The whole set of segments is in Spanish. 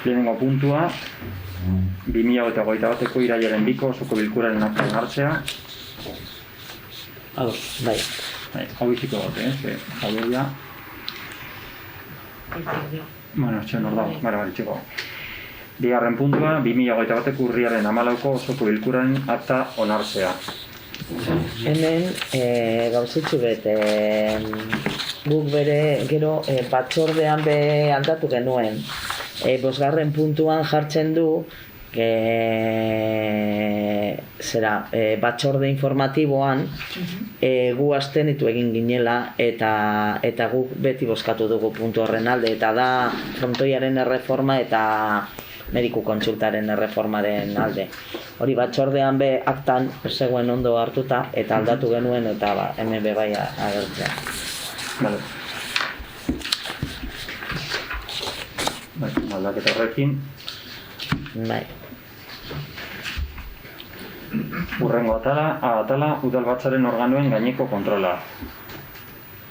Lehenengo puntua 2021ko irailaren 2ko osoko bilkuraren aktan hartzea. Ados, bai. Hau biziko dute, hau ja. Bueno, txen hor dago, bale, txeko. Bigarren puntua 2021ko urriaren 14ko osoko bilkuraren akta onartzea. Hemen gauzitxu bet, guk bere gero batzordean be aldatu genuen. Bosgarren puntuan jartzen du batzorde informatiboan gu abstenitu egin ginela eta guk beti bozkatu dugu puntu horren alde, eta da frontoiaren erreforma eta mediku kontsultaren erreformaren alde. Hori batzordean be aktan zegoen ondo hartuta eta aldatu genuen, eta hemen be bai agertzea. Vale. Bai, aldaketa horrekin. Bai. Hurrengo atala udalbatzaren organoen gaineko kontrola.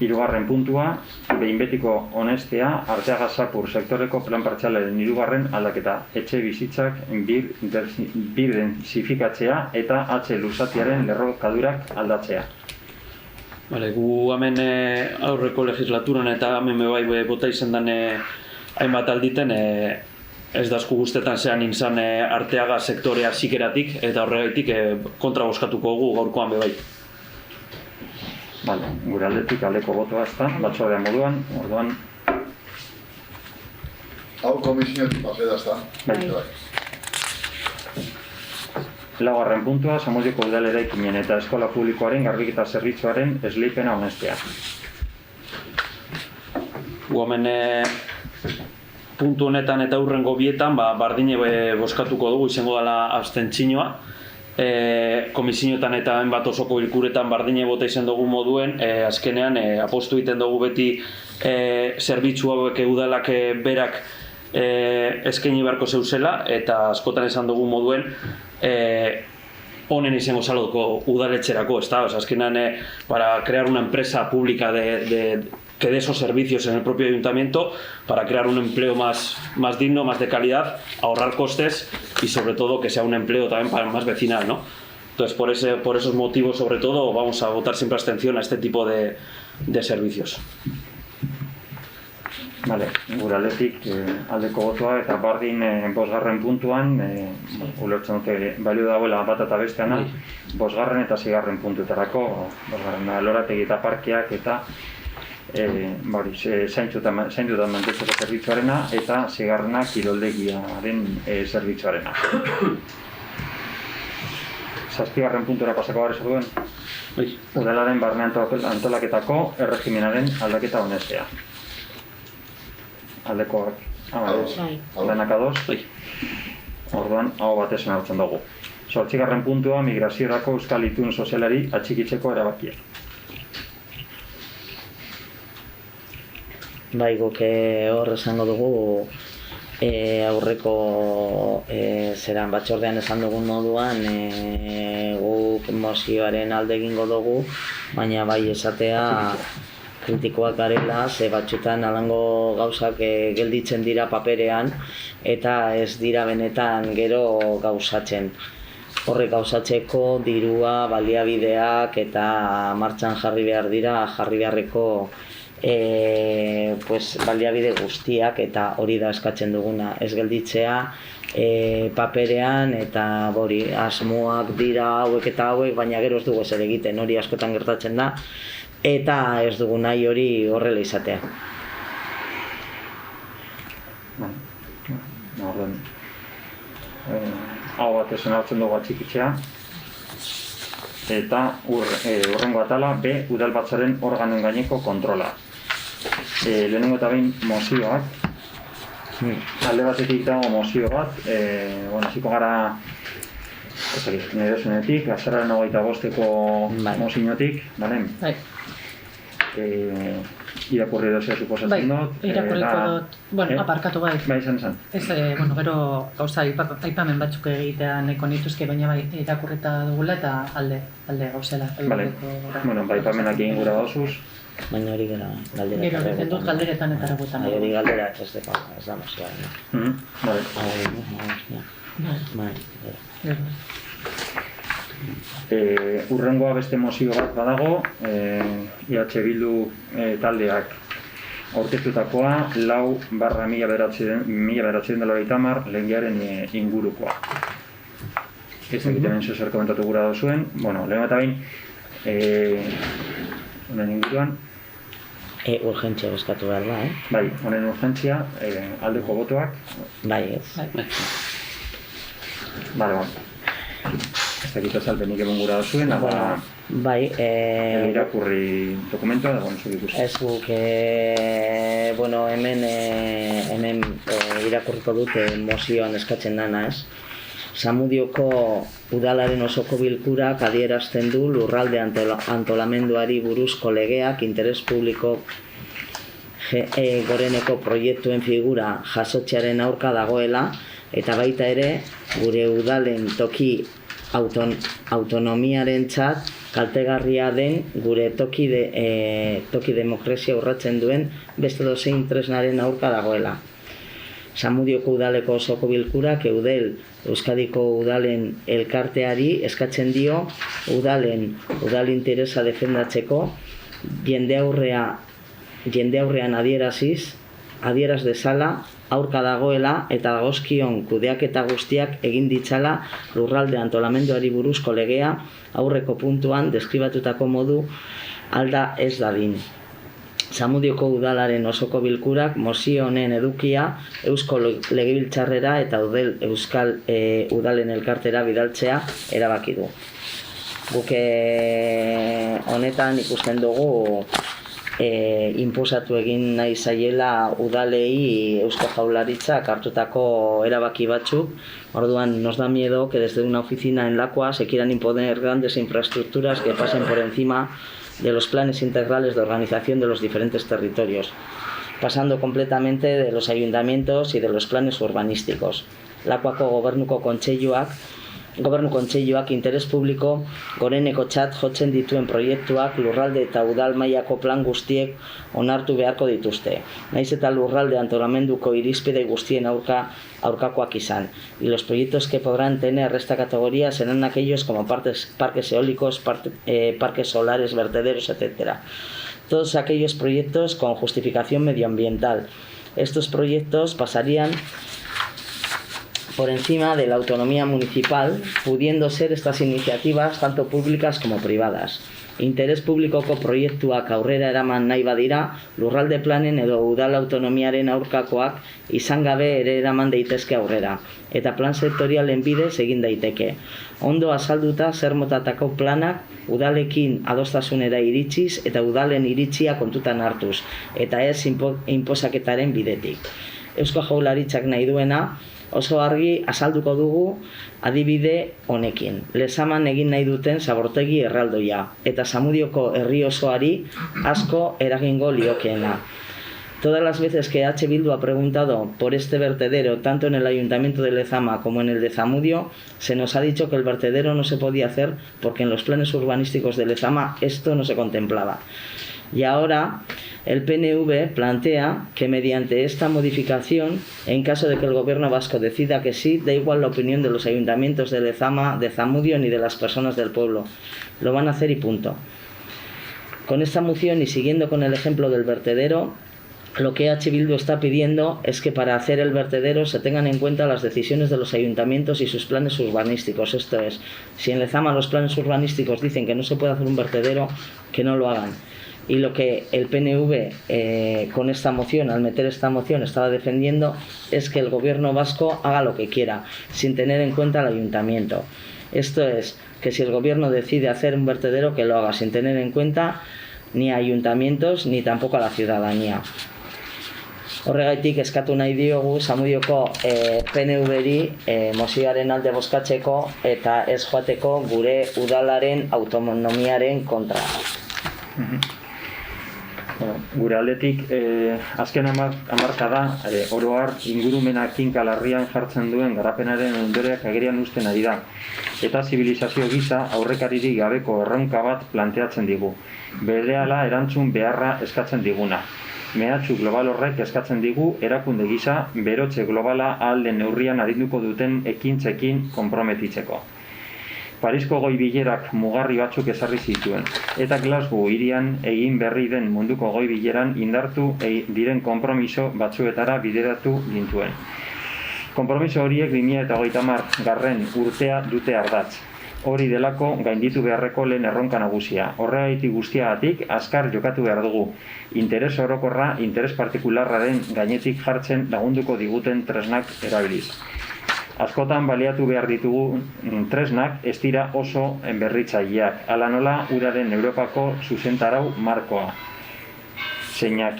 Hirugarren puntua, behin betiko onestea, Arteaga Sapur sektoreko plan partzialaren hirugarren aldaketa, etxe bizitzak birdensifikatzea eta atxe luzatiaren lerrokadurak aldatzea. Vale, gu hemen aurreko legislaturan eta hemen bai bota izan den hainbat alditen ez dazku guztetan zean inzan Arteaga sektorea zikeratik, eta horregaitik kontra bozkatuko gu gaurkoan bai. Vale, gure aldetik aldeko botoa ezta, batzordea moduan, orduan. Hau komisiotik paseda ezta. Bai. Laugarren puntua, Zamudioko udal eraikinen eta eskola publikoaren garbiketa zerbitzuaren esleipena onestea. Gu hemen puntu honetan eta hurrengo bietan bardine bozkatuko dugu, izango dela abstentzioa. Komisioetan eta hainbat osoko bilkuretan bardine bota izan dugu moduen, azkenean apostu egiten dugu beti zerbitzu hauek udalak berak eskaini beharko zeuzela, eta askotan esan dugu moduen honen izango salduko udaletxerako, azkenean para crear una empresa pública que dé esos servicios en el propio ayuntamiento para crear un empleo más digno, más de calidad, ahorrar costes y sobre todo que sea un empleo también más vecinal, ¿no? Entonces por esos motivos sobre todo vamos a votar siempre abstención a este tipo de servicios. Vale, gure aldetik aldeko botoa eta bardin bosgarren puntuan ulertzen dute balio dagoela bat eta besteana, bosgarren eta zigarren puntuetarako, bosgarren lorategi eta parkeak eta zaindutan mantentzeko zerbitzuarena eta zigarrena kiroldegiaren zerbitzuarena. Zazpigarren puntura pasako gara zorduen, udalaren barne antolaketako erregimenaren aldaketa onestea. Aldekoak, denak ados, orduan hau batez hartzen dugu. 8. puntua, migraziorako euskal itun sozialari atxikitzeko erabakia. Bai, guk hor esango dugu aurreko batzordean esan dugun moduan guk mozioaren alde egingo dugu, baina bai esatea kritikoak garela, ze batzutan alango gauzak gelditzen dira paperean eta ez dira benetan gero gauzatzen. Horrek gauzatzeko dirua, baliabideak eta martxan jarri behar dira, jarri beharreko baliabide guztiak, eta hori da eskatzen duguna, ez gelditzea paperean, eta asmoak dira hauek eta hauek, baina gero ez dugu ezer egiten, hori askotan gertatzen da, eta ez dugu nahi hori horrela izatea. Hau bat esan hartzen dugu atxikitzea, eta hurrengo atala B udalbatzaren organoen gaineko kontrola. Lehenengo eta behin mozioak, alde batetik dago mozio bat, hasiko gara nire zunetik, azararen 25ko moziotik, bale? Irakurri dozea suposatzen dut. Bai, irakurriko dut, aparkatu bai. Bai, izan. Gero gauza aipamen batzuk egitea nahiko nituzke, baina bai, irakurrita dugula eta alde gauzela. Bale, bai, aipamenak egin gura gauzuz. Baina hori gara galdera. Gero, bezen dut galderetan eta arabuetan. Hori galdera ez da mozioa. Vale. Urrengoa beste mozio bat badago, IH Bildu taldeak aurkeztutakoa 4/1990 legearen ingurukoa. Ez egiten hemen zer komentatu gura duzuen, bueno, lehen eta behin, honen inguruan. Urgentzia bozkatu behar da, Bai, honen urgentzia, aldeko botoak. Bai, ez. Bale. Ez dakit azalpenik egon gura duzuen, aber... Bai, irakurri dokumentua, da, zuk ikusi. Ez guk, hemen irakurriko dute mozioan eskatzen dana, ez? Zamudioko udalaren osoko bilkurak adierazten du lurralde antolamenduari buruzko legeak interes publiko goreneko proiektuen figura jasotzearen aurka dagoela, eta baita ere gure udalen toki autonomiarentzat kaltegarria den gure toki demokrazia urratzen duen beste dozein tresnaren aurka dagoela. Zamudioko udaleko osoko bilkurak Euskadiko udalen elkarteari eskatzen dio udal interesa defendatzeko jende aurrean adieraz dezala aurka dagoela eta dagozkion kudeaketa guztiak egin ditzala lurralde antolamenduari buruzko legea aurreko puntuan deskribatutako modu alda ez dadin. Zamudioko udalaren osoko bilkurak mozio honen edukia Eusko Legebiltzarrera eta Euskal Udalen elkartera bidaltzea erabaki du. Guk honetan ikusten dugu inposatu egin nahi zaiela udalei Eusko Jaurlaritzak hartutako erabaki batzuk. Orduan nos da miedo que desde una oficina en Lakua se quieran imponer grandes infraestructuras que pasen por encima de los planes integrales de organización de los diferentes territorios, pasando completamente de los ayuntamientos y de los planes urbanísticos. Lakuako Gobernu Kontseiluak interes publiko gorenekotzat jotzen dituen proiektuak lurralde eta udal mailako plan guztiek onartu beharko dituzte. Naiz eta lurralde antolamenduko irizpide guztien aurkakoak izan. Y los proyectos que podrán tener esta categoría serán aquellos como parques eólicos, parques solares, vertederos, etc. Todos aquellos proyectos con justificación medioambiental. Estos proyectos pasarían por encima de la autonomía municipal, pudiendo ser estas iniciativas tanto públicas como privadas. Interes publikoko proiektuak aurrera eraman nahi badira, lurralde planen edo udal autonomiaren aurkakoak izan gabe ere eraman daitezke aurrera, eta plan sektorialen bidez egin daiteke. Ondo azalduta zer motatako planak udalekin adostasunera iritsiz eta udalen iritzia kontutan hartuz, eta ez inposaketaren bidetik. Eusko Jaurlaritzak nahi duena, oso argi azalduko dugu adibide honekin. Lezaman egin nahi duten zabortegi erraldoia, eta Zamudioko herri osoari asko eragingo liokeena. Todas las veces que H. Bildu ha preguntado por este vertedero, tanto en el Ayuntamiento de Lezama como en el de Zamudio, se nos ha dicho que el vertedero no se podía hacer porque en los planes urbanísticos de Lezama esto no se contemplaba. Y ahora el PNV plantea que mediante esta modificación, en caso de que el gobierno vasco decida que sí, da igual la opinión de los ayuntamientos de Lezama, de Zamudio ni de las personas del pueblo. Lo van a hacer y punto. Con esta moción y siguiendo con el ejemplo del vertedero, lo que H. Bildu está pidiendo es que para hacer el vertedero se tengan en cuenta las decisiones de los ayuntamientos y sus planes urbanísticos. Esto es, si en Lezama los planes urbanísticos dicen que no se puede hacer un vertedero, que no lo hagan. Y lo que el PNV con esta moción, al meter esta moción, estaba defendiendo es que el gobierno vasco haga lo que quiera, sin tener en cuenta al ayuntamiento. Esto es, que si el gobierno decide hacer un vertedero, que lo haga sin tener en cuenta ni a ayuntamientos ni tampoco a la ciudadanía. Horregaitik eskatu nahi diogu Zamudioko PNV-ri mozioaren alde bozkatzeko eta ez joateko gure udalaren autonomiaren kontra. Gure aldetik, azken hamarkada oro har ingurumena kinka larrian jartzen duen garapenaren ondorioak agerian uzten ari da. Eta zibilizazio gisa aurrekaririk gabeko erronka bat planteatzen digu. Berehala erantzun beharra eskatzen diguna. Mehatxu global horrek eskatzen digu erakunde gisa berotze globala ahal den neurrian arinduko duten ekintzekin konprometitzeko. Parisko goi bilerak mugarri batzuk ezarri zituen, eta Glasgow hirian egin berri den munduko goi bileran indartu diren konpromiso batzuetara bideratu gintuen. Konpromiso horiek 2030 urtea dute ardatz. Hori delako gainditu beharreko lehen erronka nagusia. Horregatik guztiagatik azkar jokatu behar dugu. Interes orokorra, interes partikularraren gainetik jartzen lagunduko diguten tresnak erabiliz. Askotan baliatu behar ditugu tresnak ez dira oso berritzaileak, hala nola uraren Europako zuzentarau markoa. Zeinak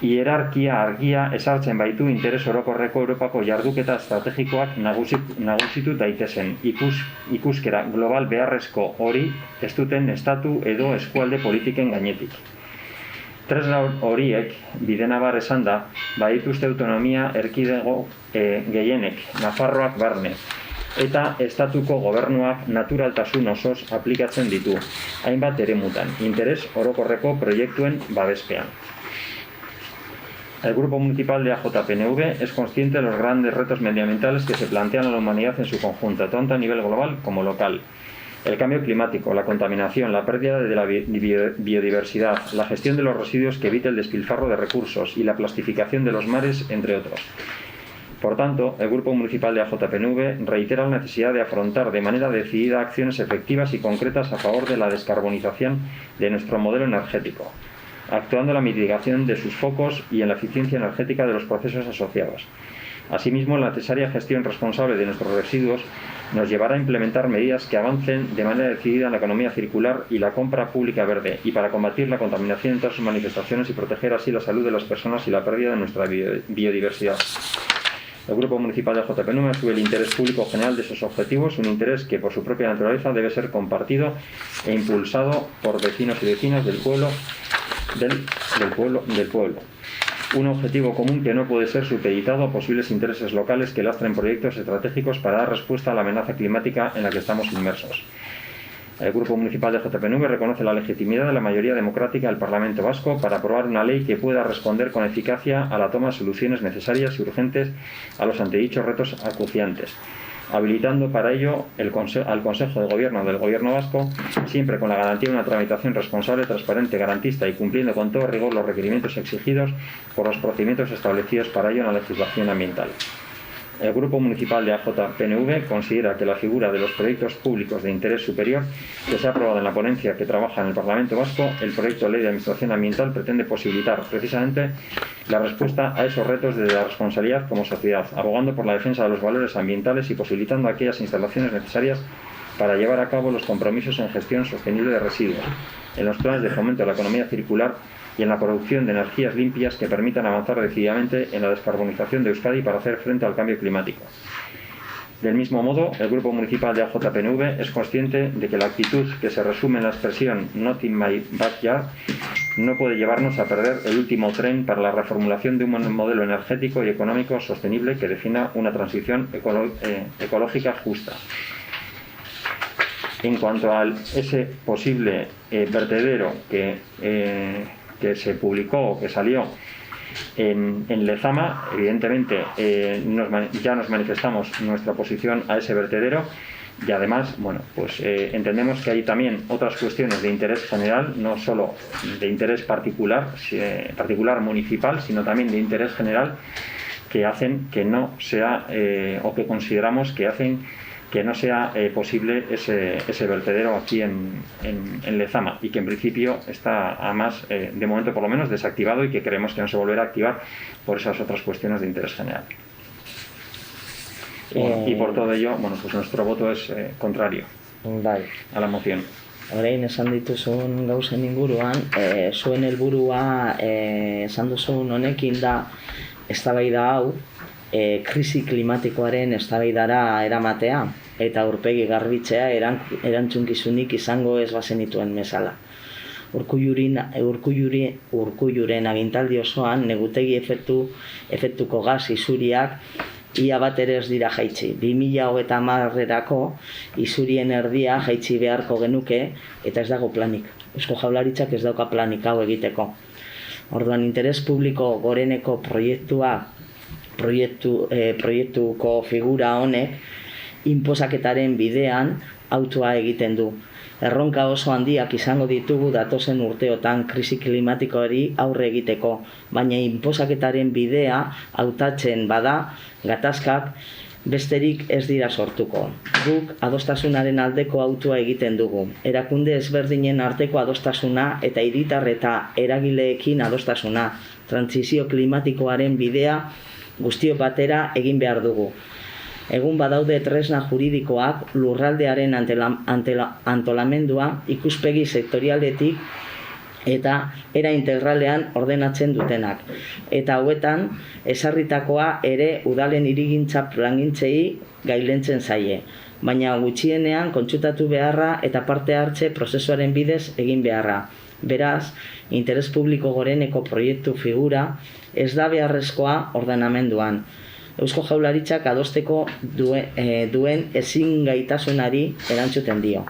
hierarkia argia ezartzen baitu interes orokorreko Europako jarduketa estrategikoak nagusitu daitezen. Ikuskera global beharrezko hori ez duten estatu edo eskualde politiken gainetik. Tresna horiek, bidenabar esan da, badituzte autonomia erkidego gehienek, Nafarroak barne, eta estatuko gobernuak naturaltasun osoz aplikatzen ditu, hainbat eremutan, interes orokorreko proiektuen babespean. El Grupo Municipal de AJPNV es consciente de los grandes retos medioambientales que se plantean a la humanidad en su conjunto, tanto a nivel global como local. El cambio climático, la contaminación, la pérdida de la biodiversidad, la gestión de los residuos que evite el despilfarro de recursos y la plastificación de los mares, entre otros. Por tanto, el Grupo Municipal de AJPNV reitera la necesidad de afrontar de manera decidida acciones efectivas y concretas a favor de la descarbonización de nuestro modelo energético, actuando en la mitigación de sus focos y en la eficiencia energética de los procesos asociados. Asimismo, la necesaria gestión responsable de nuestros residuos nos llevará a implementar medidas que avancen de manera decidida en la economía circular y la compra pública verde, y para combatir la contaminación en todas sus manifestaciones y proteger así la salud de las personas y la pérdida de nuestra biodiversidad. El Grupo Municipal de AJPNV asume el interés público general de esos objetivos, un interés que por su propia naturaleza debe ser compartido e impulsado por vecinos y vecinas del pueblo. Un objetivo común que no puede ser supeditado a posibles intereses locales que lastren proyectos estratégicos para dar respuesta a la amenaza climática en la que estamos inmersos. El Grupo Municipal de AJPNV reconoce la legitimidad de la mayoría democrática del Parlamento Vasco para aprobar una ley que pueda responder con eficacia a la toma de soluciones necesarias y urgentes a los antedichos retos acuciantes, habilitando para ello al Consejo de Gobierno del Gobierno Vasco, siempre con la garantía de una tramitación responsable, transparente, garantista y cumpliendo con todo rigor los requerimientos exigidos por los procedimientos establecidos para ello en la legislación ambiental. El Grupo Municipal de AJPNV considera que la figura de los proyectos públicos de interés superior que se ha aprobado en la ponencia que trabaja en el Parlamento Vasco, el proyecto de ley de administración ambiental pretende posibilitar precisamente la respuesta a esos retos desde la responsabilidad como sociedad, abogando por la defensa de los valores ambientales y posibilitando aquellas instalaciones necesarias para llevar a cabo los compromisos en gestión sostenible de residuos, en los planes de fomento de la economía circular y en la producción de energías limpias que permitan avanzar decididamente en la descarbonización de Euskadi para hacer frente al cambio climático. Del mismo modo, el Grupo Municipal de AJPNV es consciente de que la actitud que se resume en la expresión "not in my backyard" no puede llevarnos a perder el último tren para la reformulación de un modelo energético y económico sostenible que defina una transición ecológica justa. En cuanto a ese posible vertedero que se publicó o que salió en Lezama, evidentemente ya nos manifestamos nuestra posición a ese vertedero y además, bueno, pues entendemos que hay también otras cuestiones de interés general, no solo de interés particular municipal, sino también de interés general que hacen que no sea o que consideramos que hacen que no sea posible ese vertedero aquí en Lezama, y que en principio está, además, de momento por lo menos, desactivado, y que creemos que no se volverá a activar por esas otras cuestiones de interés general. Y por todo ello, bueno, pues nuestro voto es contrario a la moción. Orain esan dituzun gauzen inguruan, zuen helburua esan duzun honekin da eztabaida hau krisi klimatikoaren eztabaidara eramatea eta aurpegi garbitzea erantzunkizunik izango ez bazenituen bezala. Urkulluren agintaldi osoan negutegi efektuko gas isuriak ia bat ere ez dira jaitsi. 2030erako isurien erdia jaitsi beharko genuke eta ez dago planik. Eusko Jaurlaritzak ez dauka planik hau egiteko. Orduan, interes publiko goreneko proiektuko figura honek inposaketaren bidean autua egiten du. Erronka oso handiak izango ditugu datozen urteotan krisi klimatikoari aurre egiteko, baina inposaketaren bidea hautatzen bada gatazkak besterik ez dira sortuko. Guk adostasunaren aldeko autua egiten dugu. Erakunde ezberdinen arteko adostasuna eta hiritar eta eragileekin adostasuna. Trantsizio klimatikoaren bidea guztiok batera egin behar dugu. Egun badaude tresna juridikoak lurraldearen antolamendua ikuspegi sektorialetik eta era integralean ordenatzen dutenak. Eta hauetan, ezarritakoa ere udalen hirigintza plangintzei gailentzen zaie. Baina gutxienean kontsutatu beharra eta parte hartze prozesuaren bidez egin beharra. Beraz, interes publiko goreneko proiektu figura ez da beharrezkoa ordenamenduan. Eusko Jaurlaritzak adosteko duen ezin gaitasunari erantzuten dio.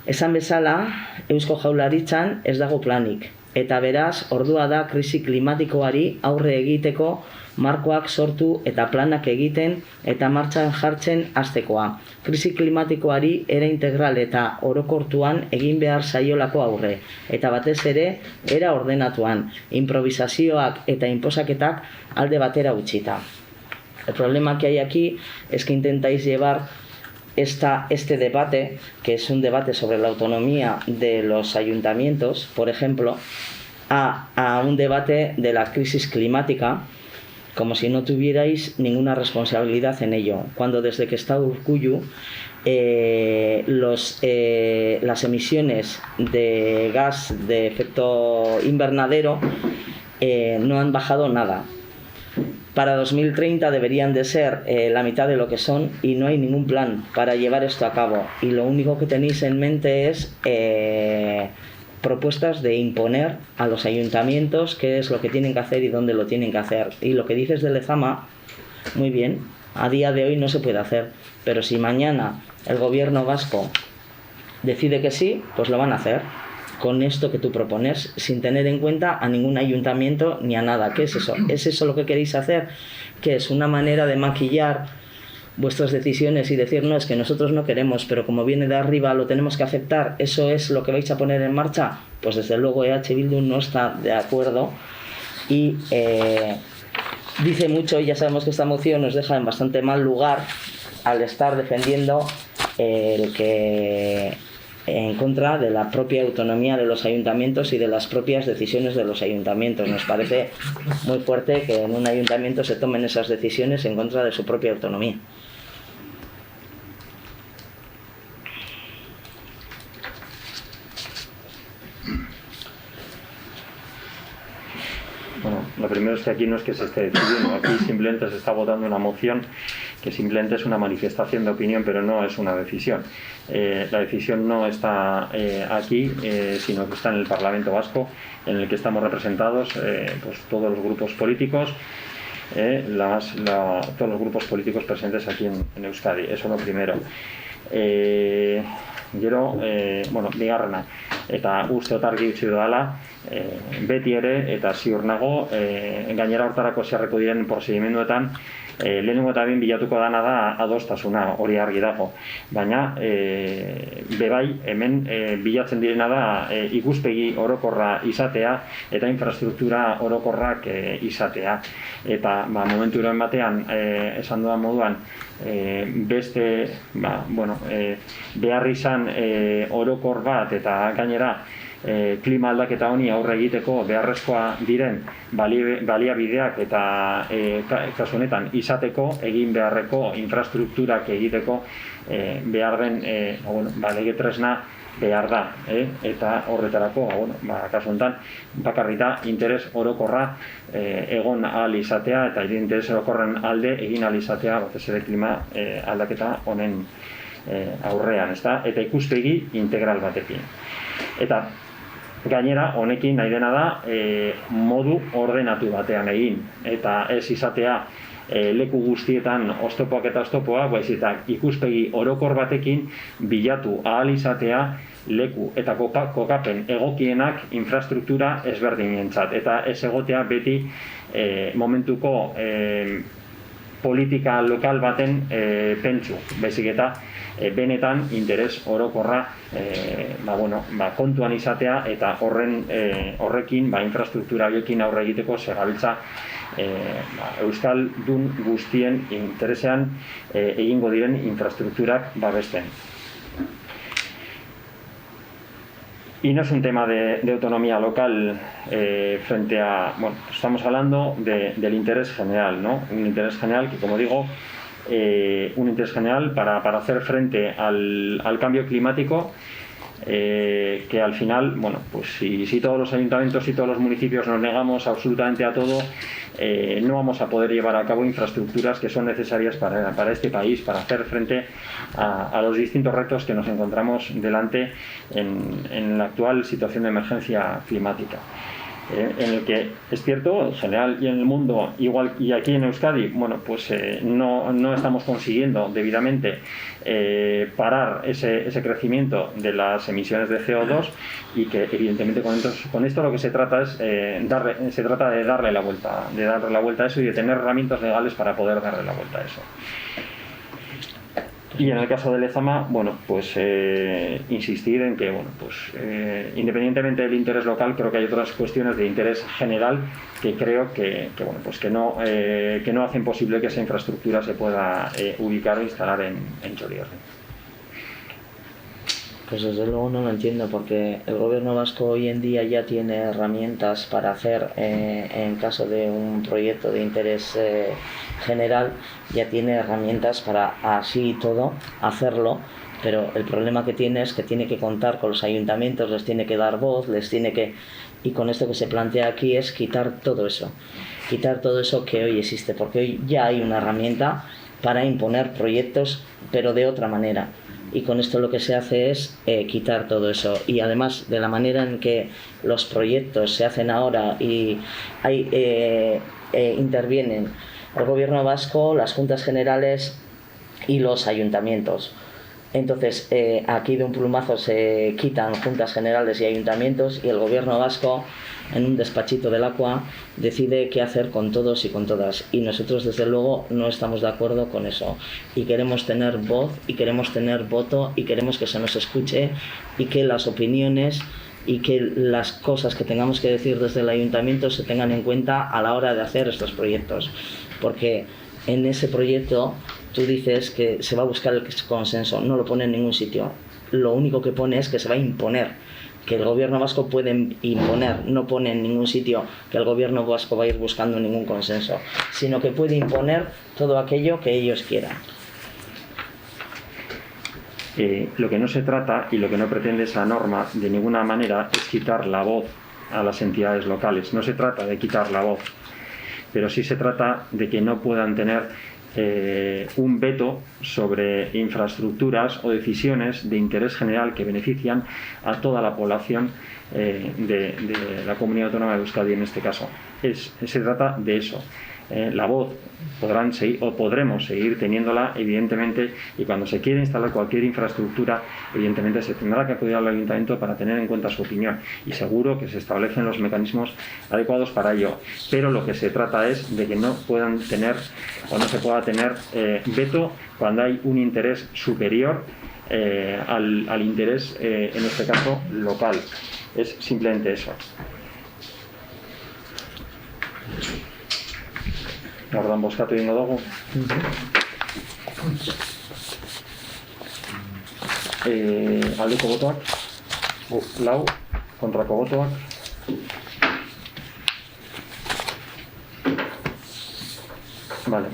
Esan bezala, Eusko Jaurlaritzan ez dago planik, eta beraz, ordua da krisi klimatikoari aurre egiteko markoak sortu eta planak egiten eta martxan jartzen hastekoa. Krisi klimatikoari era integral eta orokortuan egin behar zaiolako aurre, eta batez ere, era ordenatuan, improvisazioak eta inposaketak alde batera utzita. El problema que hay aquí es que intentáis llevar este debate, que es un debate sobre la autonomía de los ayuntamientos, por ejemplo, a un debate de la crisis climática, como si no tuvierais ninguna responsabilidad en ello, cuando desde que está Urkullu las emisiones de gas de efecto invernadero no han bajado nada. Para 2030 deberían de ser la mitad de lo que son y no hay ningún plan para llevar esto a cabo. Y lo único que tenéis en mente es propuestas de imponer a los ayuntamientos qué es lo que tienen que hacer y dónde lo tienen que hacer. Y lo que dices de Lezama, muy bien, a día de hoy no se puede hacer, pero si mañana el gobierno vasco decide que sí, pues lo van a hacer con esto que tú propones, sin tener en cuenta a ningún ayuntamiento ni a nada. ¿Qué es eso? ¿Es eso lo que queréis hacer? ¿Que es una manera de maquillar vuestras decisiones y decir, no, es que nosotros no queremos, pero como viene de arriba lo tenemos que aceptar? ¿Eso es lo que vais a poner en marcha? Pues desde luego EH Bildu no está de acuerdo y dice mucho, y ya sabemos que esta moción nos deja en bastante mal lugar al estar defendiendo el que en contra de la propia autonomía de los ayuntamientos y de las propias decisiones de los ayuntamientos. Nos parece muy fuerte que en un ayuntamiento se tomen esas decisiones en contra de su propia autonomía. Bueno, lo primero es que aquí no es que se esté decidiendo, aquí simplemente se está votando una moción que simplemente es una manifestación de opinión, pero no es una decisión. La decisión no está aquí, sino que está en el Parlamento Vasco, en el que estamos representados pues todos los grupos políticos, todos los grupos políticos presentes aquí en Euskadi. Eso es lo primero. Gero, bigarrena, eta uste argi utzi dudala, beti ere, eta ziur nago, gainera hortarako zerreko diren prozedimenduetan, lehenengo eta behin bilatuko dana da adostasuna, hori argi dago. Baina, bebai, hemen bilatzen direna da ikuspegi orokorra izatea eta infrastruktura orokorrak izatea. Eta momenturen batean, esan dudan moduan, beste behar izan orokor bat eta gainera klima aldaketa honi aurre egiteko beharrezkoa diren baliabideak eta kasu honetan izateko egin beharreko infrastrukturak egiteko behar den lege tresna behar da, eta horretarako, kasu honetan, bakarrita interes orokorra egon ahal izatea eta interes orokorren alde egin ahal izatea batez ere klima aldaketa honen aurrean, eta ikuspegi integral batekin. Eta Gainera, honekin nahi dena da modu ordenatu batean egin, eta ez izatea leku guztietan oztopoak eta oztopoak, baizik eta ikuspegi orokor batekin bilatu ahal izatea leku eta kokapen egokienak infrastruktura ezberdinentzat, eta ez egotea beti momentuko politika lokal baten pentsu, baizik eta benetan interes orokorra kontuan izatea, eta horrekin infrastruktura horiekin aurre egiteko segabiltza euskaldun guztien interesean egingo diren infrastrukturak babesten. Y no es un tema de autonomía local frente a... Bueno, estamos hablando del interés general, ¿no? Un interés general que, como digo, un interés general para hacer frente al cambio climático, que al final, bueno, pues si todos los ayuntamientos y todos los municipios nos negamos absolutamente a todo, no vamos a poder llevar a cabo infraestructuras que son necesarias para este país, para hacer frente a los distintos retos que nos encontramos delante en la actual situación de emergencia climática. En el que es cierto, en general y en el mundo, igual y aquí en Euskadi, bueno, pues no estamos consiguiendo debidamente parar ese crecimiento de las emisiones de CO2, y que evidentemente con esto lo que se trata es de darle la vuelta a eso y de tener herramientas legales para poder darle la vuelta a eso. Y en el caso de Lezama, bueno, pues insistir en que, bueno, pues independientemente del interés local, creo que hay otras cuestiones de interés general que creo que no hacen posible que esa infraestructura se pueda ubicar o instalar en Txorierri. Pues desde luego no lo entiendo, porque el gobierno vasco hoy en día ya tiene herramientas para hacer, en caso de un proyecto de interés general, ya tiene herramientas para así y todo hacerlo, pero el problema que tiene es que tiene que contar con los ayuntamientos, les tiene que dar voz, y con esto que se plantea aquí es quitar todo eso que hoy existe, porque hoy ya hay una herramienta para imponer proyectos, pero de otra manera. Y con esto lo que se hace es quitar todo eso, y además de la manera en que los proyectos se hacen ahora y intervienen el gobierno vasco, las juntas generales y los ayuntamientos. Entonces aquí de un plumazo se quitan juntas generales y ayuntamientos, y el gobierno vasco, en un despachito del Aqua, decide qué hacer con todos y con todas, y nosotros desde luego no estamos de acuerdo con eso, y queremos tener voz y queremos tener voto y queremos que se nos escuche, y que las opiniones y que las cosas que tengamos que decir desde el ayuntamiento se tengan en cuenta a la hora de hacer estos proyectos, porque en ese proyecto tú dices que se va a buscar el consenso, no lo pone en ningún sitio, lo único que pone es que se va a imponer, que el gobierno vasco puede imponer, no pone en ningún sitio que el gobierno vasco va a ir buscando ningún consenso, sino que puede imponer todo aquello que ellos quieran. Lo que no se trata y lo que no pretende esa norma de ninguna manera es quitar la voz a las entidades locales, no se trata de quitar la voz, pero sí se trata de que no puedan tener un veto sobre infraestructuras o decisiones de interés general que benefician a toda la población de la Comunidad Autónoma de Euskadi en este caso. Se trata de eso. La voz podrán seguir, o podremos seguir teniéndola, evidentemente, y cuando se quiere instalar cualquier infraestructura, evidentemente se tendrá que acudir al ayuntamiento para tener en cuenta su opinión, y seguro que se establecen los mecanismos adecuados para ello, pero lo que se trata es de que no puedan tener o no se pueda tener veto cuando hay un interés superior al interés, en este caso, local. Es simplemente eso. Ordan bozkatu egingo dugu. Aldeko botoak, 4, kontrako botoak. Vale.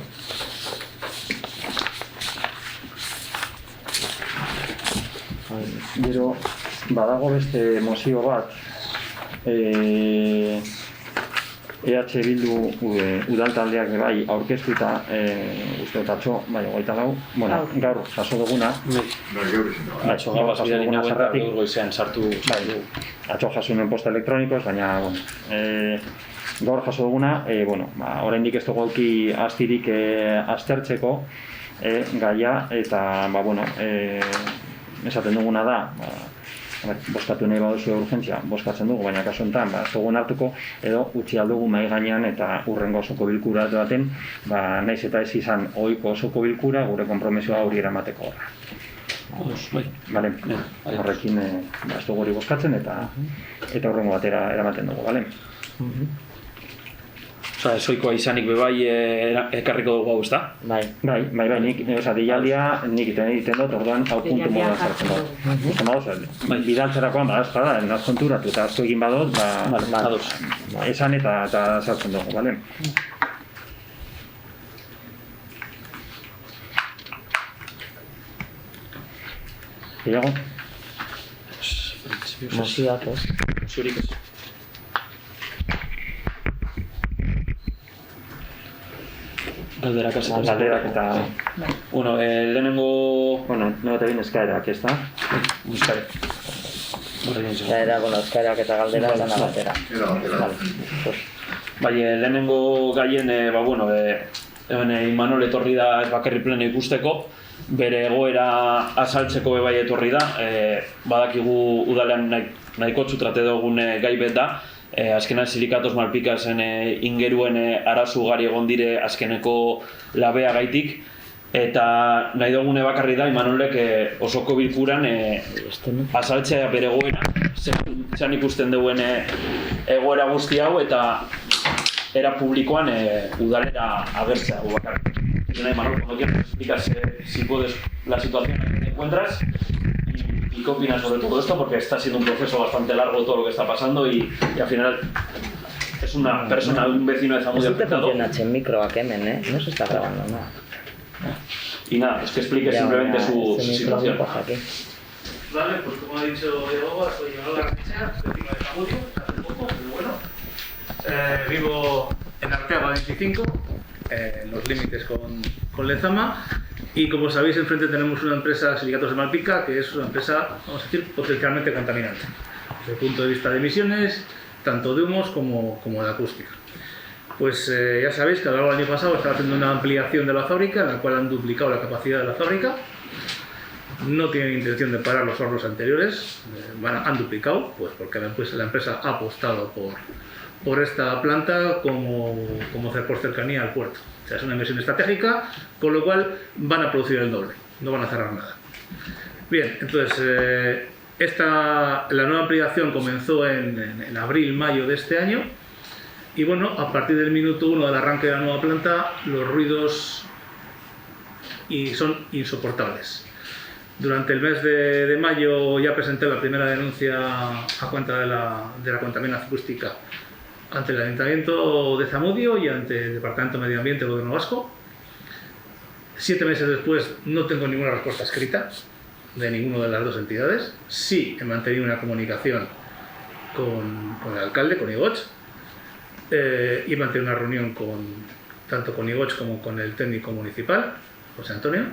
Gero, badago beste mozio bat, EH Bildu udaltaldeak bai aurkeztuta uste dut atzo, bai, 24, bueno, gaur jaso duguna. Atzo gaur jaso duguna zerratik. Gaur goizean sartu. Atzo jaso nuen posta elektronikoz, baina, bueno, gaur jaso duguna, bueno, oraindik ez dugu auki astirik aztertzeko gaia, eta, bueno, esaten duguna da, boskatu nahi baduzu urgentzia, boskatzen dugu, baina kasu honetan, ez dugu hartuko, edo utzi aldugu mahai gainean eta urrengo osoko bilkura baten, naiz eta ez izan ohiko osoko bilkura, gure konpromisoa hori eramateko horra. Bale, horrekin ez dugu hori boskatzen eta urrengo batera eramaten dugu, bale? Osa, esoikoa izanik bebai ekarriko dugu hau, ezta? Bai. Bai, nik, deialdia nik egiten dut, orduan hau puntu moduan sartzen dut. Gusten baduz, bidaltzerakoan badazta da, naz konturatu eta asko egin badot, esan eta sartzen dugu, bale? Gehiago? Mozioak ez. Moziorik ez. Galderak eta... Bueno, lehenengo... Bueno, no te vienes eskaerak, ez da? Eskaerak eta galderak dana batera. Bai, lehenengo gaien, bueno, Imanol etorri da ez bakarri pleno ikusteko, bere egoera azaltzeko bai etorri da, badakigu udalean nahiko txutrate dugun gai bet da, azkenan Silikatos Malpikasen ingeruen arazo ugari egon dire azkeneko labea gaitik, eta nahi dugune bakarri da Imanolek osoko bilkuran azaltzea bere egoera, zean ikusten duen egoera guzti hau eta era publikoan udalera agertzea bakarrik. Imanol, cuando quieras explicar si puedes la situación en la que te encuentras y qué opinas sobre todo esto, porque está siendo un proceso bastante largo todo lo que está pasando y al final es una persona, un vecino de Zamudio afectado. No funciona el micro a Kemen, no se está grabando nada. Y nada, es que explique simplemente su situación. Vale, pues como ha dicho Diego, soy Imanol García, vecino de Zamudio, hace poco, muy bueno. Vivo en Arteaga 25, en los límites con Lezama, y como sabéis enfrente tenemos una empresa, Silicatos de Malpica, que es una empresa, vamos a decir, potencialmente contaminante desde el punto de vista de emisiones, tanto de humos como de acústica. Pues ya sabéis que a lo largo del año pasado estaba haciendo una ampliación de la fábrica en la cual han duplicado la capacidad de la fábrica. No tienen intención de parar los hornos anteriores, han duplicado, pues porque la empresa ha apostado por esta planta por cercanía al puerto. O sea, es una inversión estratégica, con lo cual van a producir el doble, no van a cerrar nada. Bien, entonces la nueva ampliación comenzó en abril-mayo de este año y bueno, a partir del minuto 1 del arranque de la nueva planta, los ruidos son insoportables. Durante el mes de mayo ya presenté la primera denuncia a cuenta de la contaminación acústica ante el Ayuntamiento de Zamudio y ante el Departamento de Medio Ambiente del Gobierno Vasco. 7 meses después no tengo ninguna respuesta escrita de ninguna de las dos entidades. Sí he mantenido una comunicación con el alcalde, con Igoch, y he mantenido una reunión tanto con Igoch como con el técnico municipal, José Antonio.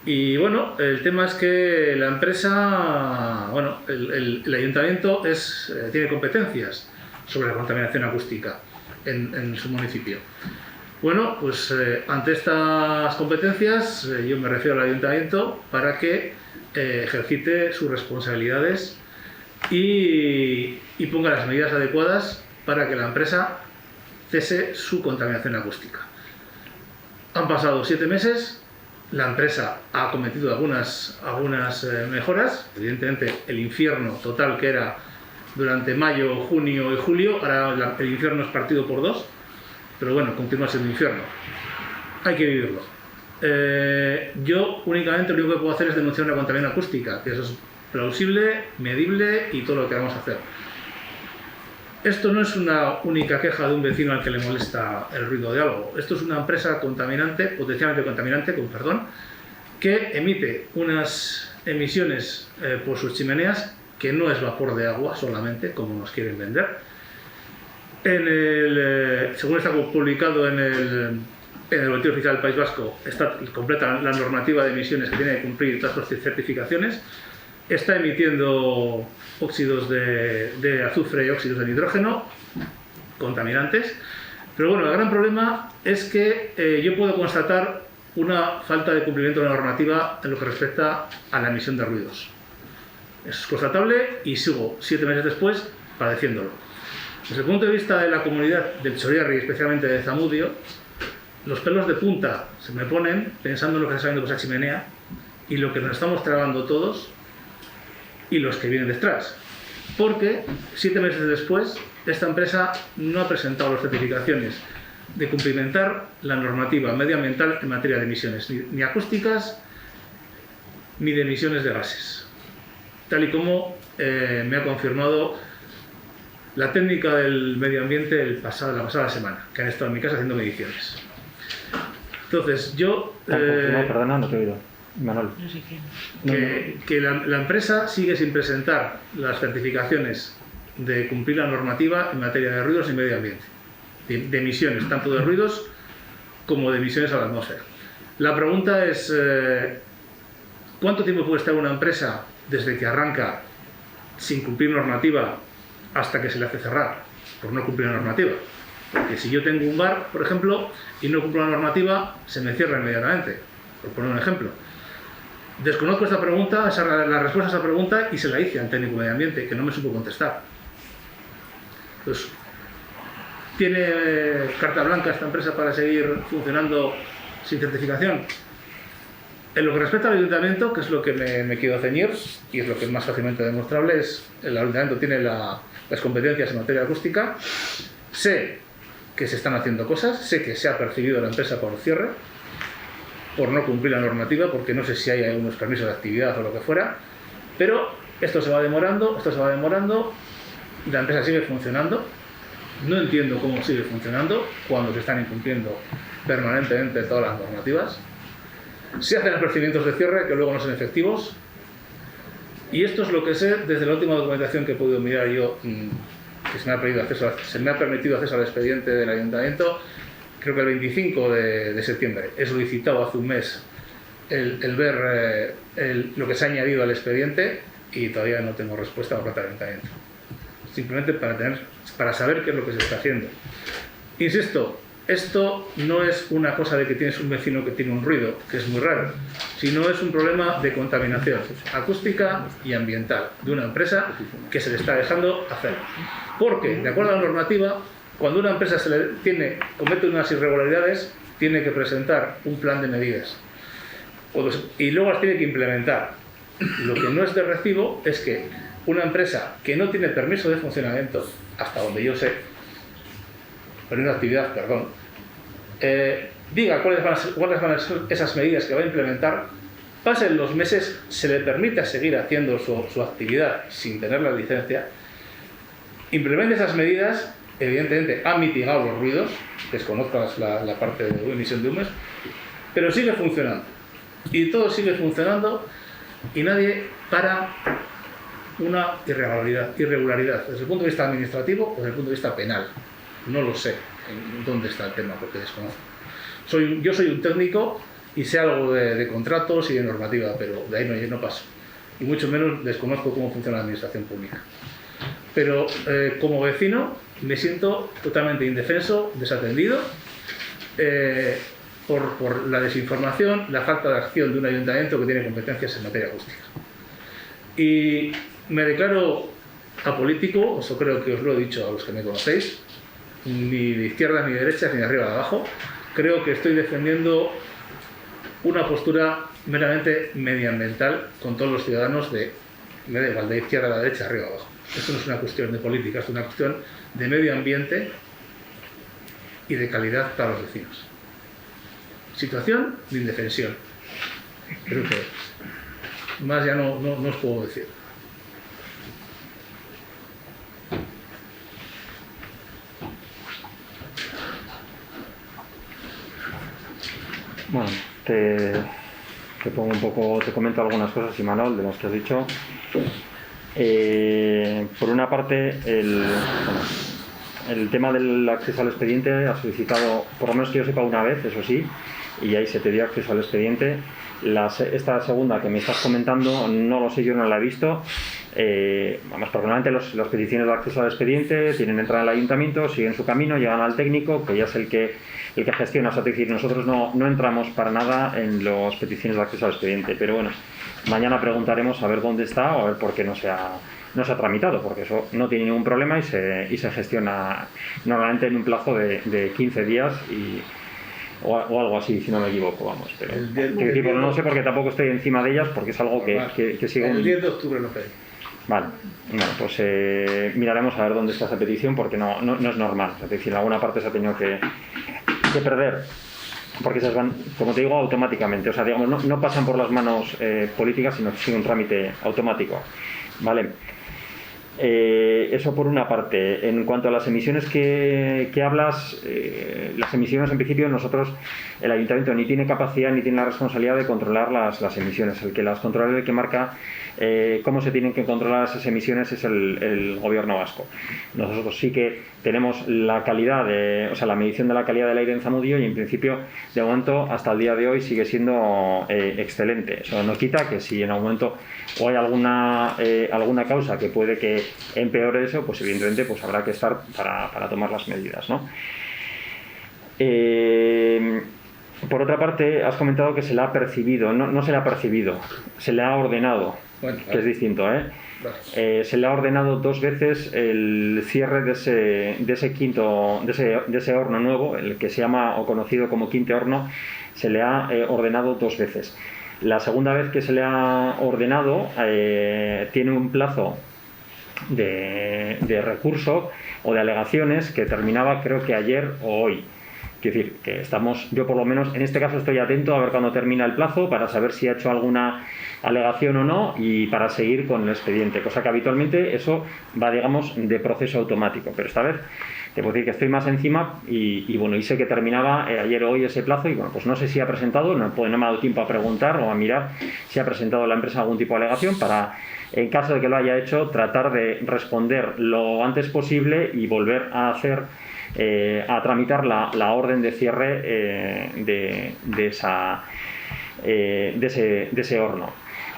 Y bueno, el tema es que la empresa, bueno, el ayuntamiento tiene competencias sobre la contaminación acústica en su municipio. Bueno, pues ante estas competencias yo me refiero al ayuntamiento para que ejercite sus responsabilidades y ponga las medidas adecuadas para que la empresa cese su contaminación acústica. Han pasado 7 meses, la empresa ha cometido algunas mejoras, evidentemente el infierno total que era durante mayo, junio y julio, ahora el infierno es partido por 2, pero bueno, continúa siendo infierno. Hay que vivirlo. Yo únicamente lo único que puedo hacer es denunciar una contaminación acústica, que eso es plausible, medible y todo lo que vamos a hacer. Esto no es una única queja de un vecino al que le molesta el ruido de algo. Esto es una empresa contaminante, potencialmente contaminante, que emite unas emisiones por sus chimeneas que no es vapor de agua solamente, como nos quieren vender, Según está publicado en el Boletín Oficial del País Vasco, está completa la normativa de emisiones que tiene que cumplir todas las certificaciones. Está emitiendo óxidos de azufre y óxidos de nitrógeno, contaminantes. Pero bueno, el gran problema es que yo puedo constatar una falta de cumplimiento de la normativa en lo que respecta a la emisión de ruidos. Es constatable y sigo 7 meses después padeciéndolo. Desde el punto de vista de la comunidad del Chorierri, especialmente de Zamudio, los pelos de punta se me ponen pensando en lo que está saliendo por esa chimenea y lo que nos estamos tragando todos y los que vienen detrás. Porque 7 meses después, esta empresa no ha presentado las certificaciones de cumplimentar la normativa medioambiental en materia de emisiones, ni acústicas ni de emisiones de gases. Tal y como me ha confirmado la técnica del medio ambiente la pasada semana, que han estado en mi casa haciendo mediciones. Entonces, yo... Perdona, no te he oído. Manuel. Que la empresa sigue sin presentar las certificaciones de cumplir la normativa en materia de ruidos y medio ambiente, de emisiones, tanto de ruidos como de emisiones a la atmósfera. La pregunta es, ¿cuánto tiempo puede estar una empresa desde que arranca sin cumplir normativa hasta que se le hace cerrar por no cumplir la normativa? Porque si yo tengo un bar, por ejemplo, y no cumplo la normativa, se me cierra inmediatamente, por poner un ejemplo. Desconozco esta pregunta, la respuesta a esa pregunta, y se la hice al técnico de medio ambiente, que no me supo contestar. Entonces, ¿tiene carta blanca esta empresa para seguir funcionando sin certificación? En lo que respecta al ayuntamiento, que es lo que me quiero ceñir, y es lo que es más fácilmente demostrable, es el ayuntamiento tiene las competencias en materia acústica. Sé que se están haciendo cosas, sé que se ha percibido la empresa por cierre, por no cumplir la normativa, porque no sé si hay algunos permisos de actividad o lo que fuera, pero esto se va demorando, y la empresa sigue funcionando. No entiendo cómo sigue funcionando cuando se están incumpliendo permanentemente todas las normativas. Se hacen apercibimientos de cierre que luego no son efectivos, y esto es lo que sé desde la última documentación que he podido mirar yo, que se me ha permitido acceso al expediente del ayuntamiento. Creo que el 25 de septiembre he solicitado hace un mes el ver lo que se ha añadido al expediente, y todavía no tengo respuesta por parte del ayuntamiento. Simplemente para saber qué es lo que se está haciendo. Insisto, esto no es una cosa de que tienes un vecino que tiene un ruido, que es muy raro, sino es un problema de contaminación acústica y ambiental de una empresa que se le está dejando hacer. Porque, de acuerdo a la normativa, cuando una empresa comete unas irregularidades, tiene que presentar un plan de medidas y luego las tiene que implementar. Lo que no es de recibo es que una empresa que no tiene permiso de funcionamiento, hasta donde yo sé, permiso de actividad, perdón, diga cuáles van a ser esas medidas que va a implementar, pasen los meses, se le permita seguir haciendo su actividad sin tener la licencia, implemente esas medidas. Evidentemente ha mitigado los ruidos, desconozco la parte de emisión de humos, pero sigue funcionando. Y todo sigue funcionando y nadie para una irregularidad desde el punto de vista administrativo o desde el punto de vista penal. No lo sé en dónde está el tema, porque desconozco. Yo soy un técnico y sé algo de contratos y de normativa, pero de ahí no paso. Y mucho menos desconozco cómo funciona la administración pública. Pero como vecino me siento totalmente indefenso, desatendido, por la desinformación, la falta de acción de un ayuntamiento que tiene competencias en materia acústica. Y me declaro apolítico, eso creo que os lo he dicho a los que me conocéis, ni de izquierda ni de derecha, ni de arriba ni de abajo. Creo que estoy defendiendo una postura meramente medioambiental con todos los ciudadanos me da igual, de izquierda a la derecha, arriba a abajo. Esto no es una cuestión de política, es una cuestión de medio ambiente y de calidad para los vecinos. Situación de indefensión. Creo que más ya no os puedo decir. Bueno, te pongo un poco, te comento algunas cosas, Imanol, de las que has dicho. Por una parte, el tema del acceso al expediente ha solicitado, por lo menos que yo sepa, una vez, eso sí, y ahí se te dio acceso al expediente. Esta segunda que me estás comentando, no lo sé, yo no la he visto. Vamos, porque normalmente las peticiones de acceso al expediente tienen entrada al ayuntamiento, siguen su camino, llegan al técnico, que ya es el que gestiona. O sea, es decir, nosotros no entramos para nada en las peticiones de acceso al expediente, pero bueno, mañana preguntaremos a ver dónde está o a ver por qué no se ha tramitado, porque eso no tiene ningún problema y se gestiona normalmente en un plazo de 15 días o algo así, si no me equivoco, vamos. Pero no sé, porque tampoco estoy encima de ellas, porque es algo que sigue. El 10 de octubre no pedí. Vale, bueno, pues miraremos a ver dónde está esa petición, porque no es normal. Es decir, en alguna parte se ha tenido que perder, porque esas van, como te digo, automáticamente. O sea, digamos, no pasan por las manos políticas, sino que sigue un trámite automático. Vale. Eso por una parte. En cuanto a las emisiones que hablas, las emisiones en principio nosotros, el ayuntamiento ni tiene capacidad ni tiene la responsabilidad de controlar las emisiones. El que las controla, el que marca cómo se tienen que controlar esas emisiones es el gobierno vasco. Nosotros sí que tenemos la calidad, la medición de la calidad del aire en Zamudio, y en principio, de momento, hasta el día de hoy sigue siendo excelente. Eso no quita que si en algún momento o hay alguna causa que puede que empeore eso, pues evidentemente pues habrá que estar para tomar las medidas, ¿no? Por otra parte, has comentado que se le ha percibido. No se le ha percibido, se le ha ordenado, bueno, que es distinto, ¿eh? Se le ha ordenado 2 veces el cierre de ese horno nuevo, el que se llama o conocido como quinto horno. Se le ha ordenado 2 veces. La segunda vez que se le ha ordenado tiene un plazo de recurso o de alegaciones que terminaba, creo que ayer o hoy. Quiero decir, que yo por lo menos en este caso estoy atento a ver cuándo termina el plazo para saber si ha hecho alguna alegación o no, y para seguir con el expediente, cosa que habitualmente eso va, digamos, de proceso automático, pero esta vez te puedo decir que estoy más encima y sé que terminaba ayer o hoy ese plazo, y bueno, pues no sé si ha presentado, no me ha dado tiempo a preguntar o a mirar si ha presentado la empresa algún tipo de alegación, para, en caso de que lo haya hecho, tratar de responder lo antes posible y volver a tramitar la orden de cierre de ese horno.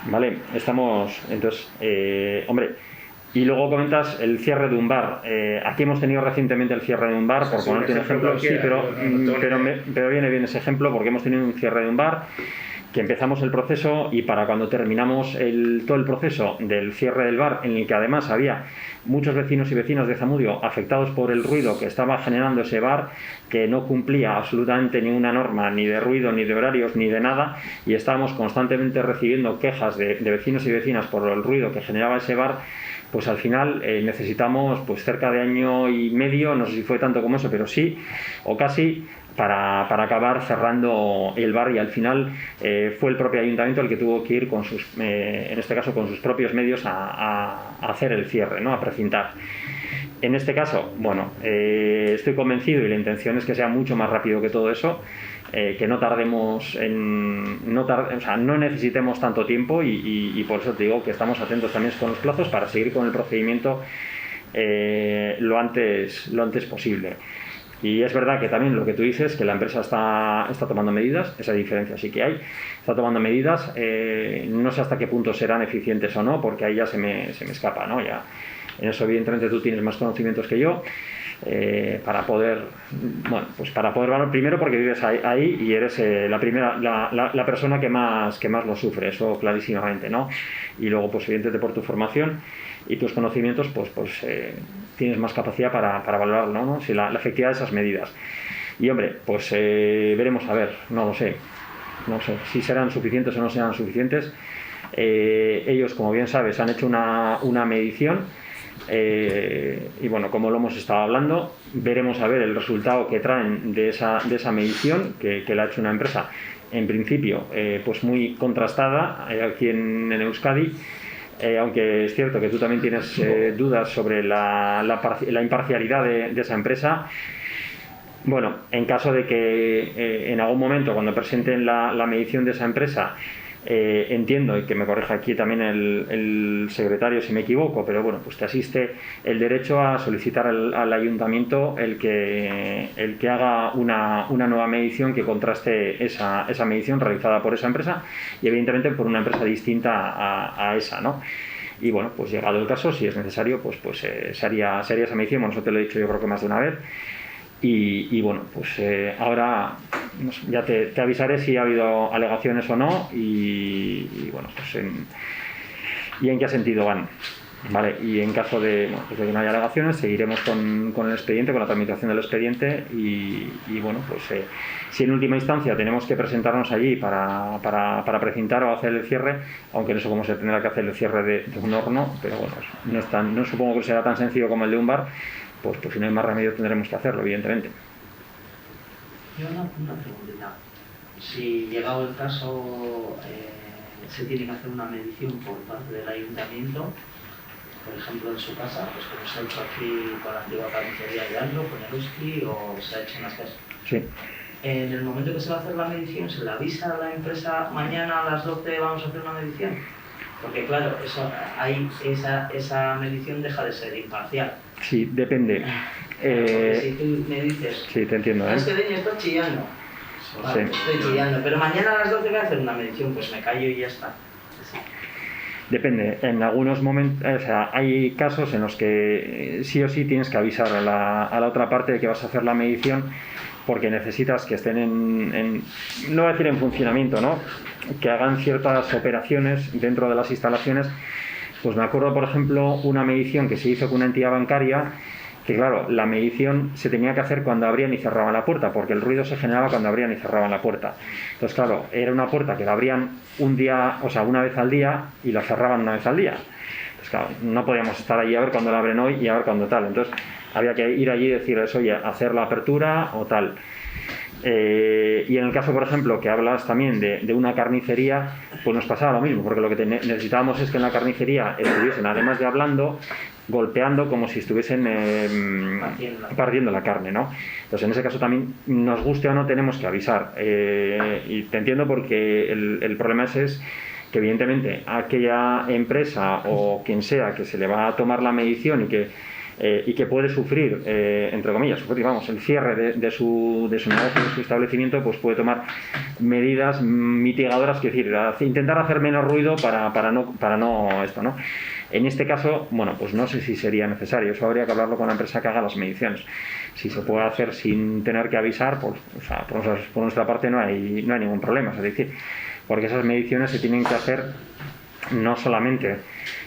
Vale, estamos entonces, hombre, y luego comentas el cierre de un bar. Aquí hemos tenido recientemente el cierre de un bar, por ponerte un ejemplo, sí, pero viene bien ese ejemplo, porque hemos tenido un cierre de un bar que empezamos el proceso, y para cuando terminamos todo el proceso del cierre del bar, en el que además había muchos vecinos y vecinas de Zamudio afectados por el ruido que estaba generando ese bar, que no cumplía absolutamente ninguna norma, ni de ruido, ni de horarios, ni de nada, y estábamos constantemente recibiendo quejas de vecinos y vecinas por el ruido que generaba ese bar. Pues al final necesitamos pues cerca de 1 año y medio, no sé si fue tanto como eso, pero sí, o casi, para acabar cerrando el bar, y al final fue el propio ayuntamiento el que tuvo que ir en este caso con sus propios medios a hacer el cierre, ¿no? A precintar. En este caso, bueno, estoy convencido, y la intención es que sea mucho más rápido que todo eso, que no tardemos no necesitemos tanto tiempo, y por eso te digo que estamos atentos también con los plazos para seguir con el procedimiento lo antes posible. Y es verdad que también lo que tú dices, que la empresa está tomando medidas, esa diferencia sí que hay, está tomando medidas, no sé hasta qué punto serán eficientes o no, porque ahí ya se me escapa, ¿no? Ya, en eso evidentemente tú tienes más conocimientos que yo, para poder valorar, primero porque vives ahí y eres la persona que más lo sufre, eso clarísimamente, ¿no? Y luego pues evidentemente por tu formación y tus conocimientos pues tienes más capacidad para valorarlo, ¿no? Si la efectividad de esas medidas. Y hombre, pues veremos a ver, no lo sé si serán suficientes o no serán suficientes. Ellos, como bien sabes, han hecho una medición, y bueno, como lo hemos estado hablando, veremos a ver el resultado que traen de esa medición que la ha hecho una empresa, en principio pues muy contrastada aquí en Euskadi, aunque es cierto que tú también tienes dudas sobre la imparcialidad de esa empresa. Bueno, en caso de que en algún momento, cuando presenten la medición de esa empresa, entiendo, y que me corrija aquí también el secretario si me equivoco, pero bueno, pues te asiste el derecho a solicitar al ayuntamiento el que haga una nueva medición que contraste esa medición realizada por esa empresa y evidentemente por una empresa distinta a esa, ¿no? Y bueno, pues llegado el caso, si es necesario, pues se haría esa medición. Bueno, eso te lo he dicho yo creo que más de una vez. Y bueno, pues ahora no sé, ya te avisaré si ha habido alegaciones o no y bueno, pues y en qué sentido van. Vale, y en caso de que no haya alegaciones, seguiremos con el expediente, con la tramitación del expediente y bueno, pues si en última instancia tenemos que presentarnos allí para precintar o hacer el cierre, aunque no sé cómo se tendrá que hacer el cierre de un horno, pero bueno, no supongo que será tan sencillo como el de un bar, pues si no hay más remedio tendremos que hacerlo, evidentemente. Yo una preguntita. Si llegado el caso se tiene que hacer una medición por parte del ayuntamiento, por ejemplo en su casa, pues como se ha hecho aquí con la antigua carnicería de Aldo, con Eroski, o se ha hecho en las casas. Sí. En el momento que se va a hacer la medición, ¿se le avisa a la empresa mañana a las 12 vamos a hacer una medición? Porque claro, esa medición deja de ser imparcial. Sí, depende. Porque si tú me dices, sí, te entiendo, es que Deño está chillando. Vale, Sí. estoy chillando, pero mañana a las 12 voy a hacer una medición, pues me callo y ya está. Depende, en algunos momentos, o sea, hay casos en los que sí o sí tienes que avisar a la otra parte de que vas a hacer la medición porque necesitas que estén no voy a decir en funcionamiento, ¿no? Que hagan ciertas operaciones dentro de las instalaciones. Pues me acuerdo, por ejemplo, una medición que se hizo con una entidad bancaria que claro, la medición se tenía que hacer cuando abrían y cerraban la puerta, porque el ruido se generaba cuando abrían y cerraban la puerta. Entonces, claro, era una puerta que la abrían una vez al día y la cerraban una vez al día. Entonces, claro, no podíamos estar allí a ver cuándo la abren hoy y a ver cuándo tal. Entonces, había que ir allí y decirles, oye, hacer la apertura o tal. Y en el caso, por ejemplo, que hablas también de una carnicería, pues nos pasaba lo mismo, porque lo que necesitábamos es que en la carnicería estuviesen, además de hablando, golpeando como si estuviesen partiendo la carne, ¿no? Entonces, en ese caso también, nos guste o no, tenemos que avisar. Y te entiendo porque el problema es que evidentemente aquella empresa o quien sea que se le va a tomar la medición y que puede sufrir, entre comillas, el cierre de su negocio, de su establecimiento, pues puede tomar medidas mitigadoras, es decir, intentar hacer menos ruido para no esto, ¿no? En este caso, bueno, pues no sé si sería necesario, eso habría que hablarlo con la empresa que haga las mediciones. Si se puede hacer sin tener que avisar, pues, o sea, por nuestra parte no hay ningún problema, es decir, porque esas mediciones se tienen que hacer no solamente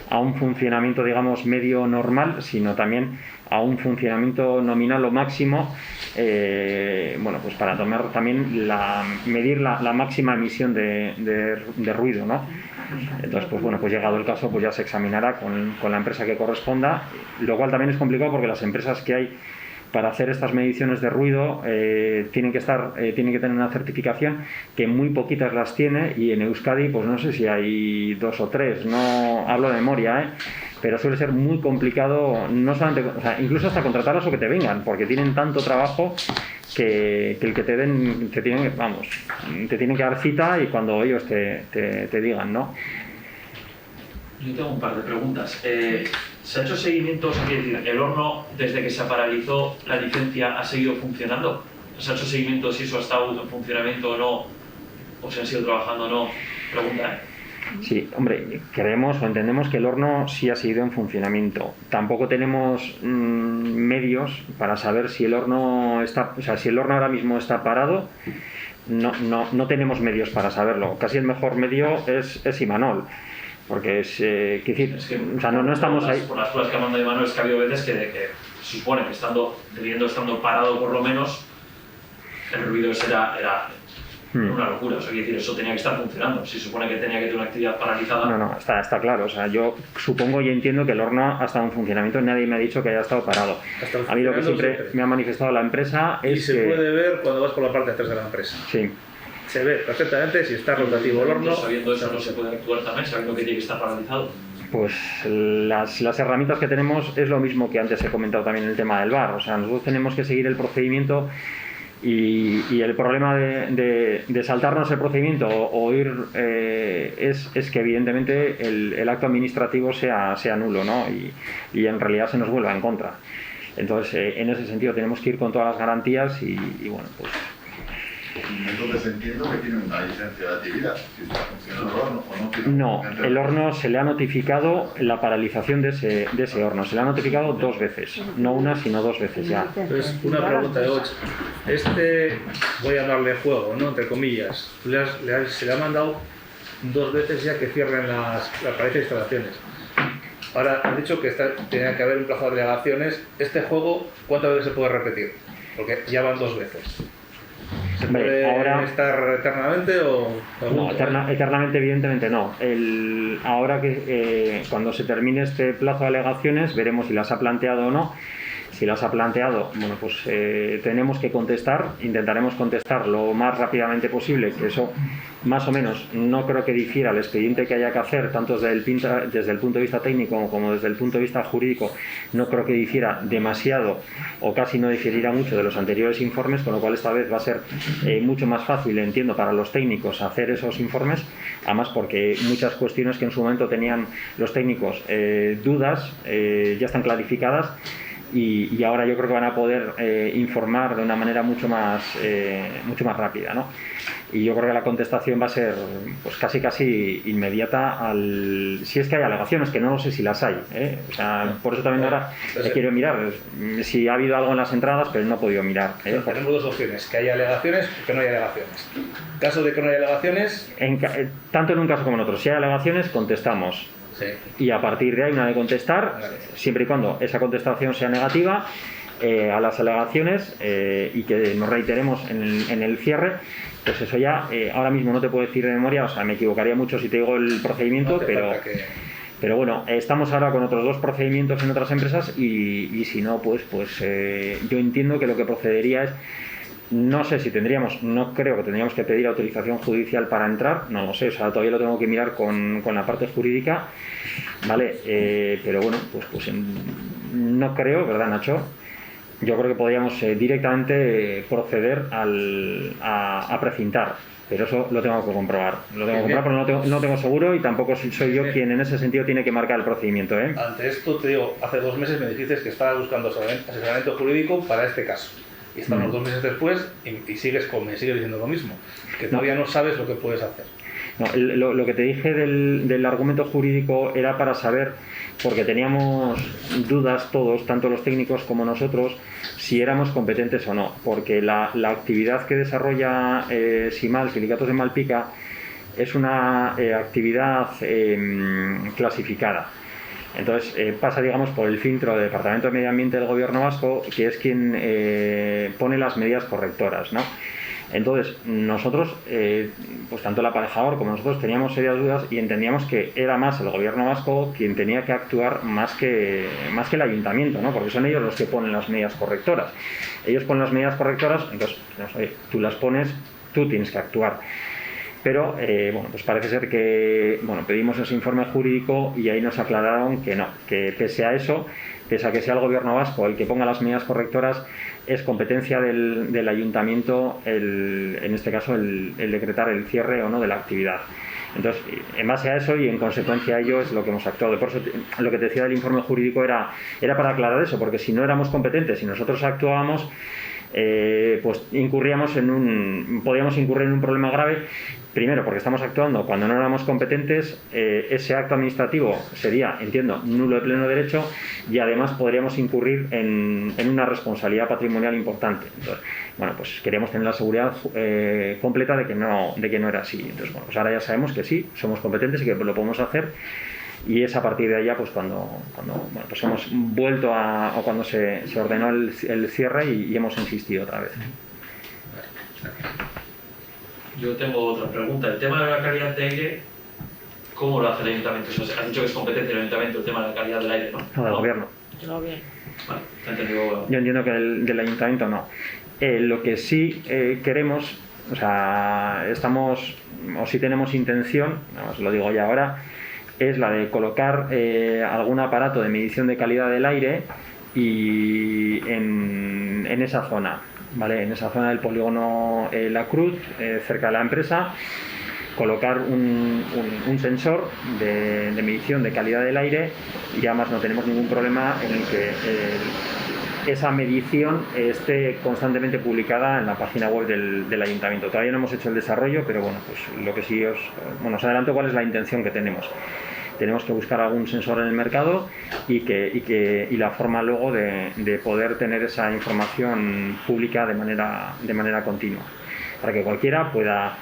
a un funcionamiento, digamos, medio normal, sino también a un funcionamiento nominal o máximo, bueno, pues para tomar también medir la máxima emisión de ruido, ¿no? Entonces, pues bueno, pues llegado el caso, pues ya se examinará con la empresa que corresponda, lo cual también es complicado porque las empresas que hay para hacer estas mediciones de ruido tienen que tener una certificación que muy poquitas las tiene, y en Euskadi pues no sé si hay 2 o 3, no hablo de memoria, pero suele ser muy complicado, no solamente, o sea, incluso hasta contratarlos o que te vengan, porque tienen tanto trabajo que el que te den, te tienen que dar cita y cuando ellos te digan, ¿no? Yo tengo un par de preguntas. ¿Se ha hecho seguimiento? O sea, quiero decir, ¿el horno, desde que se paralizó la licencia, ha seguido funcionando? ¿Se ha hecho seguimiento si eso ha estado en funcionamiento o no? ¿O se ha sido trabajando o no? Pregunta, Sí, hombre, creemos o entendemos que el horno sí ha seguido en funcionamiento. Tampoco tenemos medios para saber si el horno si el horno ahora mismo está parado. No tenemos medios para saberlo. Casi el mejor medio es Imanol. Porque es que o sea, no estamos ahí. Por las pruebas que ha mandado Imanol, es que ha habido veces que se supone que estando parado por lo menos, el ruido ese era una locura. O sea, quiere decir, eso tenía que estar funcionando. Si se supone que tenía que tener una actividad paralizada. No, está claro. O sea, yo supongo y entiendo que el horno ha estado en funcionamiento. Nadie me ha dicho que haya estado parado. A mí lo que siempre me ha manifestado la empresa es y se puede ver cuando vas por la parte de atrás de la empresa. Sí. Se ve perfectamente si está rotativo el horno. Sabiendo eso, no se puede actuar también, sabiendo que tiene que estar paralizado. Pues las herramientas que tenemos es lo mismo que antes he comentado también en el tema del bar. O sea, nosotros tenemos que seguir el procedimiento Y el problema de saltarnos el procedimiento o ir es que evidentemente el acto administrativo sea nulo, ¿no? Y en realidad se nos vuelva en contra. Entonces, en ese sentido tenemos que ir con todas las garantías y bueno, pues... Entonces entiendo que tiene una licencia de actividad, si está funcionando el horno o no tiene. No, el horno se le ha notificado la paralización de ese horno, se le ha notificado 2 veces, no una sino 2 veces ya. Entonces, una pregunta de 8. Voy a llamarle juego, ¿no? Entre comillas. Se le ha mandado 2 veces ya que cierren las paredes de instalaciones. Ahora, han dicho que tenía que haber un plazo de alegaciones. Este juego, ¿cuántas veces se puede repetir? Porque ya van 2 veces. ¿Se puede estar eternamente o...? No, eternamente evidentemente no. Ahora que cuando se termine este plazo de alegaciones veremos si las ha planteado o no. Si las ha planteado, bueno, pues tenemos que contestar, intentaremos contestar lo más rápidamente posible, que eso más o menos no creo que difiera el expediente que haya que hacer, tanto desde el punto de vista técnico como desde el punto de vista jurídico, no creo que difiera demasiado o casi no diferirá mucho de los anteriores informes, con lo cual esta vez va a ser mucho más fácil, entiendo, para los técnicos hacer esos informes, además porque muchas cuestiones que en su momento tenían los técnicos dudas ya están clarificadas. Y ahora yo creo que van a poder informar de una manera mucho más rápida, ¿no? Y yo creo que la contestación va a ser pues casi inmediata si es que hay alegaciones, que no lo sé si las hay, ¿eh? O sea, por eso también ahora quiero mirar si ha habido algo en las entradas, pero no he podido mirar, ¿eh? Tenemos 2 opciones, que haya alegaciones o que no haya alegaciones. En caso de que no haya alegaciones... Tanto en un caso como en otro, si hay alegaciones, contestamos. Sí. Y a partir de ahí una de contestar, siempre y cuando esa contestación sea negativa a las alegaciones y que nos reiteremos en el cierre, pues eso ya ahora mismo no te puedo decir de memoria, o sea, me equivocaría mucho si te digo el procedimiento, pero bueno, estamos ahora con otros 2 procedimientos en otras empresas y si no, pues yo entiendo que lo que procedería es... No sé si no creo que tendríamos que pedir autorización judicial para entrar, no lo sé, o sea, todavía lo tengo que mirar con la parte jurídica, ¿vale? Pero bueno, pues no creo, ¿verdad, Nacho? Yo creo que podríamos directamente proceder a precintar, pero eso lo tengo que comprobar. Lo tengo que comprobar, pero no tengo seguro y tampoco soy yo quien en ese sentido tiene que marcar el procedimiento, ¿eh? Ante esto, te digo, hace 2 meses me dijiste que estabas buscando asesoramiento jurídico para este caso. Y estamos 2 meses después y me sigues diciendo lo mismo, que todavía no sabes lo que puedes hacer. No, lo que te dije del argumento jurídico era para saber, porque teníamos dudas todos, tanto los técnicos como nosotros, si éramos competentes o no, porque la actividad que desarrolla SIMAL, Silicatos de Malpica, es una actividad clasificada. Entonces pasa, digamos, por el filtro del Departamento de Medio Ambiente del Gobierno Vasco, que es quien pone las medidas correctoras, ¿no? Entonces nosotros, pues tanto el aparejador como nosotros teníamos serias dudas y entendíamos que era más el Gobierno Vasco quien tenía que actuar más que el Ayuntamiento, ¿no? Porque son ellos los que ponen las medidas correctoras. Ellos ponen las medidas correctoras, entonces tú las pones, tú tienes que actuar. Pero bueno, pues parece ser que pedimos ese informe jurídico y ahí nos aclararon que no, que pese a eso, pese a que sea el Gobierno vasco el que ponga las medidas correctoras, es competencia del Ayuntamiento, en este caso, el decretar el cierre o no de la actividad. Entonces, en base a eso y en consecuencia a ello es lo que hemos actuado. Por eso lo que te decía del informe jurídico era para aclarar eso, porque si no éramos competentes, si nosotros actuábamos, pues podíamos incurrir en un problema grave. Primero, porque estamos actuando cuando no éramos competentes, ese acto administrativo sería, entiendo, nulo de pleno derecho y además podríamos incurrir en una responsabilidad patrimonial importante. Entonces, bueno, pues queríamos tener la seguridad completa de que no era así. Entonces, bueno, pues ahora ya sabemos que sí, somos competentes y que lo podemos hacer. Y es a partir de allá pues cuando pues hemos vuelto o cuando se ordenó el cierre y hemos insistido otra vez. Yo tengo otra pregunta. El tema de la calidad de aire, ¿cómo lo hace el Ayuntamiento? O sea, has dicho que es competente el Ayuntamiento el tema de la calidad del aire, ¿no? No, del Gobierno. Vale, te he entendido. Yo entiendo que del Ayuntamiento no. Lo que sí queremos, o sea, sí tenemos intención, os lo digo ya ahora, es la de colocar algún aparato de medición de calidad del aire y en esa zona. ¿vale? En esa zona del polígono La Cruz, cerca de la empresa, colocar un sensor de medición de calidad del aire, y además no tenemos ningún problema en el que esa medición esté constantemente publicada en la página web del ayuntamiento. Todavía no hemos hecho el desarrollo, pero bueno, pues lo que sí os adelanto cuál es la intención que tenemos. Tenemos que buscar algún sensor en el mercado y la forma luego de poder tener esa información pública de manera continua, para que cualquiera pueda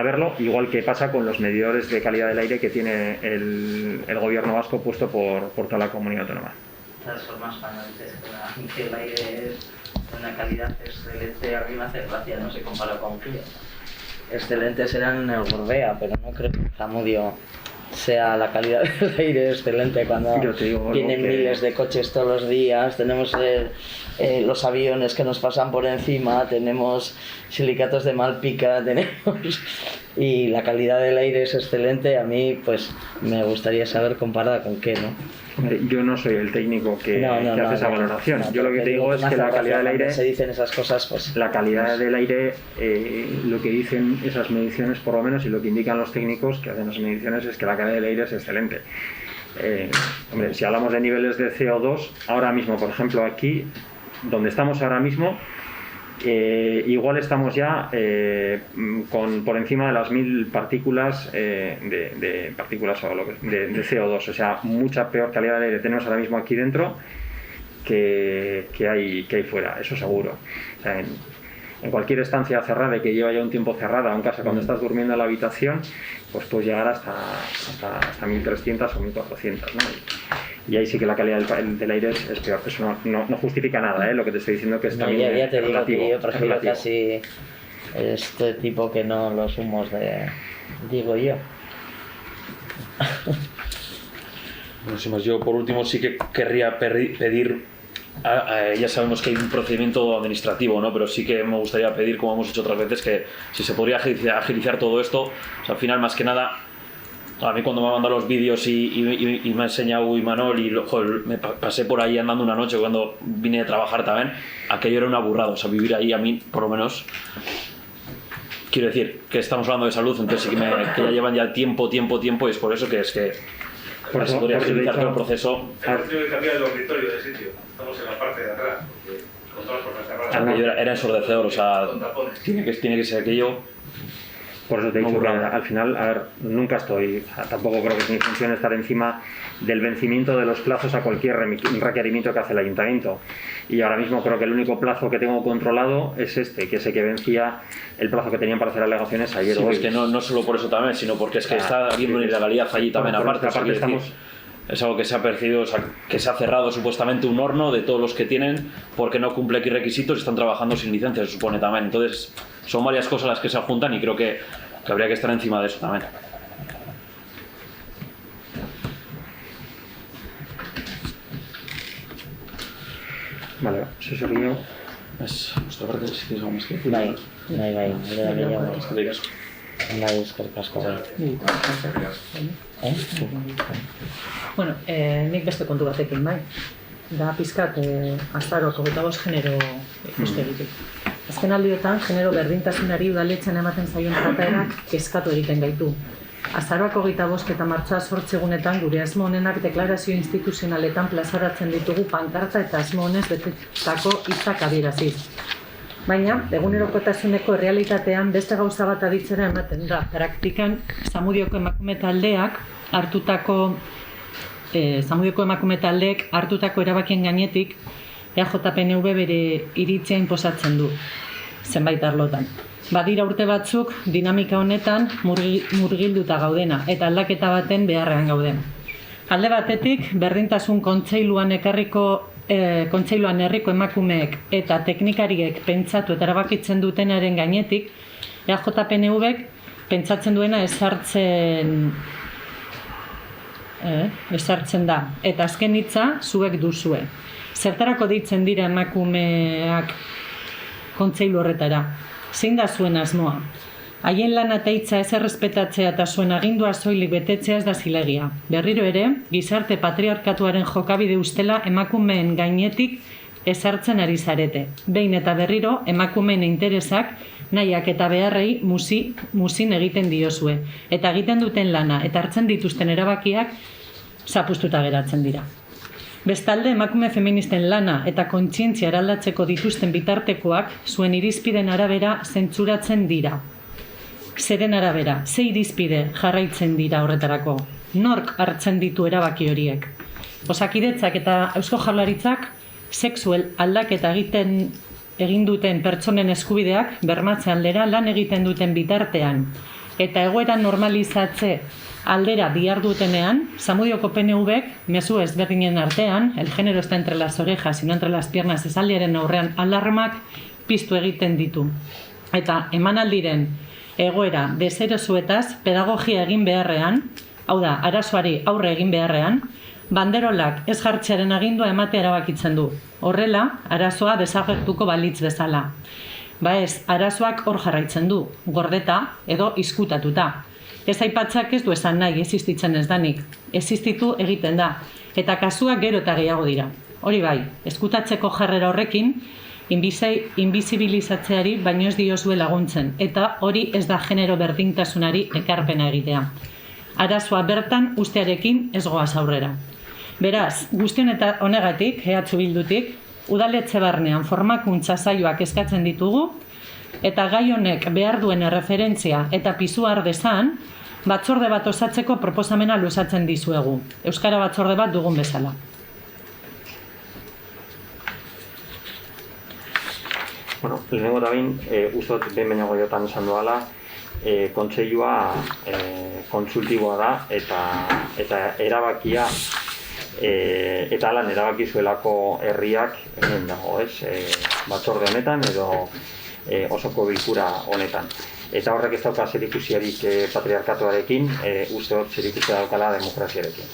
verlo, igual que pasa con los medidores de calidad del aire que tiene el gobierno vasco puesto por toda la comunidad autónoma. De todas formas, cuando dices que el aire es de una calidad excelente, a mí me hace gracia, no se compara con Clio. Excelentes eran en el Gorbea, pero no creo que en Zamudio sea la calidad del aire excelente cuando vienen miles de coches todos los días, tenemos los aviones que nos pasan por encima, tenemos silicatos de Malpica, y la calidad del aire es excelente. A mí pues me gustaría saber comparada con qué, ¿no? Yo no soy el técnico que hace esa valoración. Yo lo que te digo es que la calidad del aire, se dicen esas cosas, pues la calidad del aire, lo que dicen esas mediciones por lo menos, y lo que indican los técnicos que hacen las mediciones, es que la calidad del aire es excelente. Hombre, si hablamos de niveles de CO2, ahora mismo, por ejemplo, aquí donde estamos ahora mismo, igual estamos ya por encima de las 1000 partículas de partículas de CO2, o sea, mucha peor calidad de aire tenemos ahora mismo aquí dentro que hay fuera, eso seguro. O sea, en cualquier estancia cerrada y que lleva ya un tiempo cerrada, aun casi cuando estás durmiendo en la habitación, pues puedes llegar hasta 1300 o 1400, ¿no? Y ahí sí que la calidad del aire es peor. Eso no justifica nada, lo que te estoy diciendo, que es también ya te digo relativo, que yo prefiero casi este tipo que no los humos digo yo. Bueno, sin más, yo por último sí que querría pedir, ya sabemos que hay un procedimiento administrativo, ¿no? Pero sí que me gustaría pedir, como hemos hecho otras veces, que si se podría agilizar todo esto. O sea, al final, más que nada, a mí cuando me ha mandado los vídeos y me ha enseñado Imanol, y joder, me pasé por ahí andando una noche cuando vine a trabajar también, aquello era una burrada. O sea, vivir ahí a mí, por lo menos, quiero decir que estamos hablando de salud, entonces sí que ya llevan ya tiempo, y es por eso que se podría agilizar todo el proceso. Hemos tenido que cambiar el dormitorio de sitio, estamos en la parte de atrás, porque con todas las puertas cerradas. Aquello era ensordecedor, o sea, tiene que ser aquello. Por eso te he dicho que al final, a ver, nunca tampoco creo que es mi función estar encima del vencimiento de los plazos a cualquier requerimiento que hace el ayuntamiento. Y ahora mismo creo que el único plazo que tengo controlado es que sé que vencía el plazo que tenían para hacer alegaciones ayer o hoy. Es que no solo por eso también, sino porque es que está habiendo una ilegalidad allí también, aparte es algo que se ha percibido, o sea, que se ha cerrado supuestamente un horno de todos los que tienen porque no cumple aquí requisitos y están trabajando sin licencia, se supone también. Entonces son varias cosas las que se juntan y creo que habría que estar encima de eso también. Vale, eso sería... Es vuestra parte, si tienes algo más que decir. Bai, eskerrik asko. Bueno, nik beste kontu batekin bai. Da pizkat azaroak 25 genero ikuspegitik. Azken aldiotan, genero berdintasunari udaletxean ematen zaion trataerak kezkatu egiten gaitu. Azaroak 25 eta martxoa 8 egunetan gure asmo honenak deklarazio instituzionaletan plazaratzen ditugu pankarta eta asmo honez betetako hitzak adieraziz. Baina, egunerokotasuneko errealitatean beste gauza bat aditzera ematen da. Praktikan, Zamudioko emakume taldeek hartutako erabakien gainetik EAJ-PNV bere iritzia inposatzen du, zenbait arlotan. Badira urte batzuk dinamika honetan murgilduta gaudena eta aldaketa baten beharrean gauden. Alde batetik, berdintasun kontseiluan herriko emakumeek eta teknikariek pentsatu eta erabakitzen dutenaren gainetik, EAJ-PNVek pentsatzen duena ezartzen da. Eta azken hitza zuek duzue. Zertarako deitzen dira emakumeak kontseilu horretara? Zein da zuen asmoa? Haien lana eta hitza ez errespetatzea eta zuen agindua soilik betetzea ez da zilegia. Berriro ere, gizarte patriarkatuaren jokabide ustela emakumeen gainetik ezartzen ari zarete. Behin eta berriro emakumeen interesak, nahiak eta beharrei muzin egiten diozue. Eta egiten duten lana eta hartzen dituzten erabakiak zapuztuta geratzen dira. Bestalde, emakume feministen lana eta kontzientzia eraldatzeko dituzten bitartekoak zuen irizpiden arabera zentzuratzen dira. Zeren arabera, ze irizpide jarraitzen dira horretarako? Nork hartzen ditu erabaki horiek? Osakidetzak eta Eusko Jaurlaritzak sexual aldaketa egin duten pertsonen eskubideak bermatze aldera lan egiten duten bitartean eta egoera normalizatze aldera dihardutenean, Zamudioko PNV-ek mezu ezberdinen artean, el género está entre las orejas y no entre las piernas esaldiaren aurrean alarmak piztu egiten ditu. Eta emanaldiren egoera deserosuetaz pedagogia egin beharrean, hau da, arazoari aurre egin beharrean, banderolak ez jartzearen agindua ematea erabakitzen du. Horrela, arazoa desagertuko balitz bezala. Ba ez, arazoak hor jarraitzen du, gordeta edo izkutatuta. Ez aipatzak ez du esan nahi, existitzen ez danik. Existitu egiten da, eta kasuak gero eta gehiago dira. Hori bai, ezkutatzeko jarrera horrekin, inbizibilizatzeari baino ez diozue laguntzen, eta hori ez da genero berdintasunari ekarpena egitea. Arazoa bertan ustearekin ez goaz aurrera. Beraz, guztion eta honegatik, EH Bildutik, udaletxe barnean formakuntza saioak eskatzen ditugu, eta gai honek behar duen erreferentzia eta pisu har dezan, batzorde bat osatzeko proposamena luzatzen dizuegu. Euskara batzorde bat dugun bezala. Bueno, lehenengo eta behin, ustot behin baino goiotan esan doala, kontseilua kontsultiboa da eta erabakia eta alan erabakizuelako herriak hemen dago, batzorde honetan edo osoko bilkura honetan. Eta horrek ez dauka zerikusiarik patriarkatuarekin, uste dut zerikusia daukala demokraziarekin.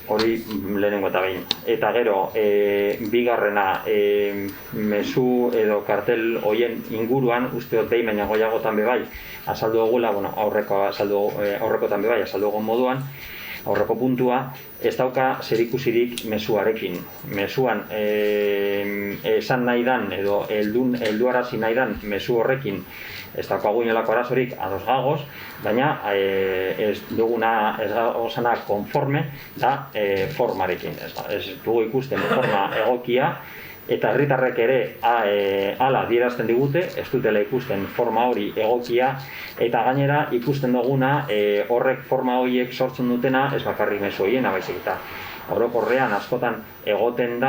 Hori lehenengo eta behin. Eta gero, bigarrena, mezu edo kartel hoien inguruan, uste dut behin baina goiagotan bebai, azaldu egula, aurrekotan bebai, azaldu egon moduan, aurreko puntua, ez dauka zerikusirik mezuarekin. Mezuan, esan nahi dan, edo helduarazi nahi dan mezu horrekin, ez daukagu inolako arazorik ados gagoz, baina ez gauzana konforme da formarekin. Ez dugu ikusten forma egokia, eta herritarrek ere hala adierazten digute, ez dutela ikusten forma hori egokia, eta gainera ikusten duguna horrek forma horiek sortzen dutena ez bakarrik mezu horiena baizik eta orokorrean askotan egoten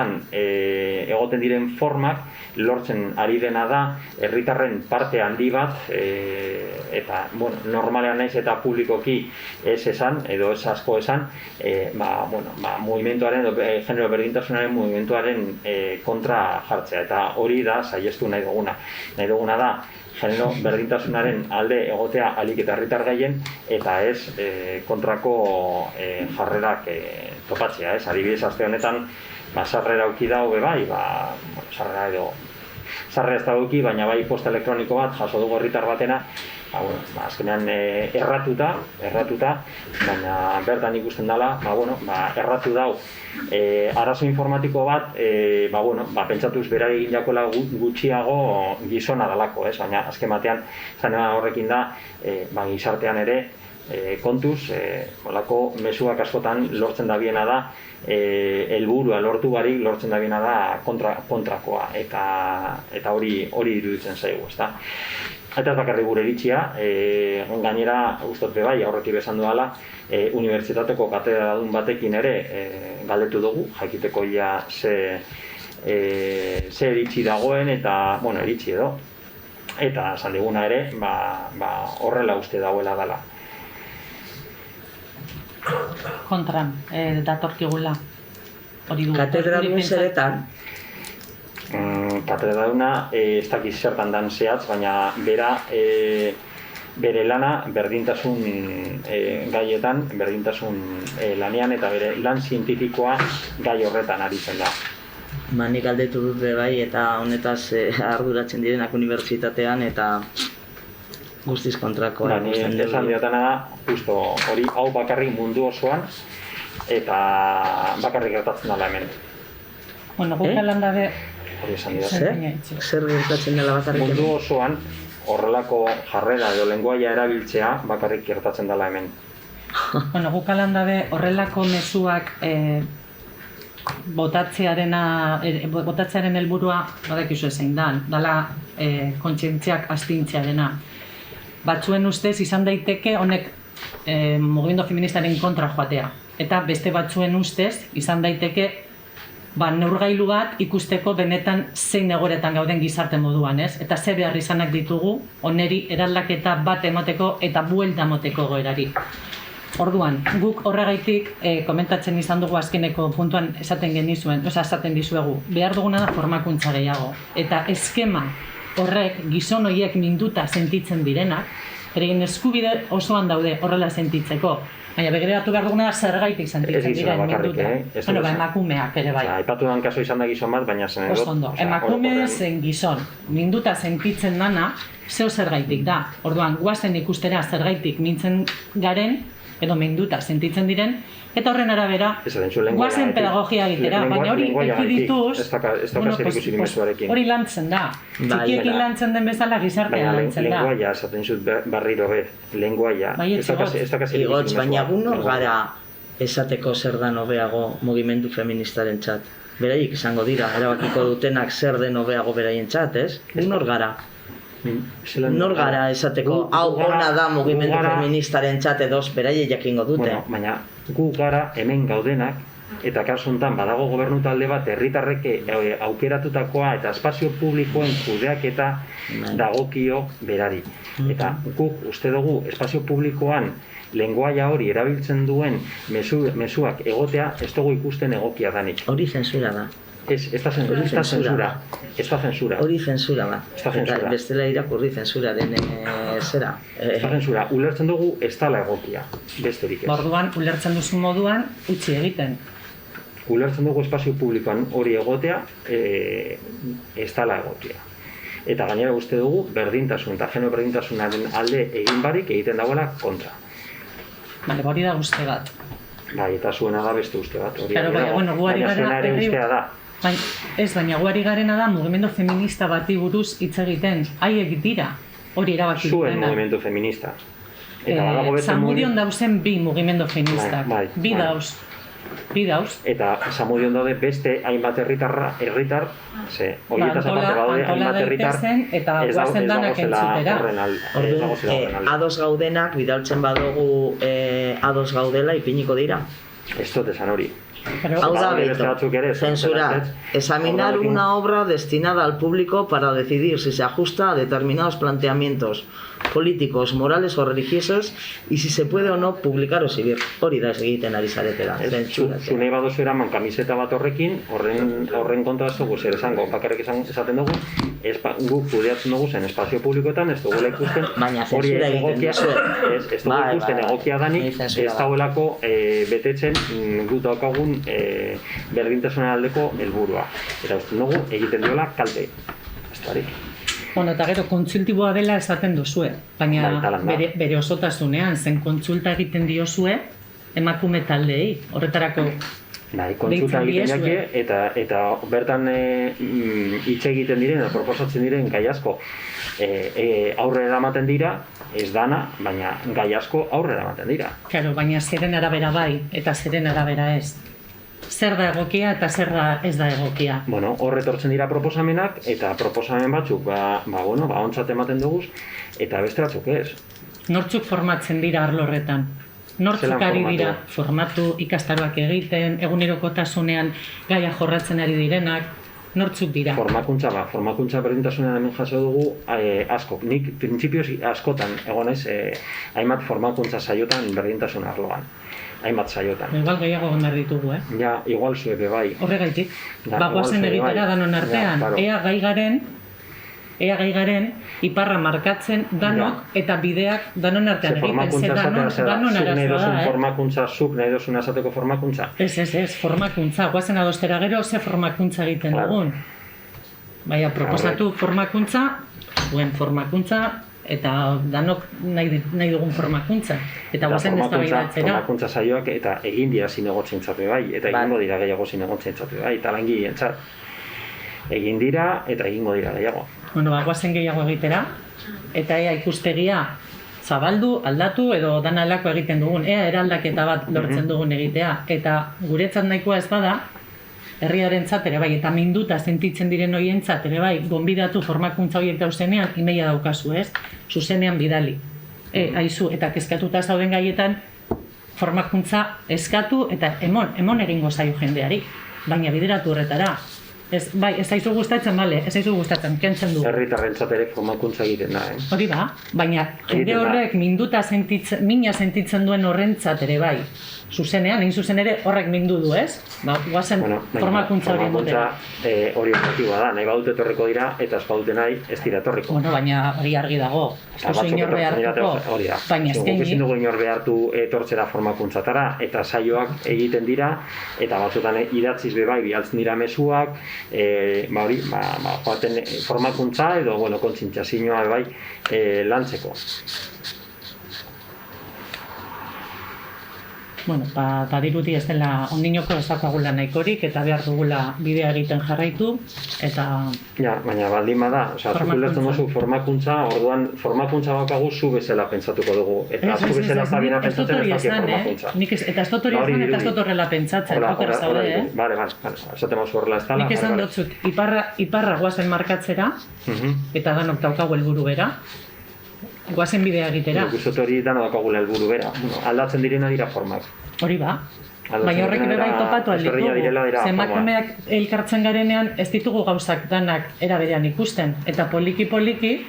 diren formak lortzen ari dena da herritarren parte handi bat eta normalean naiz eta publikoki ez esan edo ez asko esan mugimenduaren edo genero berdintasunaren mugimenduaren kontra jartzea eta hori da saiestu nahi duguna da genero berdintasunaren alde egotea ahalik eta herritar gehien eta ez kontrako jarrerak topatzea, adibidez aste honetan sarrera auki da hobe bai, sarrera ez da auki, baina bai posta elektroniko bat jaso dugu herritar batena, azkenean erratuta, baina bertan ikusten dela, erratu dau arazo informatiko bat, pentsatuz berari egin jakoela gutxiago gizona dalako, baina azken batean horrekin da, gizartean ere, kontuz, olako mezuak askotan lortzen dabiena da, helburua lortu barik lortzen dabiena da kontrakoa, eta hori iruditzen zaigu, ezta? Eta ez bakarrik gure iritzia, gainera, ustot bebai, aurretik besan duala, unibertsitateko katedradun batekin ere galdetu dugu, jakiteko ia ze iritzi dagoen, eta, iritzi edo, eta esan diguna ere, horrela uste dagoela dela. Kontran, datorkigula. Katedradun zeretan? Katedraduna ez dakiz zertan dan zehatz, baina bere lana berdintasun gaietan, berdintasun lanean eta bere lan zientifikoa gai horretan aritzen da. Nik galdetu dut bai eta honetaz arduratzen direnak unibertsitatean eta guztiz kontrakoa ikusten dugu. Esan diotana da, justo hori hau bakarrik mundu osoan eta bakarrik gertatzen dela hemen. Bueno, guk landabe... Hori esan dira. Zer gertatzen dela bakarrik? Mundu osoan horrelako jarrera edo lenguaia erabiltzea bakarrik gertatzen dela hemen. Bueno, guk landabe horrelako mezuak botatzearen helburua badakizu zein dan, dala kontzientziak astintzearena. Batzuen ustez izan daiteke honek mugimendu feministaren kontra joatea. Eta beste batzuen ustez izan daiteke neurgailu bat ikusteko benetan zein egoeretan gauden gizarte moduan, ez? Eta ze behar izanak ditugu oneri eraldaketa bat emateko eta buelta emoteko goerari. Orduan, guk horregaitik komentatzen izan dugu azkeneko puntuan esaten dizuegu, behar duguna da formakuntza gehiago. Eta eskema horrek gizon horiek minduta sentitzen direnak, beraien eskubide osoan daude horrela sentitzeko. Baina begiratu behar duguna da zergaitik sentitzen diren minduta. Bueno, emakumeak ere bai. Aipatu den kaso izan da gizon bat, baina zen edo. Ondo, emakume zen gizon, minduta sentitzen dana, zeo zergaitik da. Orduan, guazen ikustera zergaitik mintzen garen, edo minduta sentitzen diren, eta horren arabera, guazen pedagogia egitera, baina hori ekidituz, hori lantzen da. Txikiekin lantzen den bezala gizartean lantzen da. Baina lenguaia, esaten zut berriro lenguaia. Igotz, baina gunor gara esateko zer dan hobeago mugimendu feministaren txat. Beraiek izango dira, erabakiko dutenak zer den hobeago beraien txat, ez? Gunor gara. Nor gara esateko, hau ona da mugimendu feministaren txat edoz beraiek jakingo dute. Baina gu gara hemen gaudenak, eta kasu honetan badago gobernu talde bat herritarrek aukeratutakoa eta espazio publikoen kudeaketa dagokio berari. Eta guk uste dugu espazio publikoan lenguaia hori erabiltzen duen mezuak egotea ez dugu ikusten egokia danik. Hori zensura da. Ez da zensura. Hori zensura da. Bestela irakurri zensuraren zera. Ez da zensura. Ulertzen dugu ez dala egokia. Besterik ez. Orduan, ulertzen duzu moduan, utzi egiten. Ulertzen dugu espazio publikoan hori egotea ez dala egokia. Eta gainera uste dugu berdintasun eta genero berdintasunaren alde egin barik egiten dagoela kontra. Bale, hori da uste bat. Bai, eta zuena da beste uste bat. Baina zuena ere ustea da. Baina guari garena da mugimendu feminista bati buruz hitz egiten. Haiek dira, hori erabaki dutena. Zuen mugimendu feminista. Zamudion dauzen bi mugimendu feministak. Bi dauz. Eta Zamudion daude beste hainbat herritar, horietaz aparte badaude hainbat herritar, eta guazen danak entzutera. Ados gaudenak, bidaltzen badugu ados gaudela ipiniko dira. Ez dut esan hori. Hau da beto, censurar, examinar una obra destinada al público para decidir si se ajusta a determinados planteamientos políticos, morales o religiosos y si se puede o no publicar o exhibir. Hori da egiten ari zaretela. Zu nahi baduzu eraman kamiseta bat horrekin, horren kontra ez dugu zer esango, bakarrik esaten dugu, guk kudeatzen dugu zen espazio publikoetan, ez dugula ikusten, hori egokia, ez dugu ikusten egokia danik, ez dauelako betetzen gut daukagun berdintasunaren aldeko helburua. Eta uste dugu egiten diola kalte. Bueno, eta gero, kontsultiboa dela esaten duzue, baina bere osotasunean, zen kontsulta egiten diozue emakume taldeei, horretarako kontsulta egiten jake, eta bertan hitz egiten diren, proposatzen diren gai asko aurrera eramaten dira, ez dana, baina gai asko aurrera eramaten dira. Claro, baina zeren arabera bai, eta zeren arabera ez. Zer da egokia eta zer ez da egokia. Bueno, horretortzen dira proposamenak, eta proposamen batzuk, ontzat ematen duguz, eta beste batzuk ez. Nortzuk formatzen dira arlo horretan? Nortzuk ari dira formatu ikastaroak egiten, egunerokotasunean gaia jorratzen ari direnak, nortzuk dira? Formakuntza berdintasunean hemen jaso dugu asko. Nik printzipioz askotan egon ez, hainbat formakuntza saiotan berdintasun arloan. Hainbat saiotan. Igual gehiago gondar ditugu, Ja, igual zuepe bai. Horregaitik. Bagoazen egitera danon artean. Ea gai garen iparra markatzen danok eta bideak danon artean egiten. Danon arazoa zuk nahi dozun azateko formakuntza? Ez, formakuntza. Guazen adostera gero ze formakuntza egiten dugun. Baina, proposatu formakuntza, zuen formakuntza eta danok nahi dugun formakuntza. Eta guazen eztabaidatzera. Formakuntza saioak eta egin dira zinegotzientzat bai, eta egingo dira gehiago zinegotzientzat bai, eta langileentzat. Egin dira eta egingo dira gehiago. Bueno, guazen gehiago egitera, eta ea ikuspegia zabaldu, aldatu edo danalako egiten dugun, ea eraldaketa bat lortzen dugun egitea. Eta guretzat nahikoa ez bada, herriarentzat ere bai, eta minduta sentitzen diren horientzat ere bai, gonbidatu formakuntza horiek dauzenean, emaila daukazu, ez? Zuzenean bidali. Aizu, eta kezkatuta zauden gaietan, formakuntza eskatu eta emon egingo zaio jendeari, baina bideratu horretara. Bai, ez zaizu gustatzen, bale, ez zaizu gustatzen, kentzen du. Herritarrentzat ere formakuntza egiten da, Hori ba, baina jende horrek mina sentitzen duen horrentzat ere bai. Zuzenean, egin zuzen ere horrek mindu du, ez? Guazen formakuntza hori emotera. Formakuntza orientatiboa da, nahi badute etorriko dira, eta ez badute nahi ez dira etorriko. Bueno, baina hori argi dago, ez duzu inor behartuko, baina ezkein ezin dugu inor behartu etortzera formakuntzatara, eta saioak egiten dira, eta batzutan idatziz bebai bialtzen dira mezuak, joaten formakuntza edo, kontzientziazioa bai lantzeko. Bueno, badirudi ez dela ondinoko ez daukagula nahikorik eta behar dugula bidea egiten jarraitu eta... Ja, baina baldin bada, zuk ulertzen duzu formakuntza, orduan formakuntza bakagu zu bezala pentsatuko dugu. Eta zu bezala zabina pentsatzen ez dakien formakuntza. Eta ez dut hori ezan eta ez dut horrela pentsatzen, okera zaude, Bale, esaten mazu horrela ez dala. Nik esan dutzut, iparra guazen markatzera eta danok daukagu helburu bera. Guazen bidea egitera. Guztot hori dano dakagula helburu bera. Aldatzen direna dira formak. Hori ba. Baina horrek ere bai topatu alditugu. Zenbakumeak elkartzen garenean ez ditugu gauzak danak era berean ikusten. Eta poliki-poliki,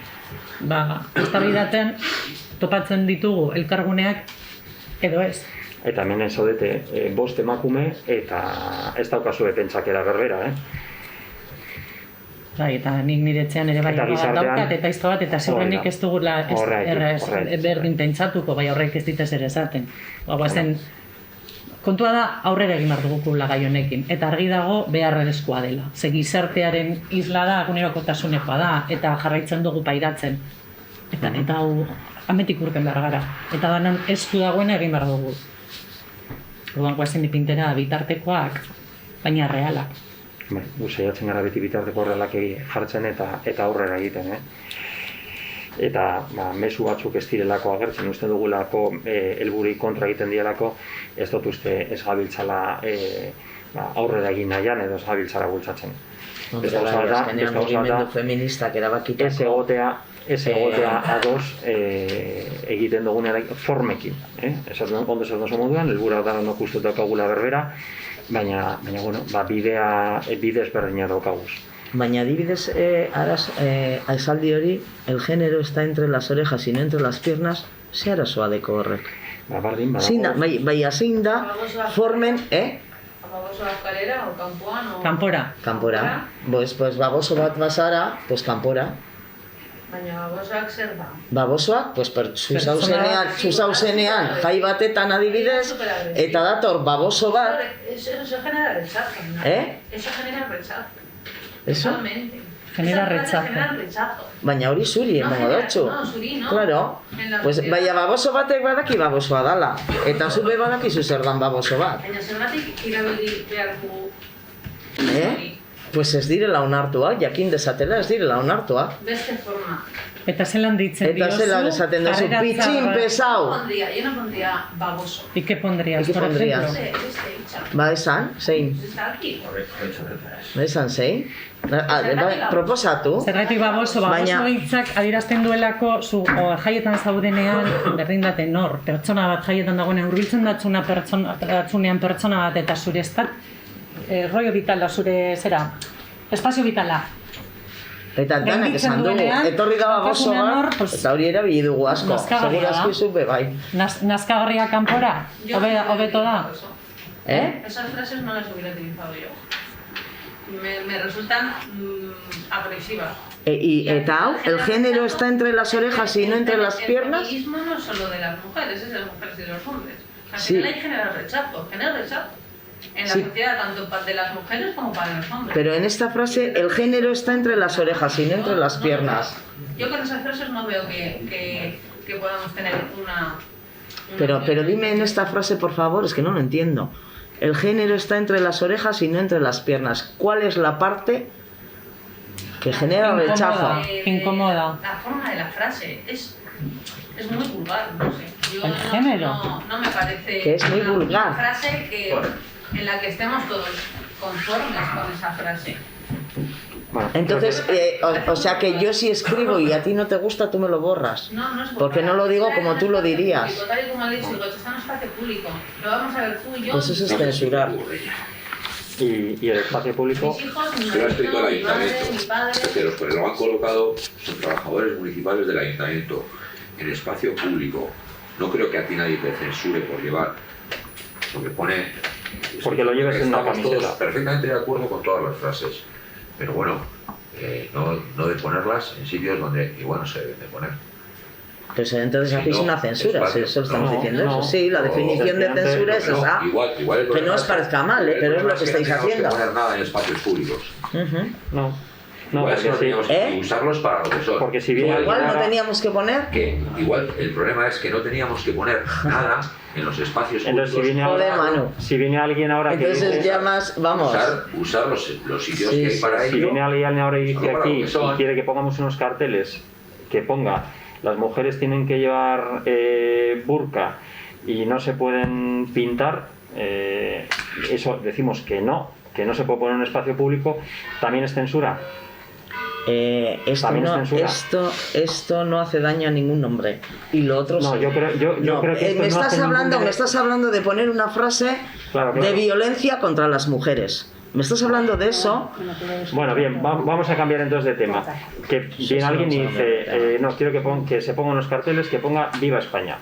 eztabaidatzen topatzen ditugu elkarguneak edo ez. Eta hemen zaudete 5 emakume eta ez daukazue pentsakera berbera, Bai, eta nik nire etxean ere bai daukat eta izto bat, eta ziurrenik ez dugula berdin pentsatuko, bai horrek ez ditez ere esaten. Kontua da aurrera egin behar dugukula gai honekin, eta argi dago beharrezkoa dela. Ze gizartearen isla da, egunerokotasunekoa da, eta jarraitzen dugu pairatzen. Eta hau ametik urten behar gara, eta danan esku dagoena egin behar dugu. Orduan guazen dipintera bitartekoak, baina realak. Saiatzen gara beti bitarteko horrelak jartzen eta aurrera egiten. Eta mezu batzuk ez direlako agertzen, uste dugulako helburi kontra egiten dielako, ez dut uste ez gabiltzala aurrera egin nahian edo ez gabiltzara bultzatzen. Azkenean mugimendu feministak erabakitako. Ez egotea ados egiten dugunean formekin. Ondo esaten oso moduan, helbura da nok uste daukagula berbera, baina bide ezberdina daukaguz. Baina adibidez, esaldi hori, el género está entre las orejas y no entre las piernas, ze arazoa deko horrek? Bai, zein da, formen, Babosoak kalera, o kanpoan, o... Kanpora. Pues baboso bat bazara, pues kanpora. Baina babosoak zer da? Babosoak, pues zuzauzenean, jai batetan adibidez, eta dator baboso bat... Eso genera rechazo, ¿no? Eso genera rechazo. ¿Eso? Totalmente. Genera rechazo. Baina hori zuri, emango dutxu. No, zuri, no. Claro. Pues baina baboso batek badaki babosoa dala. Eta zube badakizu zer dan baboso bat. Baina zergatik irabili behar dugu... Pues ez direla onartuak, jakin dezatela ez direla onartuak. Beste forma. Eta zelan ditzen diozu... Eta zelan esaten duzu, pitxin pesau. Yo no pondría baboso. ¿Y qué pondrías, por ejemplo? Ba, esan, zein? Ba, esan, zein? Proposatu. Zergatik baboso hitzak adierazten duelako jaietan zaudenean berdin daten nor, pertsona bat jaietan dagoenean hurbiltzen datzunean pertsona bat eta zure rollo vital da zure zera, espazio vitala. Eta danak esan dugu, etorri da baboso bat, eta hori erabili dugu asko, segurazki zupe bai. Nazkagarria kanpora, hobeto da. Esas frases no las hubiera utilizado yo. Me resultan agresivas. Eta hau, el género está entre las orejas y no entre las piernas. El feminismo no es solo de las mujeres, es de las mujeres y de los hombres. Al final hay que generar rechazo, en la sociedad, tanto de las mujeres como para los hombres. Pero en esta frase el género está entre las orejas y no entre las piernas. Yo con esas frases no veo que podamos tener una Pero dime en esta frase, por favor, es que no lo entiendo. El género está entre las orejas y no entre las piernas. ¿Cuál es la parte que genera rechazo? Incomoda. La forma de la frase es muy vulgar, no sé. Yo ¿El género? No me parece Que es muy vulgar. una frase en la que estemos todos conformes con esa frase. Bueno, Entonces, o sea que yo si escribo y a ti no te gusta, tú me lo borras. No es Porque no lo digo como tú lo dirías. Tal y como ha dicho, está en un espacio público. Lo vamos a ver tú y yo. Pues eso es censurar. y el espacio público... Mis hijos, mi Se lo ha escrito marido, el mi madre, ayuntamiento. mi padre. Que los que lo han colocado son trabajadores municipales del ayuntamiento en espacio público. No creo que a ti nadie te censure por llevar lo que pone. Porque lo lleves en una Estamos camiseta. todos perfectamente de acuerdo con todas las frases, pero bueno, no de ponerlas en sitios donde igual no se deben de poner. Pues entonces aquí es una censura, si eso estamos diciendo no, eso. Sí, la definición de censura es esa. Igual el Que no os problema parezca mal, el pero es problema lo que es estáis no tenemos haciendo. que poner nada en espacios públicos. No, Igual porque no sí, teníamos que usarlos para lo que son. porque si viene Igual alguien no ahora- teníamos que poner. Que igual el problema es que no teníamos que poner nada en los espacios Entonces, públicos. Joder, Manu. si viene alguien ahora que Entonces dice, ya más, vamos. Usar los sitios Sí, que hay sí, para si ello. viene alguien ahora y dice Solo para aquí lo que son. y quiere que pongamos unos carteles que ponga las mujeres tienen que llevar burka y no se pueden pintar, eso decimos que no se puede poner en un espacio público, también es censura. También es censura. Esto no hace daño a ningún hombre. Y lo otro No, sí. yo creo que esto me no estás hace hablando, ningún- me estás hablando de poner una frase Claro. de violencia contra las mujeres. Me estás hablando de eso. Bueno, bien, vamos a cambiar entonces de tema. Que viene alguien y dice, no, quiero que se pongan los carteles, que ponga Viva España.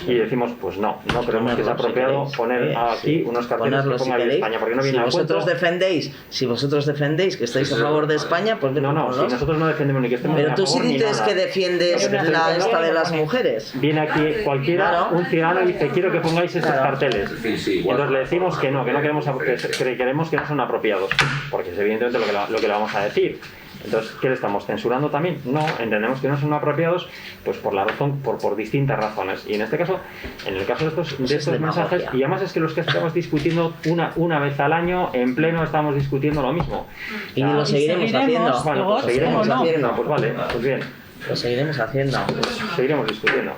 Y decimos, pues no creemos que es Ponerlo, apropiado si queréis. poner aquí unos carteles Ponerlo que si ponga Viva queréis. España, porque no viene Si a vosotros cuento. si vosotros defendéis que estáis a favor de España, pues No, si ponlos. nosotros no defendemos ni que estemos Pero ni a tú sí favor ni dices nada. que defiendes la esta de las mujeres. Viene aquí cualquiera, Claro. un ciudadano y dice, quiero que pongáis estos carteles. En fin, sí, Y igual. entonces le decimos que no queremos que queremos que no son apropiados, porque es evidentemente lo que le vamos a decir. Entonces, ¿qué le estamos censurando también? No, entendemos que no son apropiados, pues por la razón, por distintas razones. Y en este caso, en el caso de estos mensajes, y además es que los que estamos discutiendo una vez al año, en pleno estamos discutiendo lo mismo. Y lo seguiremos haciendo. Bueno, pues seguiremos haciendo, pues vale, pues bien, Lo seguiremos haciendo. seguiremos discutiendo.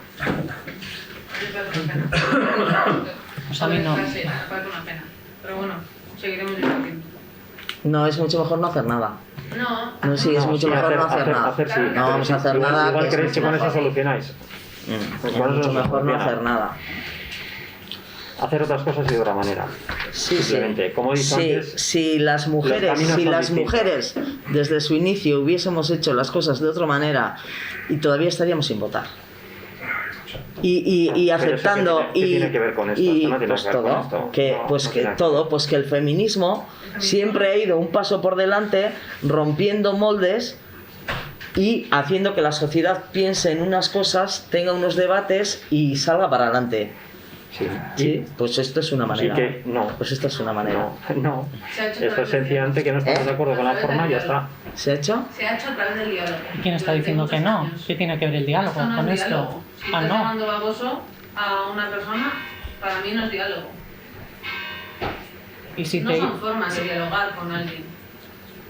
Pues a mí no. Me parece una pena. Pero bueno, seguiremos discutiendo. No, es mucho mejor no hacer nada. No, sí, es No, mucho sí, mejor no hacer nada. sí. No vamos a hacer Igual- nada. Igual que es creéis que mucho con eso mejor. solucionáis. Pues Es con eso mucho se mejor no soluciona. hacer nada. Hacer otras cosas y de otra manera. Sí, Simplemente, sí. como he dicho Sí, antes, si las caminos son distintos. mujeres desde su inicio hubiésemos hecho las cosas de otra manera y todavía estaríamos sin votar. Y Pero eso aceptando ¿qué tiene que ver con esto? y Esto no tiene pues que ver con todo esto. que No, pues no que tiene que todo ver. pues que el feminismo siempre ha ido un paso por delante rompiendo moldes y haciendo que la sociedad piense en unas cosas, tenga unos debates y salga para adelante. Sí. Sí, pues esto es una manera. Así que no. Pues esta es una manera. No. Se ha hecho Esto es sencillamente que no estamos de acuerdo con la forma y ya está. ¿Se ha hecho? Se ha hecho a través del diálogo. ¿Quién está diciendo que no? ¿Qué tiene que ver el diálogo Esto no con es esto? diálogo. Si estás No. llamando baboso a una persona, para mí no es diálogo. Y si No te... son formas de dialogar con alguien.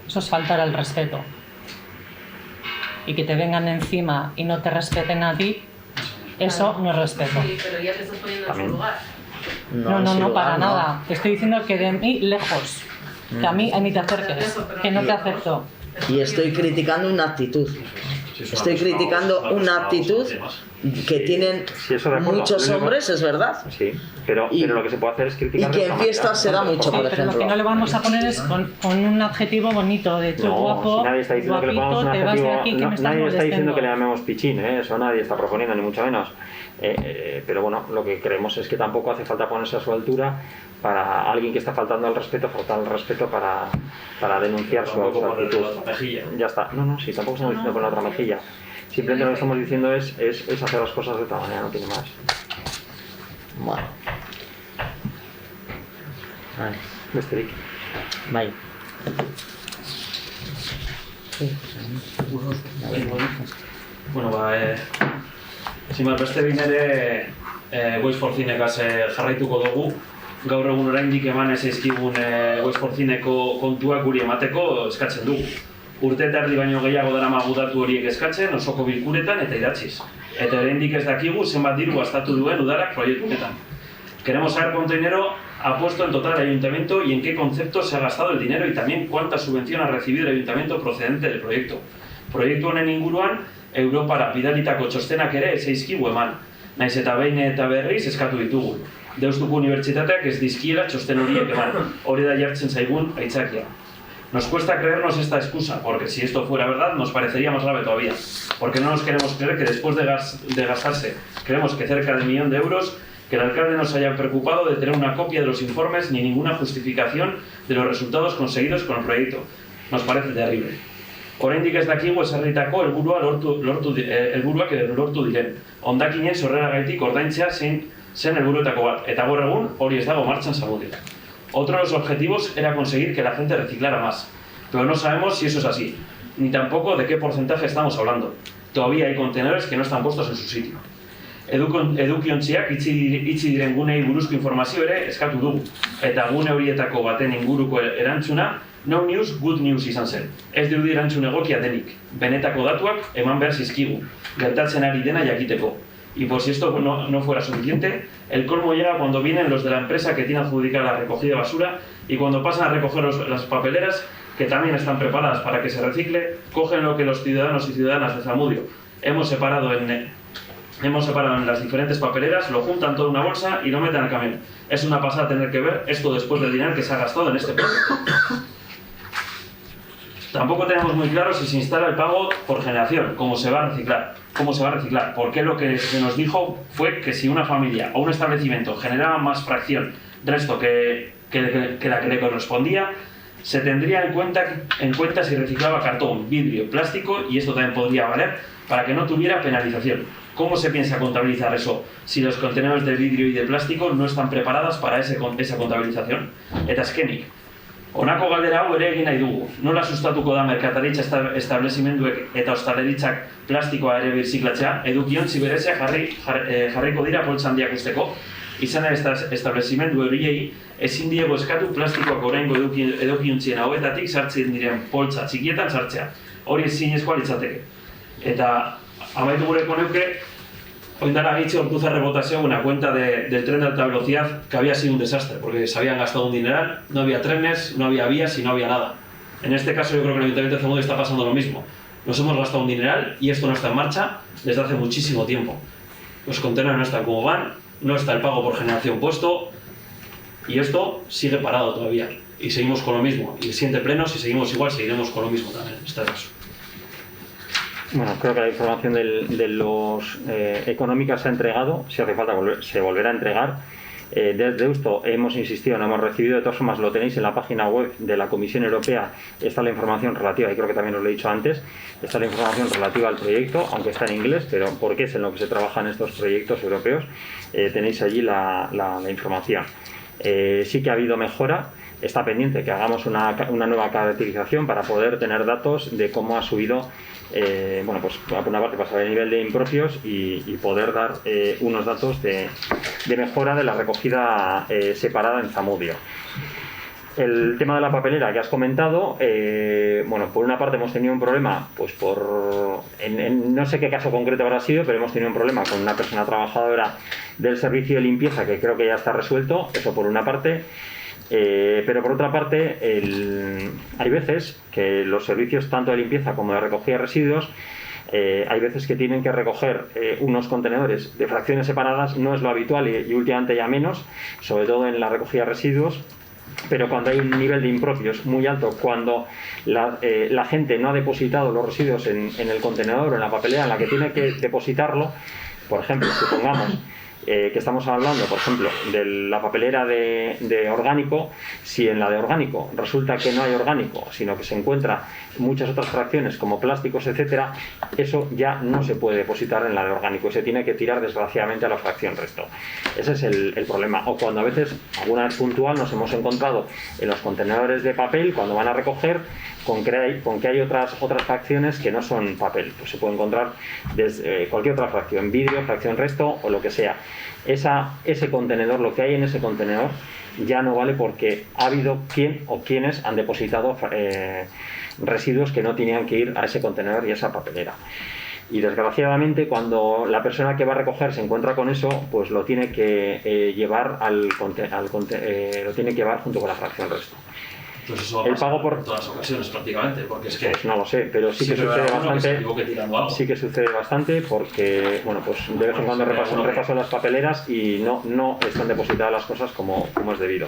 Eso es faltar al respeto. Y que te vengan encima y no te respeten a ti, eso no es respeto. Sí, pero ya te estás poniendo en También. su lugar. No, sin lugar, para no. nada. Te estoy diciendo que de mí lejos. Que a mí ni te acerques. Que no te acepto. Y estoy criticando una actitud. Estoy criticando una actitud que tienen Sí, eso de acuerdo. muchos Lo único- hombres, es verdad. Sí, pero lo que se puede hacer es Y criticar. de que en otra fiestas manera. se da mucho, Sí, por pero lo que no ejemplo. le vamos a poner es con un adjetivo bonito de tú No, guapo, si nadie está diciendo que le guapito, pongamos un te vas de adjetivo, aquí que no, me estás nadie está diciendo molestando. que le llamemos pichín, eso nadie está proponiendo, ni mucho menos. Pero bueno, lo que creemos es que tampoco hace falta ponerse a su altura para alguien que está faltando al respeto, para denunciar su actitud. Ya está. No, sí, tampoco estamos diciendo con la otra mejilla. Simplemente lo que estamos diciendo es hacer las cosas de otra manera, no tiene más. Bueno. Vale. Besterik. Bai. Bueno, zimat beste behin ere Waste for Cinekaz jarraituko dugu. Gaur egun oraindik eman ez eizkigun Waste for Cineko kontuak guri emateko eskatzen dugu. Urte eta erdi baino gehiago daramagu datu horiek eskatzen osoko bilkuretan eta idatziz. Eta oraindik ez dakigu zenbat diru gastatu duen udarak proiektu honetan. Queremos saber cuánto dinero ha puesto en total el ayuntamiento y en qué concepto se ha gastado el dinero y también cuánta subvención ha recibido el ayuntamiento procedente del proyecto. Proiektu honen inguruan, Europara bidalitako txostenak ere ez zaizkigu eman, naiz eta behin eta berriz eskatu ditugu. Deustuko unibertsitateak ez dizkiela txosten horiek eman, hori da jartzen zaigun aitzakia. Nos cuesta creernos esta excusa, porque si esto fuera verdad nos parecería más grave todavía, porque no nos queremos creer que después de gastarse, creemos que cerca de 1 millón de euros, que el alcalde no se haya preocupado de tener una copia de los informes ni ninguna justificación de los resultados conseguidos con el proyecto. Nos parece terrible. Oraindik ez dakigu ezarritako helburuak lortu diren. Hondakinen sorreragaitik ordaintzea zen helburuetako bat, eta gaur egun hori ez dago martxan Zamudion. Otro de los objetivos era conseguir que la gente reciclara más, pero no sabemos si eso es así, ni tampoco de qué porcentaje estamos hablando. Todavía hay contenedores que no están puestos en su sitio. Edukiontziak itxi diren gunei buruzko informazio ere eskatu dugu, eta gune horietako baten inguruko erantzuna no news, good news izan zen. Ez dirudi erantzun egokia denik, benetako datuak eman behar zizkigu, gertatzen ari dena jakiteko. Y por si esto no fuera suficiente, el colmo llega cuando vienen los de la empresa que tiene adjudicada la recogida de basura y cuando pasan a recoger las papeleras, que también están preparadas para que se recicle, cogen lo que los ciudadanos y ciudadanas de Zamudio hemos separado en las diferentes papeleras, lo juntan todo en una bolsa y lo meten al camión. Es una pasada tener que ver esto después del dinero que se ha gastado en este proyecto. Tampoco tenemos muy claro si se instala el pago por generación, cómo se va a reciclar. Porque lo que se nos dijo fue que si una familia o un establecimiento generaba más fracción resto que la que le correspondía, se tendría en cuenta si reciclaba cartón, vidrio, plástico, y esto también podría valer para que no tuviera penalización. ¿Cómo se piensa contabilizar eso si los contenedores de vidrio y de plástico no están preparados para esa contabilización? Eta eskenik. Honako galdera hau ere egin nahi dugu. Nola sustatuko da merkataritza establezimenduek eta ostaleritzak plastikoa ere birziklatzea, edukiontzi berezia jarriko dira poltsa handiak usteko, izan establezimendu horiei ezin diego eskatu plastikoak oraingo edukiontzien hauetatik sartzen diren poltsa txikietan sartzea. Hori ezinezkoa litzateke. Eta amaitu gureko neuke, Oindara Guitxe Ortuzar rebotase una cuenta del tren de alta velocidad que había sido un desastre, porque se habían gastado un dineral, no había trenes, no había vías y no había nada. En este caso yo creo que el Ayuntamiento de Zamudio está pasando lo mismo. Nos hemos gastado un dineral y esto no está en marcha desde hace muchísimo tiempo. Los contenedores no están como van, no está el pago por generación puesto y esto sigue parado todavía. Y seguimos con lo mismo. Y el siguiente pleno, si seguimos igual, seguiremos con lo mismo también en este caso. Bueno, creo que la información de los económicas se ha entregado, si hace falta se volverá a entregar. Desde esto hemos insistido, no hemos recibido, de todas formas lo tenéis en la página web de la Comisión Europea, está la información relativa, y creo que también os lo he dicho antes, está la información relativa al proyecto, aunque está en inglés, pero porque es en lo que se trabaja en estos proyectos europeos, tenéis allí la información. Sí que ha habido mejora, está pendiente que hagamos una nueva caracterización para poder tener datos de cómo ha subido, bueno, pues por una parte pasar el nivel de impropios y poder dar unos datos de mejora de la recogida separada en Zamudio. El tema de la papelera que has comentado, bueno, por una parte hemos tenido un problema, pues no sé qué caso concreto habrá sido, pero hemos tenido un problema con una persona trabajadora del servicio de limpieza que creo que ya está resuelto, eso por una parte. Pero por otra parte, hay veces que los servicios tanto de limpieza como de recogida de residuos, hay veces que tienen que recoger unos contenedores de fracciones separadas, no es lo habitual y últimamente ya menos, sobre todo en la recogida de residuos, pero cuando hay un nivel de impropios muy alto, cuando la gente no ha depositado los residuos en el contenedor o en la papelera en la que tiene que depositarlo, por ejemplo, supongamos que estamos hablando, por ejemplo, de la papelera de orgánico, si en la de orgánico resulta que no hay orgánico, sino que se encuentra muchas otras fracciones como plásticos, etcétera, eso ya no se puede depositar en la de orgánico, se tiene que tirar desgraciadamente a la fracción resto. Ese es el problema. O cuando a veces, alguna vez puntual, nos hemos encontrado en los contenedores de papel, cuando van a recoger, con que hay otras fracciones que no son papel. Pues se puede encontrar desde cualquier otra fracción, vidrio, fracción resto o lo que sea. Ese contenedor, lo que hay en ese contenedor, ya no vale porque ha habido quien o quienes han depositado residuos que no tenían que ir a ese contenedor y a esa papelera. Y desgraciadamente, cuando la persona que va a recoger se encuentra con eso, pues lo tiene que llevar lo tiene que llevar junto con la fracción resto. Entonces eso va a El pasar pago por en todas las ocasiones prácticamente, porque es que... Pues no lo sé, pero sí que siempre sucede habrá uno que se bastante. equivoque tirando algo. Sí que sucede bastante porque, bueno, pues de vez en cuando repaso las papeleras y no están depositadas las cosas como es debido.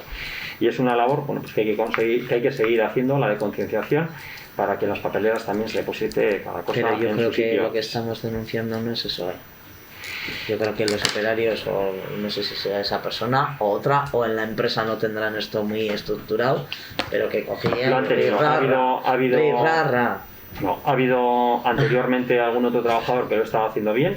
Y es una labor, bueno, pues que hay que seguir haciendo, la de concienciación, para que en las papeleras también se deposite cada cosa en su sitio. Pero yo creo que lo que estamos denunciando no es eso, Yo creo que los operarios, o no sé si sea esa persona o otra, o en la empresa no tendrán esto muy estructurado, pero que cogían... Lo han tenido, ha habido anteriormente algún otro trabajador que lo estaba haciendo bien,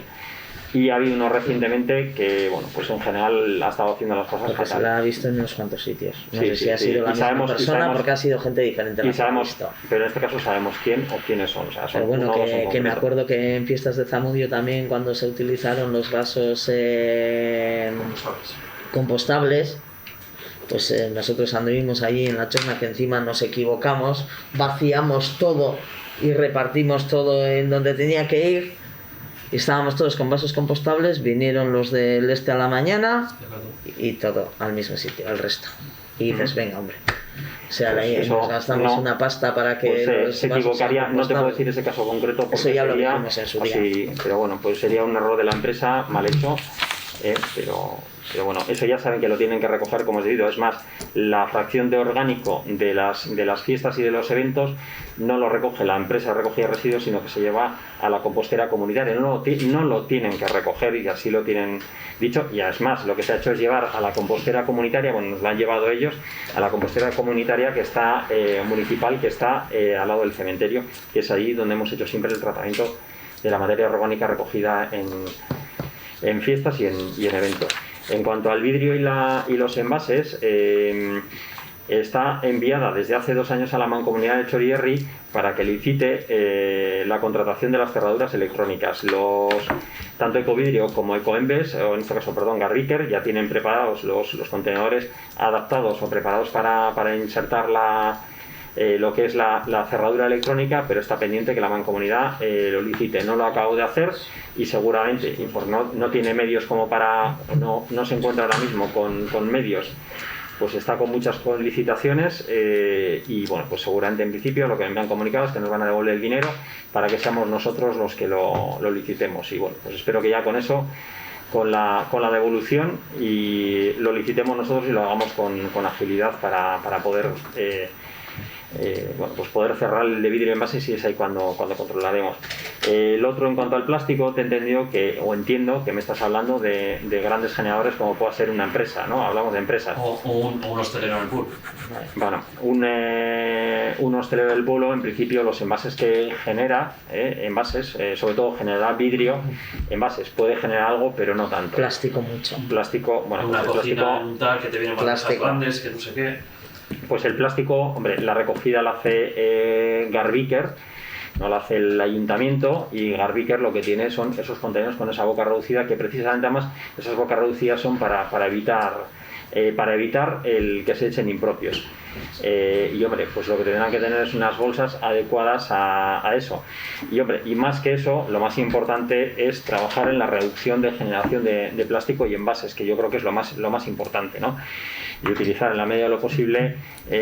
y ha habido uno recientemente que, bueno, pues en general ha estado haciendo las cosas porque fatal. se la ha visto en unos cuantos sitios. No Sí, sé sí, si ha sido la misma persona, porque ha sido gente diferente la que la ha visto. Pero en este caso sabemos quién o quiénes son. O sea, son pero bueno, uno o dos en que me concreto. acuerdo que en fiestas de Zamudio también, cuando se utilizaron los vasos compostables, pues nosotros anduvimos allí en la chorna, que encima nos equivocamos, vaciamos todo y repartimos todo en donde tenía que ir. Y estábamos todos con vasos compostables, vinieron los del este a la mañana y todo al mismo sitio, al resto. Y dices, venga, hombre. O sea, Pues nos gastamos una pasta para que pues se equivocaría, no te puedo decir ese caso concreto porque eso ya lo sería dijimos en su día. así, pero bueno, pues sería un error de la empresa mal hecho, pero bueno, eso ya saben que lo tienen que recoger como es debido. Es más, la fracción de orgánico de las fiestas y de los eventos no lo recoge la empresa de recogida de residuos, sino que se lleva a la compostera comunitaria. No lo tienen que recoger y así lo tienen dicho. Y es más, lo que se ha hecho es llevar a la compostera comunitaria, bueno, nos la han llevado ellos, a la compostera comunitaria que está municipal, que está al lado del cementerio, que es ahí donde hemos hecho siempre el tratamiento de la materia orgánica recogida en fiestas y en eventos. En cuanto al vidrio y los envases, está enviada desde hace 2 años a la Mancomunidad de Chorierri para que licite la contratación de las cerraduras electrónicas. Tanto Ecovidrio como Ecoembes, o en este caso, Garbiker, ya tienen preparados los contenedores adaptados o preparados para insertar lo que es la cerradura electrónica, pero está pendiente que la Mancomunidad lo licite. No lo acabo de hacer y seguramente, y por no tiene medios como no se encuentra ahora mismo con medios, pues está con muchas licitaciones y bueno, pues seguramente en principio lo que me han comunicado es que nos van a devolver el dinero para que seamos nosotros los que lo licitemos. Y bueno, pues espero que ya con eso, con la devolución, y lo licitemos nosotros y lo hagamos con agilidad para poder pues poder cerrar el de vidrio envase, si es ahí cuando controlaremos. El otro, en cuanto al plástico, te he entendido entiendo que me estás hablando de grandes generadores como pueda ser una empresa, ¿no? Hablamos de empresas. O un hostelero en el pool. Bueno, un hostelero del pueblo, en principio, los envases que genera, envases, sobre todo genera vidrio, envases, puede generar algo, pero no tanto. Plástico mucho. Plástico, bueno, una pues cocina, plástico, un tal, que te vienen bandejas grandes, que no sé qué. Pues el plástico, hombre, la recogida la hace Garbiker, no la hace el ayuntamiento, y Garbiker lo que tiene son esos contenedores con esa boca reducida, que precisamente además esas bocas reducidas son para evitar el que se echen impropios. Y hombre, pues lo que tendrán que tener es unas bolsas adecuadas a eso. Y hombre, y más que eso, lo más importante es trabajar en la reducción de generación de plástico y envases, que yo creo que es lo más importante, ¿no? Y utilizar en la medida de lo posible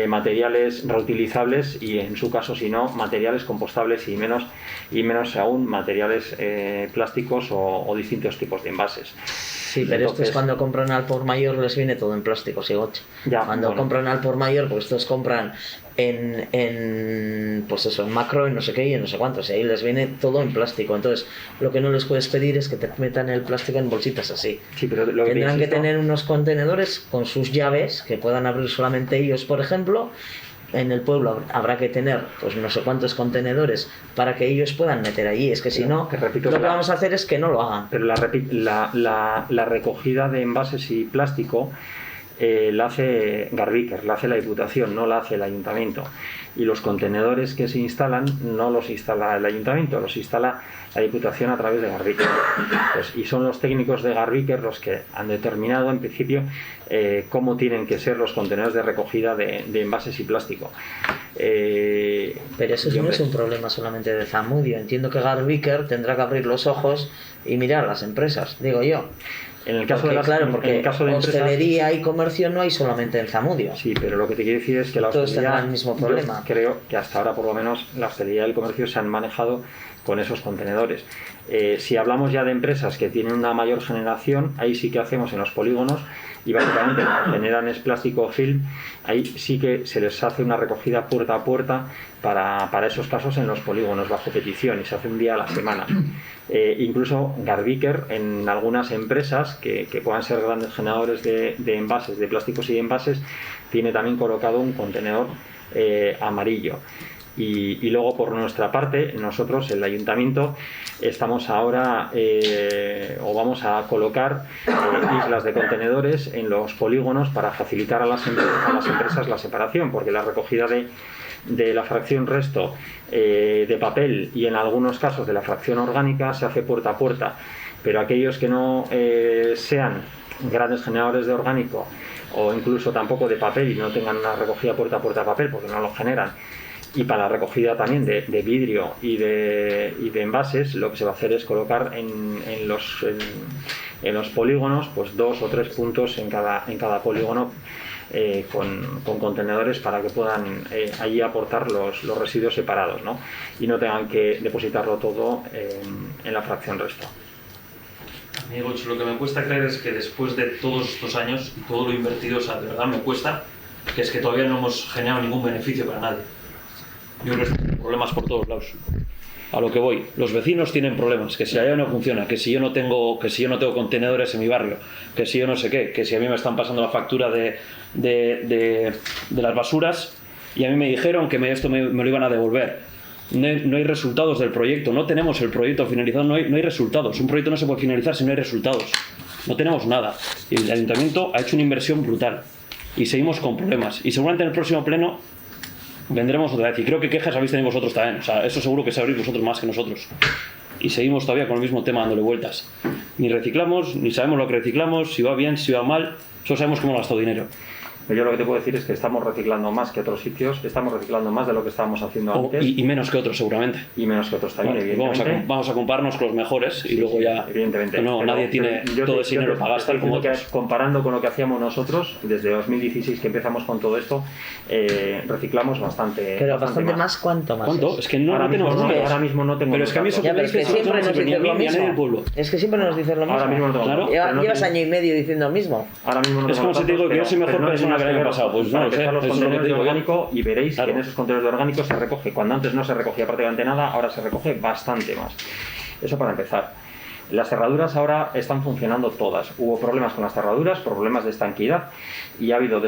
materiales reutilizables y, en su caso, si no, materiales compostables y menos aún materiales plásticos o distintos tipos de envases. Sí, pero entonces, esto es cuando compran al por mayor, les viene todo en plástico, Sigoche. Ya, Cuando bueno. compran al por mayor, pues estos compran pues eso, en macro, en no sé qué y en no sé cuántos, y ahí les viene todo en plástico. Entonces, lo que no les puedes pedir es que te metan el plástico en bolsitas así. Sí, pero lo que Tendrán que insisto- tener unos contenedores con sus llaves que puedan abrir solamente ellos, por ejemplo. En el pueblo habrá que tener pues no sé cuántos contenedores para que ellos puedan meter allí. Es que si no, te repito, lo que la- vamos a hacer es que no lo hagan. Pero la recogida de envases y plástico la hace Garbiker, la hace la Diputación, no la hace el Ayuntamiento. Y los contenedores que se instalan no los instala el Ayuntamiento, los instala la Diputación a través de Garbiker. Pues, y son los técnicos de Garbiker los que han determinado en principio cómo tienen que ser los contenedores de recogida de envases y plástico. Pero eso no es un problema solamente de Zamudio. Entiendo que Garbiker tendrá que abrir los ojos y mirar a las empresas, digo yo. En el caso Porque, de las, claro, en porque el caso de empresas- hostelería y comercio no hay solamente en Zamudio. Sí, pero lo que te quiero decir es que la Todos hostelería, tendrán el mismo yo problema. creo que hasta ahora por lo menos la hostelería y el comercio se han manejado con esos contenedores. Si hablamos ya de empresas que tienen una mayor generación, ahí sí que hacemos en los polígonos y básicamente lo que generan es plástico o film, ahí sí que se les hace una recogida puerta a puerta para esos casos en los polígonos bajo petición y se hace un día a la semana. Incluso Garbiker en algunas empresas que puedan ser grandes generadores de envases, de plásticos y de envases, tiene también colocado un contenedor amarillo. Y luego por nuestra parte, nosotros, el Ayuntamiento, estamos ahora o vamos a colocar islas de contenedores en los polígonos para facilitar a las empresas la separación, porque la recogida de la fracción resto de papel y en algunos casos de la fracción orgánica se hace puerta a puerta, pero aquellos que no sean grandes generadores de orgánico o incluso tampoco de papel y no tengan una recogida puerta a puerta de papel porque no lo generan, y para la recogida también de vidrio y de envases, lo que se va a hacer es colocar en los polígonos pues 2 o 3 puntos en cada polígono con contenedores para que puedan allí aportar los residuos separados, ¿no? Y no tengan que depositarlo todo en la fracción resto. Amigos, lo que me cuesta creer es que después de todos estos años, todo lo invertido, o sea, de verdad me cuesta, que es que todavía no hemos generado ningún beneficio para nadie. Yo creo que hay problemas por todos lados. A lo que voy, los vecinos tienen problemas, que si la llave no funciona, que si yo no tengo contenedores en mi barrio, que si yo no sé qué, que si a mí me están pasando la factura de las basuras y a mí me dijeron que esto me lo iban a devolver. No hay resultados del proyecto, no tenemos el proyecto finalizado, no hay resultados. Un proyecto no se puede finalizar si no hay resultados. No tenemos nada. Y el Ayuntamiento ha hecho una inversión brutal y seguimos con problemas. Y seguramente en el próximo pleno vendremos otra vez, y creo que quejas habéis tenido vosotros también, o sea, eso seguro que sabréis vosotros más que nosotros. Y seguimos todavía con el mismo tema dándole vueltas. Ni reciclamos, ni sabemos lo que reciclamos, si va bien, si va mal, solo sabemos cómo hemos gastado dinero. Yo lo que te puedo decir es que estamos reciclando más que otros sitios, estamos reciclando más de lo que estábamos haciendo antes. Y menos que otros seguramente. Y menos que otros también, Vale, evidentemente. vamos a compararnos con los mejores y luego ya... Evidentemente. No, Pero- nadie tiene yo todo te- ese yo dinero te- para te estoy gastar como diciendo que otros. comparando con lo que hacíamos nosotros, desde 2016 que empezamos con todo esto, reciclamos bastante. Pero bastante más, ¿cuánto más? ¿Cuánto? Es que no tenemos números. Ahora mismo no tengo Pero es que a mí eso Ya, pero es que eso siempre no nos sirve ni a dices mí lo ni a nadie del mismo. pueblo. Es que siempre nos dices lo mismo. Ahora mismo no tengo Claro. datos, pero no Llevas tengo- año y medio diciendo lo mismo. Ahora mismo no Es tengo como si te datos, digo que yo soy mejor pero no persona tengo que el año datos. pasado, pues no Para lo sé, empezar, los eso es lo que contenedores te de digo yo. orgánico y veréis Claro. que en esos contenedores de orgánico se recoge, cuando antes no se recogía prácticamente nada, ahora se recoge bastante más. Eso para empezar. Las cerraduras ahora están funcionando todas. Hubo problemas con las cerraduras, problemas de estanquidad y ha habido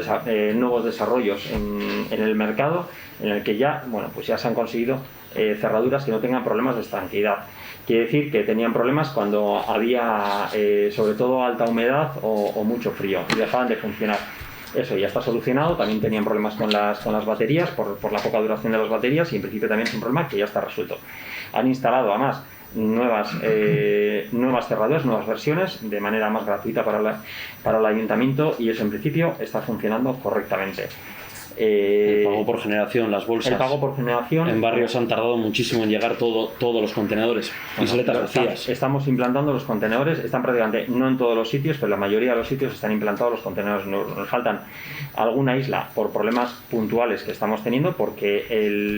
nuevos desarrollos en el mercado en el que ya, pues ya se han conseguido cerraduras que no tengan problemas de estanquidad. Quiere decir que tenían problemas cuando había sobre todo alta humedad o mucho frío y dejaban de funcionar. Eso ya está solucionado. También tenían problemas con las baterías por la poca duración de las baterías y en principio también es un problema que ya está resuelto. Han instalado además nuevas cerraduras, nuevas versiones de manera más gratuita para el ayuntamiento y eso en principio está funcionando correctamente. El pago por generación, las bolsas. El pago por generación. En barrios han tardado muchísimo en llegar todos los contenedores. Bicicletas vacías. Estamos implantando los contenedores, están prácticamente, no en todos los sitios, pero en la mayoría de los sitios están implantados los contenedores. Nos faltan alguna isla por problemas puntuales que estamos teniendo, porque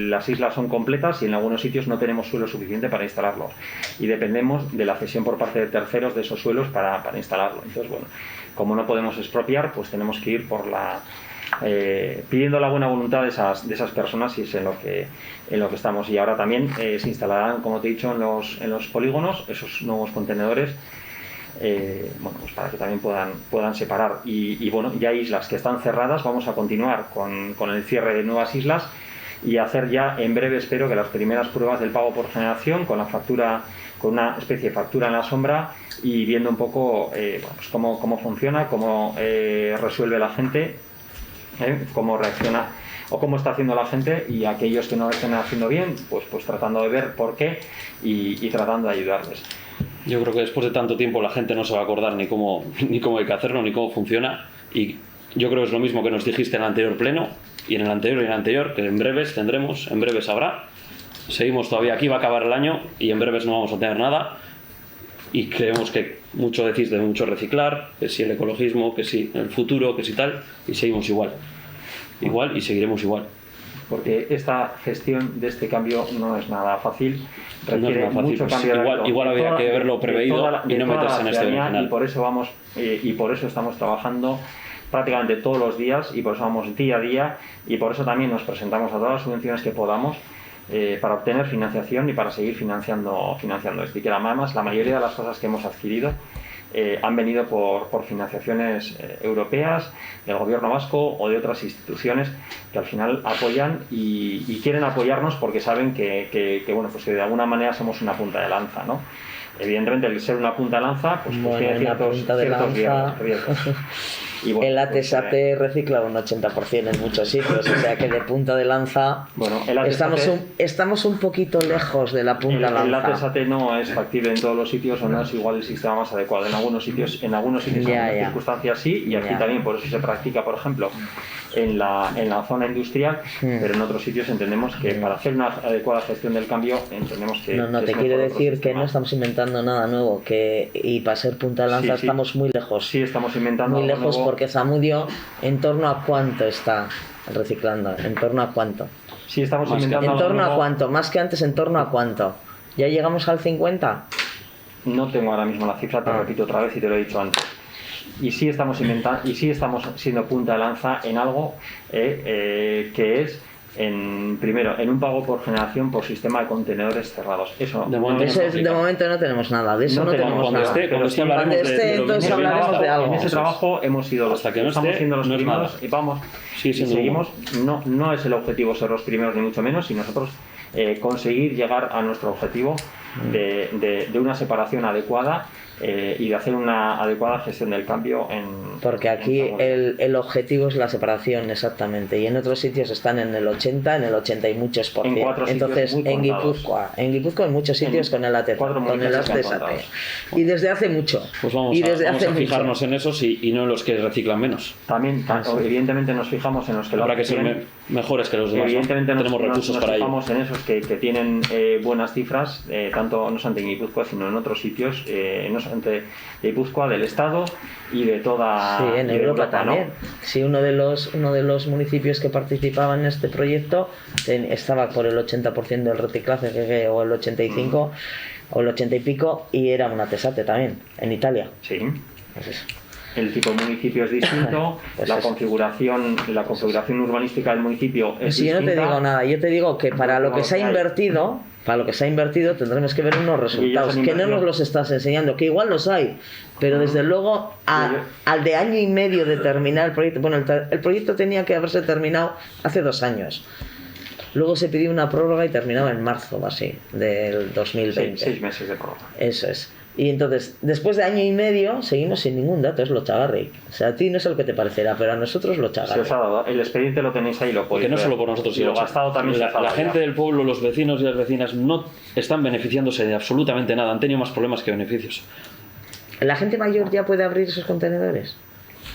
las islas son completas y en algunos sitios no tenemos suelo suficiente para instalarlos. Y dependemos de la cesión por parte de terceros de esos suelos para instalarlo. Entonces, bueno, como no podemos expropiar, pues tenemos que ir por pidiendo la buena voluntad de esas personas, y es en lo que estamos. Y ahora también se instalarán, como te he dicho, en los polígonos esos nuevos contenedores, bueno, pues para que también puedan separar. Y bueno, ya islas que están cerradas, vamos a continuar con el cierre de nuevas islas y hacer ya en breve, espero, que las primeras pruebas del pago por generación con la factura, con una especie de factura en la sombra, y viendo un poco bueno, pues cómo funciona, cómo resuelve la gente, cómo reacciona o cómo está haciendo la gente, y aquellos que no lo estén haciendo bien, pues tratando de ver por qué y tratando de ayudarles. Yo creo que después de tanto tiempo la gente no se va a acordar ni cómo hay que hacerlo, ni cómo funciona, y yo creo que es lo mismo que nos dijiste en el anterior pleno, y en el anterior y en el anterior, que en breves tendremos, en breves habrá. Seguimos todavía aquí, va a acabar el año y en breves no vamos a tener nada, y creemos que mucho decís de mucho reciclar, que si el ecologismo, que si el futuro, que si tal, y seguimos igual y seguiremos igual. Porque esta gestión de este cambio no es nada fácil, requiere mucho pues cambio. igual había que haberlo preveído y no meterse en este final. Y por eso estamos trabajando prácticamente todos los días, y por eso vamos día a día, y por eso también nos presentamos a todas las subvenciones que podamos para obtener financiación y para seguir financiando esto. Y que además la mayoría de las cosas que hemos adquirido han venido por financiaciones europeas, del gobierno vasco o de otras instituciones que al final apoyan y quieren apoyarnos, porque saben que bueno, pues que de alguna manera somos una punta de lanza, ¿no? Evidentemente, el ser una punta de lanza, pues tiene ciertos riesgos. Y bueno, el ATSAT recicla un 80% en muchos sitios, o sea que de punta de lanza, bueno, estamos un poquito lejos de la punta de lanza. El ATSAT no es factible en todos los sitios, o no es igual el sistema más adecuado. En algunos sitios en algunas circunstancias sí, y aquí también por eso se practica, por ejemplo, en la zona industrial, pero en otros sitios entendemos que para hacer una adecuada gestión del cambio entendemos que... No te quiero decir que no estamos inventando nada nuevo, y para ser punta de lanza estamos muy lejos. Sí, estamos inventando muy lejos nuevo. Porque Zamudio, ¿en torno a cuánto está reciclando? ¿En torno a cuánto? Sí, estamos inventando ¿En torno nuevo. a cuánto? Más que antes, ¿en torno a cuánto? ¿Ya llegamos al 50? No tengo ahora mismo la cifra, te repito otra vez y te lo he dicho antes. Y sí estamos inventando, y sí estamos siendo punta de lanza en algo que es primero en un pago por generación por sistema de contenedores cerrados. Eso de momento no tenemos nada, de eso no tenemos nada. Cuando esté, entonces hablaremos de algo. En ese trabajo hemos sido hasta que no estamos siendo los primeros, y vamos, y seguimos. No es el objetivo ser los primeros ni mucho menos, sino nosotros conseguir llegar a nuestro objetivo de una separación adecuada y de hacer una adecuada gestión del cambio porque aquí el objetivo es la separación, exactamente, y en otros sitios están en el 80, en el 80 y muchos por ciento. Entonces en Guipúzcoa en muchos sitios con el ATSAT, y desde hace mucho. Pues vamos a fijarnos en esos y no en los que reciclan menos. También evidentemente nos fijamos en los que habrá que ser mejores que los demás. Evidentemente tenemos recursos para ello. Nos fijamos en esos que tienen buenas cifras, tanto no solamente en Guipúzcoa sino en otros sitios, no solamente de Guipúzcoa, del Estado y de toda en Europa también, ¿no? Sí, uno de los municipios que participaban en este proyecto estaba por el 80% del reciclaje, o el 85 o el 80 y pico, y era un ATSAT también en Italia. Sí, pues eso. El tipo de municipio es distinto, pues la configuración urbanística del municipio es distinta. Yo no te digo nada, yo te digo que para lo que se ha invertido tendremos que ver unos resultados que no nos los estás enseñando, que igual los hay, pero desde luego al de año y medio de terminar el proyecto, bueno, el proyecto tenía que haberse terminado hace 2 años. Luego se pidió una prórroga y terminaba en marzo o así del 2020. 6 meses de prórroga. Eso es. Y entonces, después de año y medio, seguimos sin ningún dato, es lo chagarri. O sea, a ti no es lo que te parecerá, pero a nosotros lo chagarri. Se os ha dado, el expediente lo tenéis ahí, lo podéis ver. Que no solo por nosotros, sino lo gastado también. La gente del pueblo, los vecinos y las vecinas no están beneficiándose de absolutamente nada, han tenido más problemas que beneficios. ¿La gente mayor ya puede abrir esos contenedores?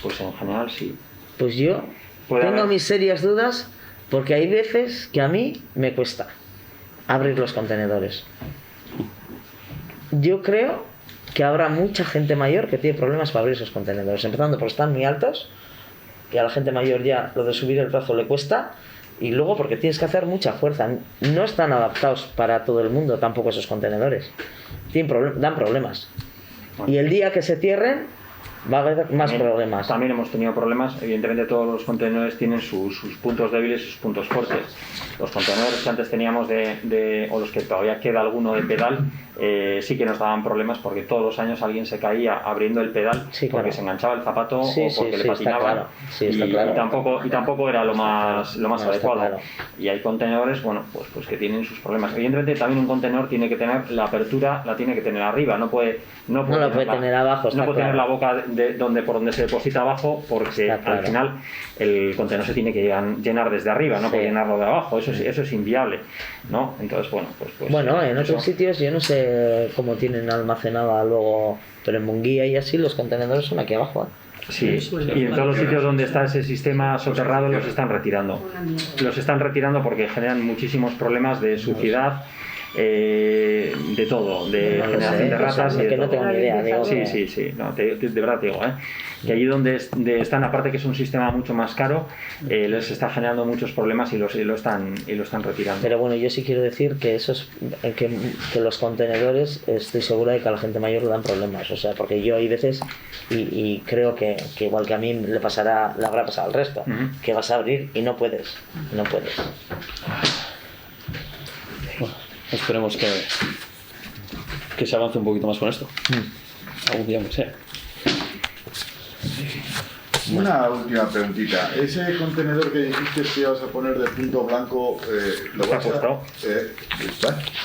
Pues en general sí. Pues yo Tengo mis serias dudas porque hay veces que a mí me cuesta abrir los contenedores. Yo creo que habrá mucha gente mayor que tiene problemas para abrir esos contenedores, empezando por estar muy altos, y a la gente mayor ya lo de subir el brazo le cuesta, y luego porque tienes que hacer mucha fuerza. No están adaptados para todo el mundo tampoco esos contenedores. Dan problemas. Y el día que se cierren va a haber más problemas. También hemos tenido problemas. Evidentemente todos los contenedores tienen sus puntos débiles y sus puntos fuertes. Los contenedores que antes teníamos o los que todavía queda alguno de pedal, sí que nos daban problemas porque todos los años alguien se caía abriendo el pedal, porque se enganchaba el zapato o porque le patinaba, y tampoco era lo más adecuado. Claro. Y hay contenedores, bueno, pues que tienen sus problemas. Evidentemente también un contenedor tiene que tener la apertura, la tiene que tener arriba, no puede tener abajo, no puede tener la boca por donde se deposita abajo, porque al final el contenedor se tiene que llenar desde arriba, no puede llenarlo de abajo. Eso es inviable, ¿no? Entonces, bueno, en otros sitios yo no sé cómo tienen almacenada luego, pero en Munguía y así los contenedores son aquí abajo, ¿eh? Sí, y en todos los sitios donde está ese sistema soterrado los están retirando. Los están retirando porque generan muchísimos problemas de suciedad, de todo, de generación de ratas y de todo. No tengo ni idea, digo. Sí, no, de verdad te digo, que allí donde están, aparte que es un sistema mucho más caro, les está generando muchos problemas y lo están retirando. Pero bueno, yo sí quiero decir que que los contenedores, estoy segura de que a la gente mayor le dan problemas, o sea, porque yo hay veces y creo que igual que a mí le habrá pasado al resto, que vas a abrir y no puedes. Bueno, esperemos que se avance un poquito más con esto. Algún día que sea. Una última preguntita. Ese contenedor que dijiste que ibas a poner de punto blanco, ¿lo está vas a...? puesto.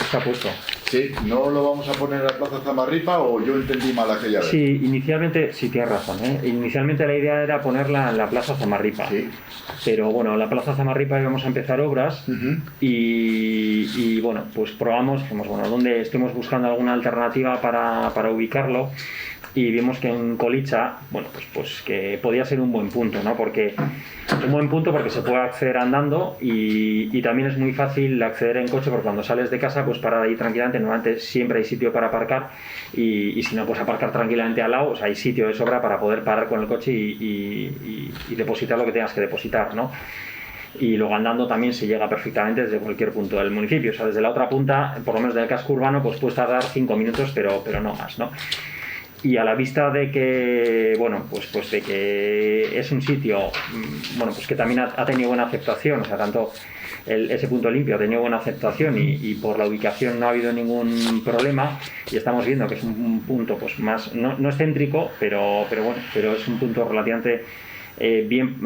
Está puesto. Sí, ¿no lo vamos a poner en la Plaza Zamarripa o yo entendí mal aquella vez? Sí, inicialmente, sí tienes razón, inicialmente la idea era ponerla en la Plaza Zamarripa. Sí. Pero bueno, en la Plaza Zamarripa íbamos a empezar obras y bueno, pues probamos, donde estemos buscando alguna alternativa para ubicarlo. Y vimos que en Colicha, bueno, pues que podía ser un buen punto, ¿no? Porque se puede acceder andando y también es muy fácil acceder en coche, porque cuando sales de casa, pues parar ahí tranquilamente. Normalmente siempre hay sitio para aparcar y si no, pues aparcar tranquilamente al lado. O sea, hay sitio de sobra para poder parar con el coche y depositar lo que tengas que depositar, ¿no? Y luego andando también se llega perfectamente desde cualquier punto del municipio. O sea, desde la otra punta, por lo menos del casco urbano, pues puedes tardar 5 minutos, pero no más, ¿no? Y a la vista de que, bueno, pues de que es un sitio, bueno, pues que también ha tenido buena aceptación, o sea, tanto ese punto limpio ha tenido buena aceptación y por la ubicación no ha habido ningún problema, y estamos viendo que es un punto pues más, no es céntrico, pero es un punto relativamente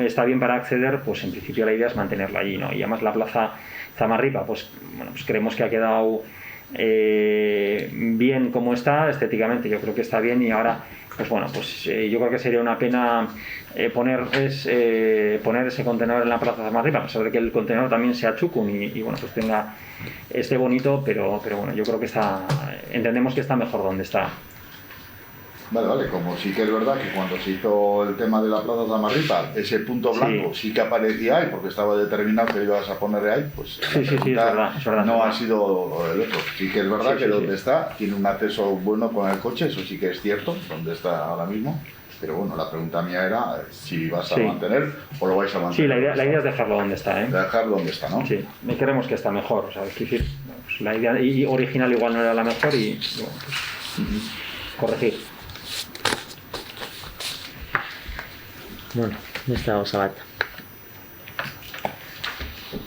está bien para acceder, pues en principio la idea es mantenerlo allí, ¿no? Y además la Plaza Zamarripa, pues creemos que ha quedado bien como está estéticamente. Yo creo que está bien, y ahora yo creo que sería una pena poner ese contenedor en la Plaza Zamarripa, a pesar de que el contenedor también sea chucun y bueno, pues esté bonito, pero bueno, yo creo que entendemos que está mejor donde está. Vale, como sí que es verdad que cuando se hizo el tema de la Plaza Zamarripa, ese punto blanco sí que aparecía ahí, porque estaba determinado que lo ibas a poner ahí, pues es verdad, no ha sido el otro. Sí que es verdad que donde está tiene un acceso bueno con el coche, eso sí que es cierto, donde está ahora mismo. Pero bueno, la pregunta mía era si vas a mantener o lo vais a mantener. Sí, la idea es dejarlo donde está, Dejarlo donde está, ¿no? Sí, queremos que está mejor, o sea, es decir, pues la idea original igual no era la mejor y bueno, pues, corregir. Bueno, nuestra Sabata.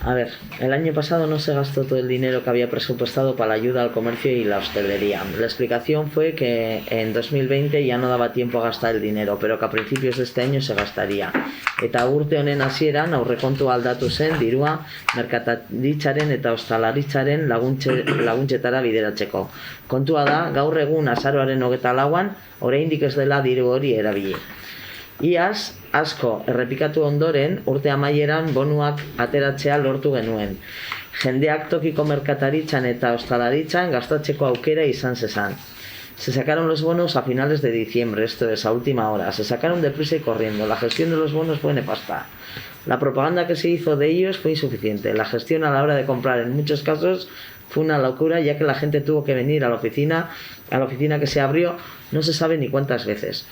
A ver, el año pasado no se gastó todo el dinero que había presupuestado para la ayuda al comercio y la hostelería. La explicación fue que en 2020 ya no daba tiempo a gastar el dinero, pero que a principios de este año se gastaría. Eta urte honen hasieran aurrekontua aldatu zen dirua merkataritzaren eta ostalaritzaren laguntzetara bideratzeko. Kontua da, gaur egun azaroaren 24an, oraindik ez dela diru hori erabili. Iaz, asko errepikatu ondoren, urte amaieran bonuak ateratzea lortu genuen. Jendeak tokiko merkataritzan eta ostalaritzan gastatzeko aukera izan zezan. Se sacaron los bonos a finales de diciembre, esto es, a última hora. Se sacaron deprisa y corriendo. La gestión de los bonos fue nefasta. La propaganda que se hizo de ellos fue insuficiente. La gestión a la hora de comprar en muchos casos fue una locura, ya que la gente tuvo que venir a la oficina que se abrió no se sabe ni cuántas veces.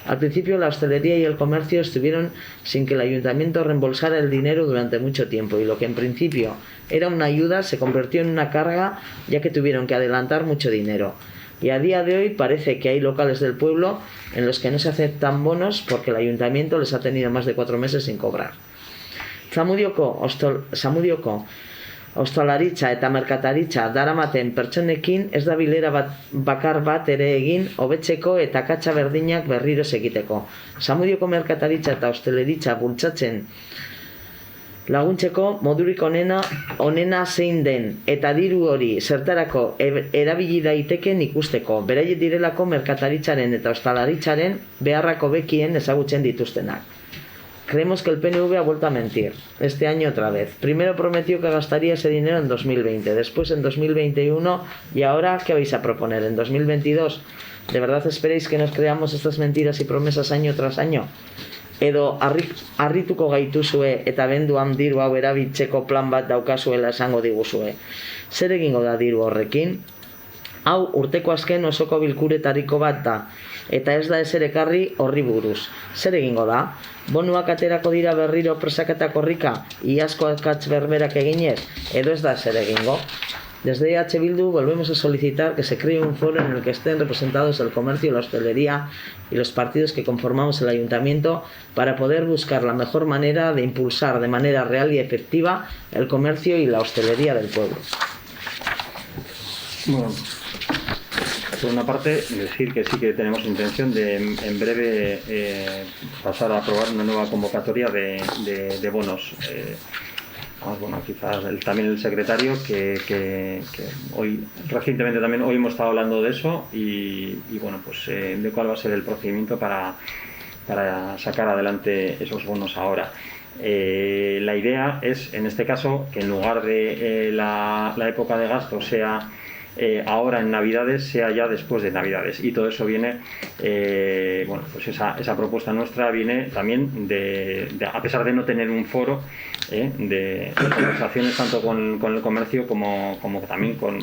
Al principio la hostelería y el comercio estuvieron sin que el ayuntamiento reembolsara el dinero durante mucho tiempo, y lo que en principio era una ayuda se convirtió en una carga, ya que tuvieron que adelantar mucho dinero. Y a día de hoy parece que hay locales del pueblo en los que no se aceptan bonos porque el ayuntamiento les ha tenido más de 4 meses sin cobrar. Zamudioko ostalaritza eta merkataritza daramaten pertsonekin ez da bilera bakar bat ere egin hobetzeko eta akatsa berdinak berriro egiteko. Zamudioko merkataritza eta ostalaritza bultzatzen laguntzeko modurik onena zein den eta diru hori zertarako erabili daitekeen ikusteko, beraiek direlako merkataritzaren eta ostalaritzaren beharrako bekien ezagutzen dituztenak. Creemos que el PNV ha vuelto a mentir, este año otra vez. Primero prometió que gastaría ese dinero en 2020, después en 2021 y ahora, ¿qué vais a proponer? ¿En 2022? ¿De verdad esperéis que nos creamos estas mentiras y promesas año tras año? Edo harrituko gaituzue eta benduan diru hau erabiltzeko plan bat daukazuela esango diguzue. Zer egingo da diru horrekin? Hau urteko azken osoko bilkuretariko bat da, eta ez da ezer ekarri horri buruz. Zer egingo da? Bonuak aterako dira berriro presaketa korrika, iazko akats berberak eginez, edo ez da ezer egingo? Desde EH Bildu volvemos a solicitar que se cree un foro en el que estén representados el comercio, la hostelería y los partidos que conformamos el ayuntamiento para poder buscar la mejor manera de impulsar de manera real y efectiva el comercio y la hostelería del pueblo. Bueno, por una parte, decir que sí que tenemos intención de en breve pasar a aprobar una nueva convocatoria de bonos. Bueno, quizás también el secretario que hoy recientemente también hoy hemos estado hablando de eso y bueno, pues de cuál va a ser el procedimiento para sacar adelante esos bonos ahora. La idea es, en este caso, que en lugar de la época de gasto sea ahora en Navidades, sea ya después de Navidades, y todo eso viene, bueno, pues esa propuesta nuestra viene también a pesar de no tener un foro de conversaciones tanto con el comercio como también con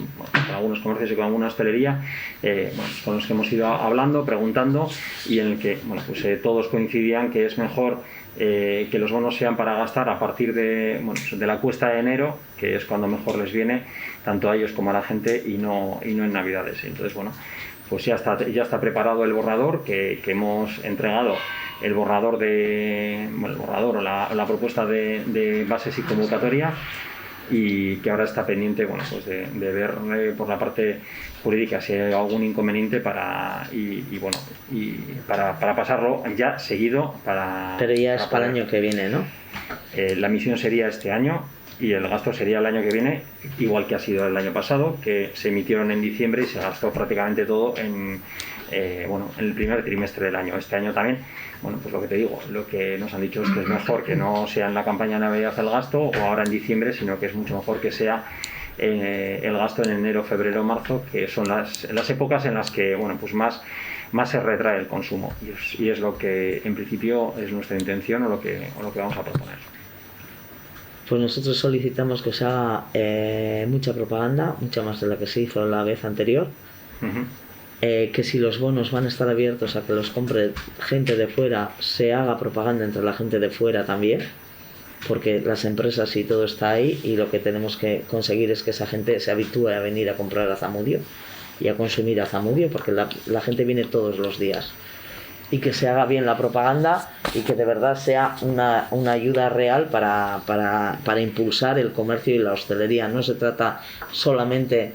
algunos comercios y con alguna hostelería, bueno, con los que hemos ido hablando, preguntando, y en el que, bueno, pues todos coincidían que es mejor que los bonos sean para gastar a partir de la cuesta de enero, que es cuando mejor les viene tanto a ellos como a la gente, y no en Navidades. Entonces, bueno, pues ya está preparado el borrador, que hemos entregado el borrador o la propuesta de bases y convocatoria, y que ahora está pendiente, bueno, pues de ver por la parte jurídica si hay algún inconveniente para pasarlo ya seguido Pero ya es para el año que viene, ¿no? La misión sería este año y el gasto sería el año que viene, igual que ha sido el año pasado, que se emitieron en diciembre y se gastó prácticamente todo en el primer trimestre del año. Este año también, bueno, pues lo que te digo, lo que nos han dicho es que es mejor que no sea en la campaña de Navidad el gasto o ahora en diciembre, sino que es mucho mejor que sea el gasto en enero, febrero, marzo, que son las épocas en las que, bueno, pues más se retrae el consumo, y es lo que en principio es nuestra intención o lo que vamos a proponer. Pues nosotros solicitamos que se haga mucha propaganda, mucha más de la que se hizo la vez anterior. Que si los bonos van a estar abiertos a que los compre gente de fuera, se haga propaganda entre la gente de fuera también, porque las empresas y todo está ahí, y lo que tenemos que conseguir es que esa gente se habitúe a venir a comprar a Zamudio y a consumir a Zamudio, porque la gente viene todos los días, y que se haga bien la propaganda y que de verdad sea una ayuda real para impulsar el comercio y la hostelería. No se trata solamente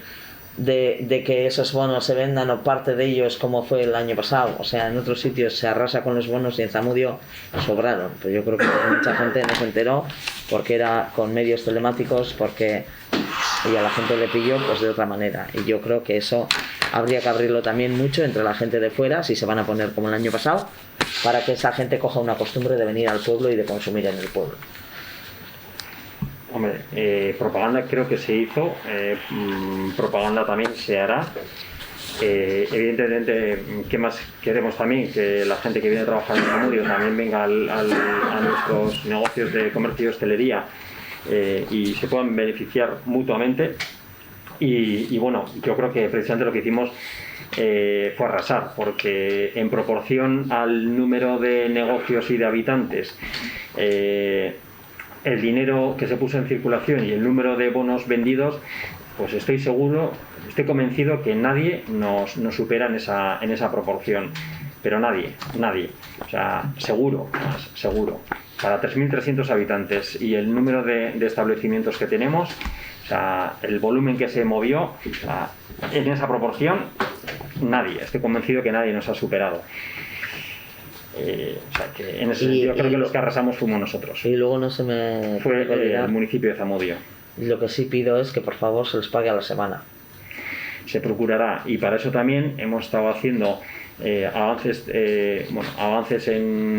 de que esos bonos se vendan o parte de ellos como fue el año pasado. O sea, en otros sitios se arrasa con los bonos y en Zamudio sobraron. Pero yo creo que mucha gente no se enteró porque era con medios telemáticos, y a la gente le pilló pues de otra manera. Y yo creo que eso habría que abrirlo también mucho entre la gente de fuera, si se van a poner como el año pasado, para que esa gente coja una costumbre de venir al pueblo y de consumir en el pueblo. Hombre, propaganda creo que se hizo, propaganda también se hará, Evidentemente, ¿qué más queremos también? Que la gente que viene a trabajar en Zamudio también venga a nuestros negocios de comercio y hostelería y se puedan beneficiar mutuamente. Y bueno, yo creo que precisamente lo que hicimos fue arrasar, porque en proporción al número de negocios y de habitantes, el dinero que se puso en circulación y el número de bonos vendidos, pues estoy convencido que nadie nos supera en esa proporción. Pero nadie. O sea, seguro. Para 3.300 habitantes y el número de establecimientos que tenemos, o sea, el volumen que se movió, o sea, en esa proporción, nadie. Estoy convencido que nadie nos ha superado. O sea, que en ese sentido creo que los que arrasamos fuimos nosotros. Y luego no se me... Fue el municipio de Zamudio. Lo que sí pido es que por favor se les pague a la semana. Se procurará, y para eso también hemos estado haciendo avances en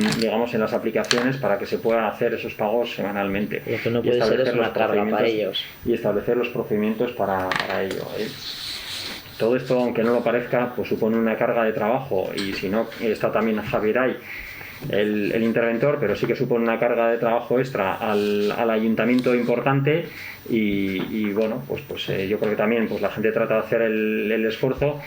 las aplicaciones para que se puedan hacer esos pagos semanalmente. Lo que no puede ser es una carga para ellos. Y establecer los procedimientos para ello. Todo esto, aunque no lo parezca, pues supone una carga de trabajo, y si no, está también Javier Ay, el interventor, pero sí que supone una carga de trabajo extra al ayuntamiento importante, y bueno, pues yo creo que también pues la gente trata de hacer el esfuerzo,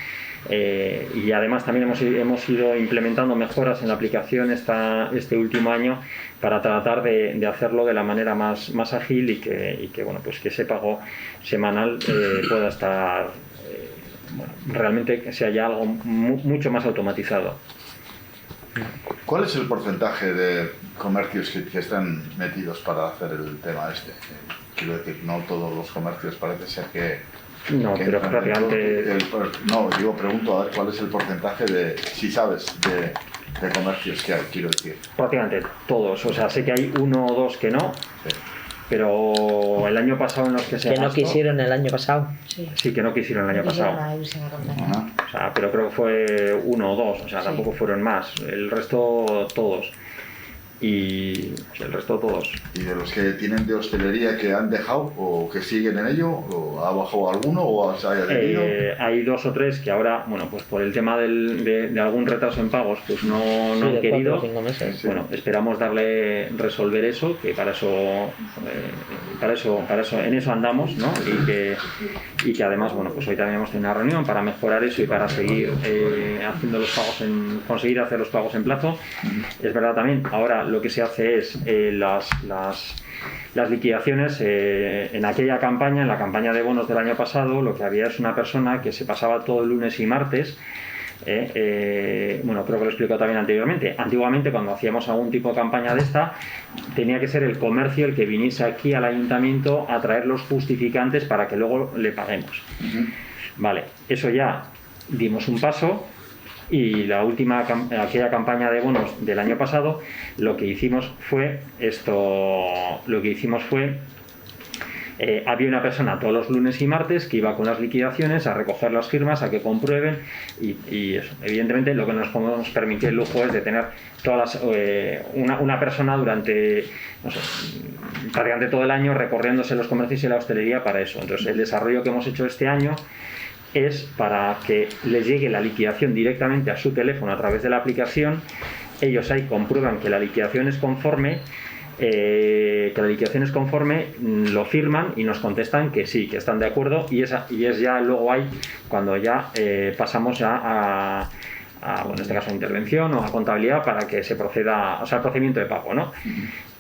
y además también hemos ido implementando mejoras en la aplicación este último año para tratar de hacerlo de la manera más ágil y que bueno, pues que ese pago semanal pueda estar realmente, que sea ya algo mucho más automatizado. ¿Cuál es el porcentaje de comercios que están metidos para hacer el tema este? Quiero decir, no todos los comercios parece ser que... No, pero prácticamente... pregunto a ver cuál es el porcentaje de, si sabes, de comercios que hay, quiero decir. Prácticamente todos, o sea, sé que hay uno o dos que no, sí. Pero el año pasado en los que se gastó... ¿Que no quisieron el año pasado? Sí, que no quisieron el año pasado. O sea, pero creo que fue uno o dos, o sea, tampoco fueron más. El resto todos. Y el resto todos. ¿Y de los que tienen de hostelería que han dejado o que siguen en ello? ¿O ha bajado alguno o se haya adherido? Hay dos o tres que ahora, bueno, pues por el tema de algún retraso en pagos, pues no han querido. 4 o 5 meses. Sí. Bueno, esperamos resolver eso, que para eso en eso andamos, ¿no? Y que además, bueno, pues hoy también hemos tenido una reunión para mejorar eso y para seguir haciendo los pagos conseguir hacer los pagos en plazo. Es verdad también, ahora lo que se hace es las liquidaciones en aquella campaña, en la campaña de bonos del año pasado, lo que había es una persona que se pasaba todo el lunes y martes. Bueno, creo que lo he explicado también anteriormente. Antiguamente, cuando hacíamos algún tipo de campaña de esta, tenía que ser el comercio el que viniese aquí al ayuntamiento a traer los justificantes para que luego le paguemos. Vale, eso ya dimos un paso. Y aquella campaña de bonos del año pasado, lo que hicimos fue había una persona todos los lunes y martes que iba con las liquidaciones a recoger las firmas, a que comprueben y eso. Evidentemente lo que nos podemos permitir el lujo es de tener una persona durante, no sé, prácticamente todo el año recorriéndose los comercios y la hostelería para eso. Entonces el desarrollo que hemos hecho este año es para que les llegue la liquidación directamente a su teléfono a través de la aplicación. Ellos ahí comprueban que la liquidación es conforme, lo firman y nos contestan que sí, que están de acuerdo, y es ya luego ahí cuando ya pasamos ya bueno, en este caso a intervención o a contabilidad para que se proceda, o sea, el procedimiento de pago, ¿no?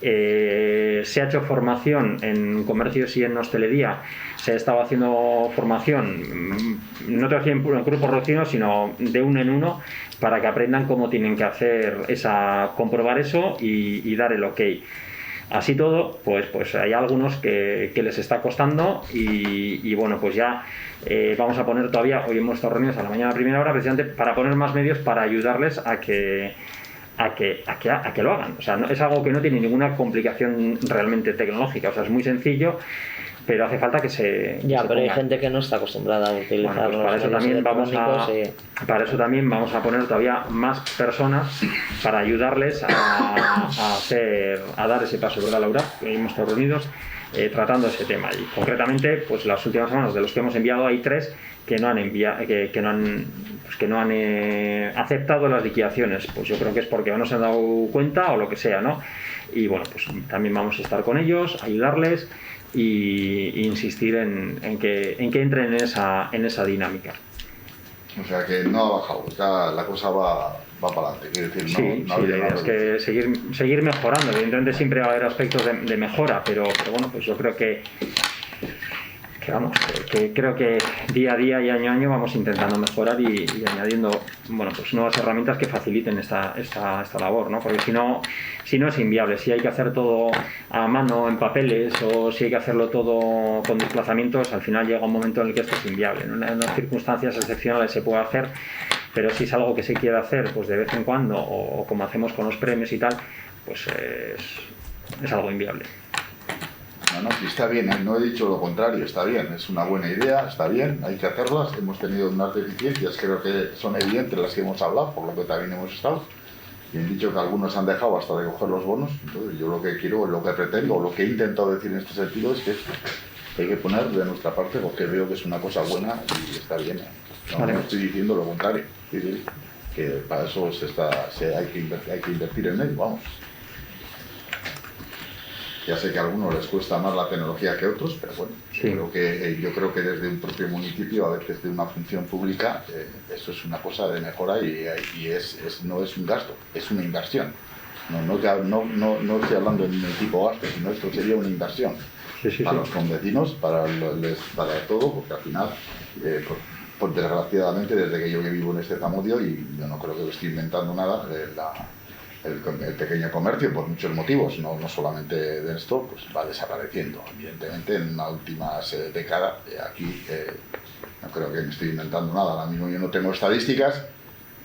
Se ha hecho formación en comercios y en hostelería, se ha estado haciendo formación, no te decía en grupos reducidos, sino de uno en uno, para que aprendan cómo tienen que hacer comprobar eso y dar el ok. Así todo, pues hay algunos que les está costando y bueno, pues ya vamos a poner todavía, hoy hemos estado reunidos a la mañana a primera hora, precisamente para poner más medios para ayudarles a que lo hagan. O sea, es algo que no tiene ninguna complicación realmente tecnológica, o sea, es muy sencillo, pero hace falta que se pero hay gente que no está acostumbrada a utilizar pues para eso también vamos a poner todavía más personas para ayudarles a dar ese paso, ¿verdad, Laura? Hemos estado reunidos tratando ese tema y concretamente pues las últimas semanas de los que hemos enviado hay 3 que no han aceptado las liquidaciones. Pues yo creo que es porque no se han dado cuenta o lo que sea, ¿no? Y bueno, pues también vamos a estar con ellos, ayudarles y insistir en que entren en esa dinámica. O sea que no ha bajado, la cosa va para adelante, quiero decir, sí, la idea es que seguir mejorando. Evidentemente siempre va a haber aspectos de mejora, pero bueno, pues yo creo que creo que día a día y año a año vamos intentando mejorar y añadiendo, bueno, pues nuevas herramientas que faciliten esta labor, ¿no? Porque si no es inviable. Si hay que hacer todo a mano en papeles o si hay que hacerlo todo con desplazamientos, al final llega un momento en el que esto es inviable, ¿no? En unas circunstancias excepcionales se puede hacer, pero si es algo que se quiere hacer pues de vez en cuando o como hacemos con los premios y tal, pues es algo inviable. No, sí está bien, no he dicho lo contrario, está bien, es una buena idea, está bien, hay que hacerlas. Hemos tenido unas deficiencias, creo que son evidentes las que hemos hablado, por lo que también hemos estado. Y han dicho que algunos han dejado hasta de coger los bonos. Entonces yo lo que quiero, lo que pretendo, lo que he intentado decir en este sentido es que hay que poner de nuestra parte porque veo que es una cosa buena y está bien. No estoy diciendo lo contrario, que para eso hay que invertir en ello, vamos. Ya sé que a algunos les cuesta más la tecnología que a otros, pero bueno, sí. Yo creo que desde un propio municipio, a veces de una función pública, eso es una cosa de mejora y no es un gasto, es una inversión. No estoy hablando de un tipo gasto, sino esto sería una inversión para los convecinos, para todo, porque al final, pues desgraciadamente, desde que yo vivo en este Zamudio, y yo no creo que lo esté inventando nada, el pequeño comercio, por muchos motivos, no solamente de esto, pues va desapareciendo. Evidentemente, en las últimas décadas, aquí no creo que me estoy inventando nada. Ahora mismo yo no tengo estadísticas,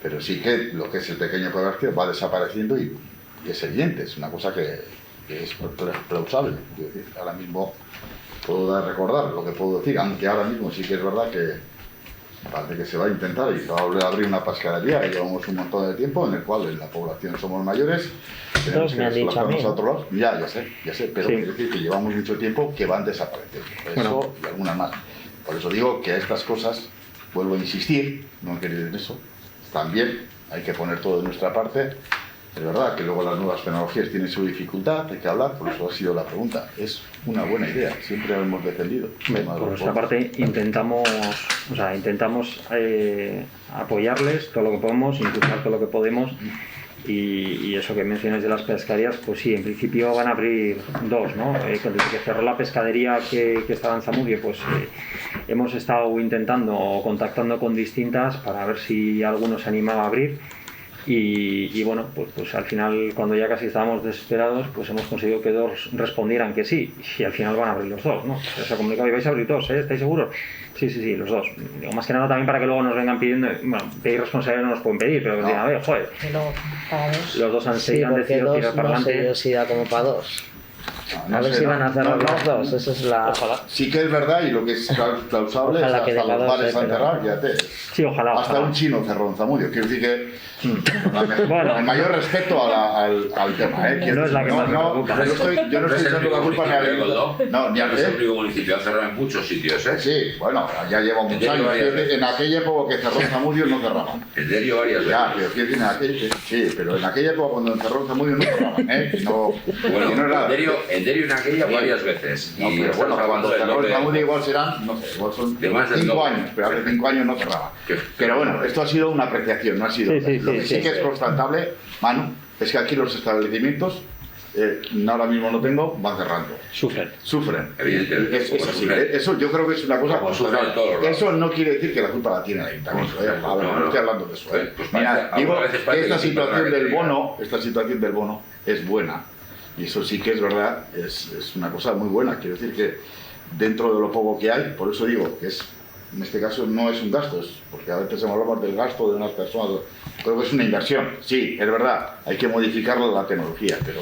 pero sí que lo que es el pequeño comercio va desapareciendo y es evidente, es una cosa que es plausible. Ahora mismo puedo recordar lo que puedo decir, aunque ahora mismo sí que es verdad que parece que se va a intentar y se va a volver a abrir una pescadería, que llevamos un montón de tiempo en el cual en la población somos mayores, tenemos que desplazarnos a otro lado. Ya sé, pero quiero decir que llevamos mucho tiempo que van desapareciendo. Eso y algunas más. Por eso digo que a estas cosas, vuelvo a insistir, no quiero decir eso, también hay que poner todo de nuestra parte. Es verdad que luego las nuevas tecnologías tienen su dificultad, hay que hablar, por eso ha sido la pregunta. Es una buena idea, siempre lo hemos defendido. Por nuestra parte intentamos apoyarles todo lo que podemos, impulsar todo lo que podemos y eso que mencionas de las pescaderías, pues sí, en principio van a abrir dos, ¿no? Desde que cerró la pescadería que estaba en Zamudio, pues hemos estado intentando o contactando con distintas para ver si alguno se animaba a abrir. Y bueno, pues al final, cuando ya casi estábamos desesperados, pues hemos conseguido que dos respondieran que sí, y al final van a abrir los dos, ¿no? Se ha comunicado y vais a abrir dos, ¿estáis seguros? Sí, los dos. Digo, más que nada también para que luego nos vengan pidiendo, bueno, pedir responsabilidad no nos pueden pedir, pero que digan, a ver, joder, los dos han decidido tirar para adelante. No sé yo si da como para dos. A ver si van a cerrar los dos, esa es la... Ojalá. Sí que es verdad, y lo que es plausible es hasta los bares han cerrado, fíjate. Sí, ojalá. Hasta un chino cerró en Zamudio, quiero decir que el mayor respeto al tema, no es la que más me preocupa. Yo no estoy echando la culpa ni al es el único municipio, ha cerrado en muchos sitios, ¿eh? Sí, bueno, ya lleva muchos años. En aquella época que cerró Zamudio no cerraban. En Derio varias veces. Sí, pero en aquella época cuando cerró Zamudio no cerraban, En Derio en aquella varias veces. No, pero bueno, cuando cerró el Zamudio igual serán, no sé, igual son 5 años, pero hace 5 años no cerraba. Pero bueno, esto ha sido una apreciación, no ha sido... Lo que sí que es constatable, Manu, es que aquí los establecimientos, ahora mismo no tengo, van cerrando. Sufren. Evidentemente. Eso yo creo que es una cosa constatable. Eso no quiere decir que la culpa la tiene el ayuntamiento. No estoy hablando de eso. Mira, digo que esta situación del bono es buena. Y eso sí que es verdad, es una cosa muy buena. Quiero decir que dentro de lo poco que hay, por eso digo que en este caso no es un gasto, porque a veces hablamos del gasto de unas personas, creo que es una inversión. Sí, es verdad, hay que modificar la tecnología, pero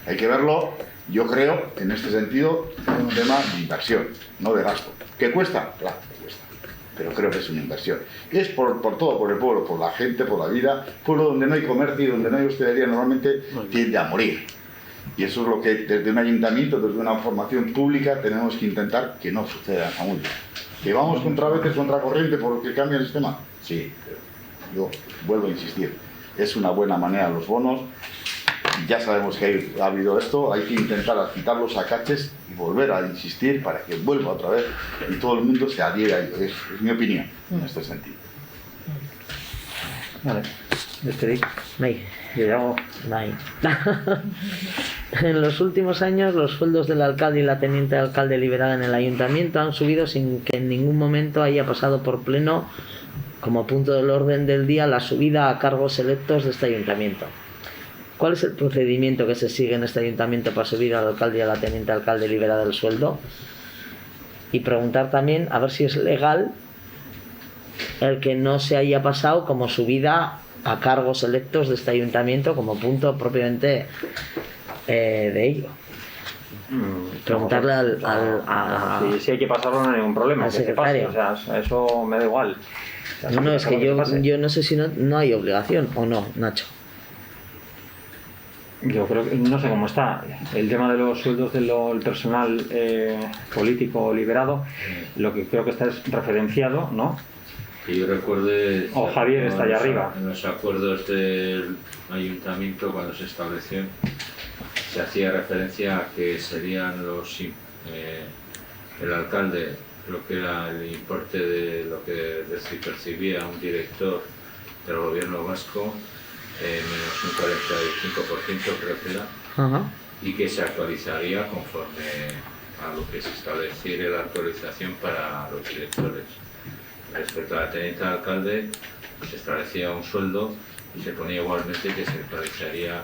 hay que verlo, yo creo, en este sentido, en un tema de inversión, no de gasto. ¿Qué cuesta? Claro, que cuesta, pero creo que es una inversión. Y es por todo, por el pueblo, por la gente, por la vida. Pueblo donde no hay comercio, donde no hay hostelería, normalmente tiende a morir. Y eso es lo que desde un ayuntamiento, desde una formación pública, tenemos que intentar que no suceda en Zamudio. ¿Que vamos contra veces, contra corriente porque cambia el sistema? Sí, pero yo vuelvo a insistir, es una buena manera los bonos, ya sabemos que ha habido esto, hay que intentar quitar los acaches y volver a insistir para que vuelva otra vez y todo el mundo se adhiera a ello, es mi opinión en este sentido. Vale, besterik. Bai. Gehiago. Bai. En los últimos años, los sueldos del alcalde y la teniente de alcalde liberada en el ayuntamiento han subido sin que en ningún momento haya pasado por pleno como punto del orden del día la subida a cargos electos de este ayuntamiento. ¿Cuál es el procedimiento que se sigue en este ayuntamiento para subir al alcalde y a la teniente alcalde liberada del sueldo? Y preguntar también a ver si es legal el que no se haya pasado como subida a cargos electos de este ayuntamiento como punto propiamente de ello. Preguntarle Si hay que pasarlo no hay ningún problema, al que se pase, secretario. o sea, eso me da igual. O sea, No, es que yo no sé si no hay obligación o no, Nacho. Yo creo que no sé cómo está el tema de los sueldos del personal político liberado. Lo que creo que está es referenciado, ¿no? Que yo recuerde... O Javier está allá arriba. En los acuerdos del ayuntamiento, cuando se estableció, se hacía referencia a que serían el alcalde, lo que era el importe de lo que percibía un director del gobierno vasco, menos un 45% creo que era, y que se actualizaría conforme a lo que se estableciera la actualización para los directores. Respecto a la teniente de alcalde, se establecía un sueldo y se ponía igualmente que se actualizaría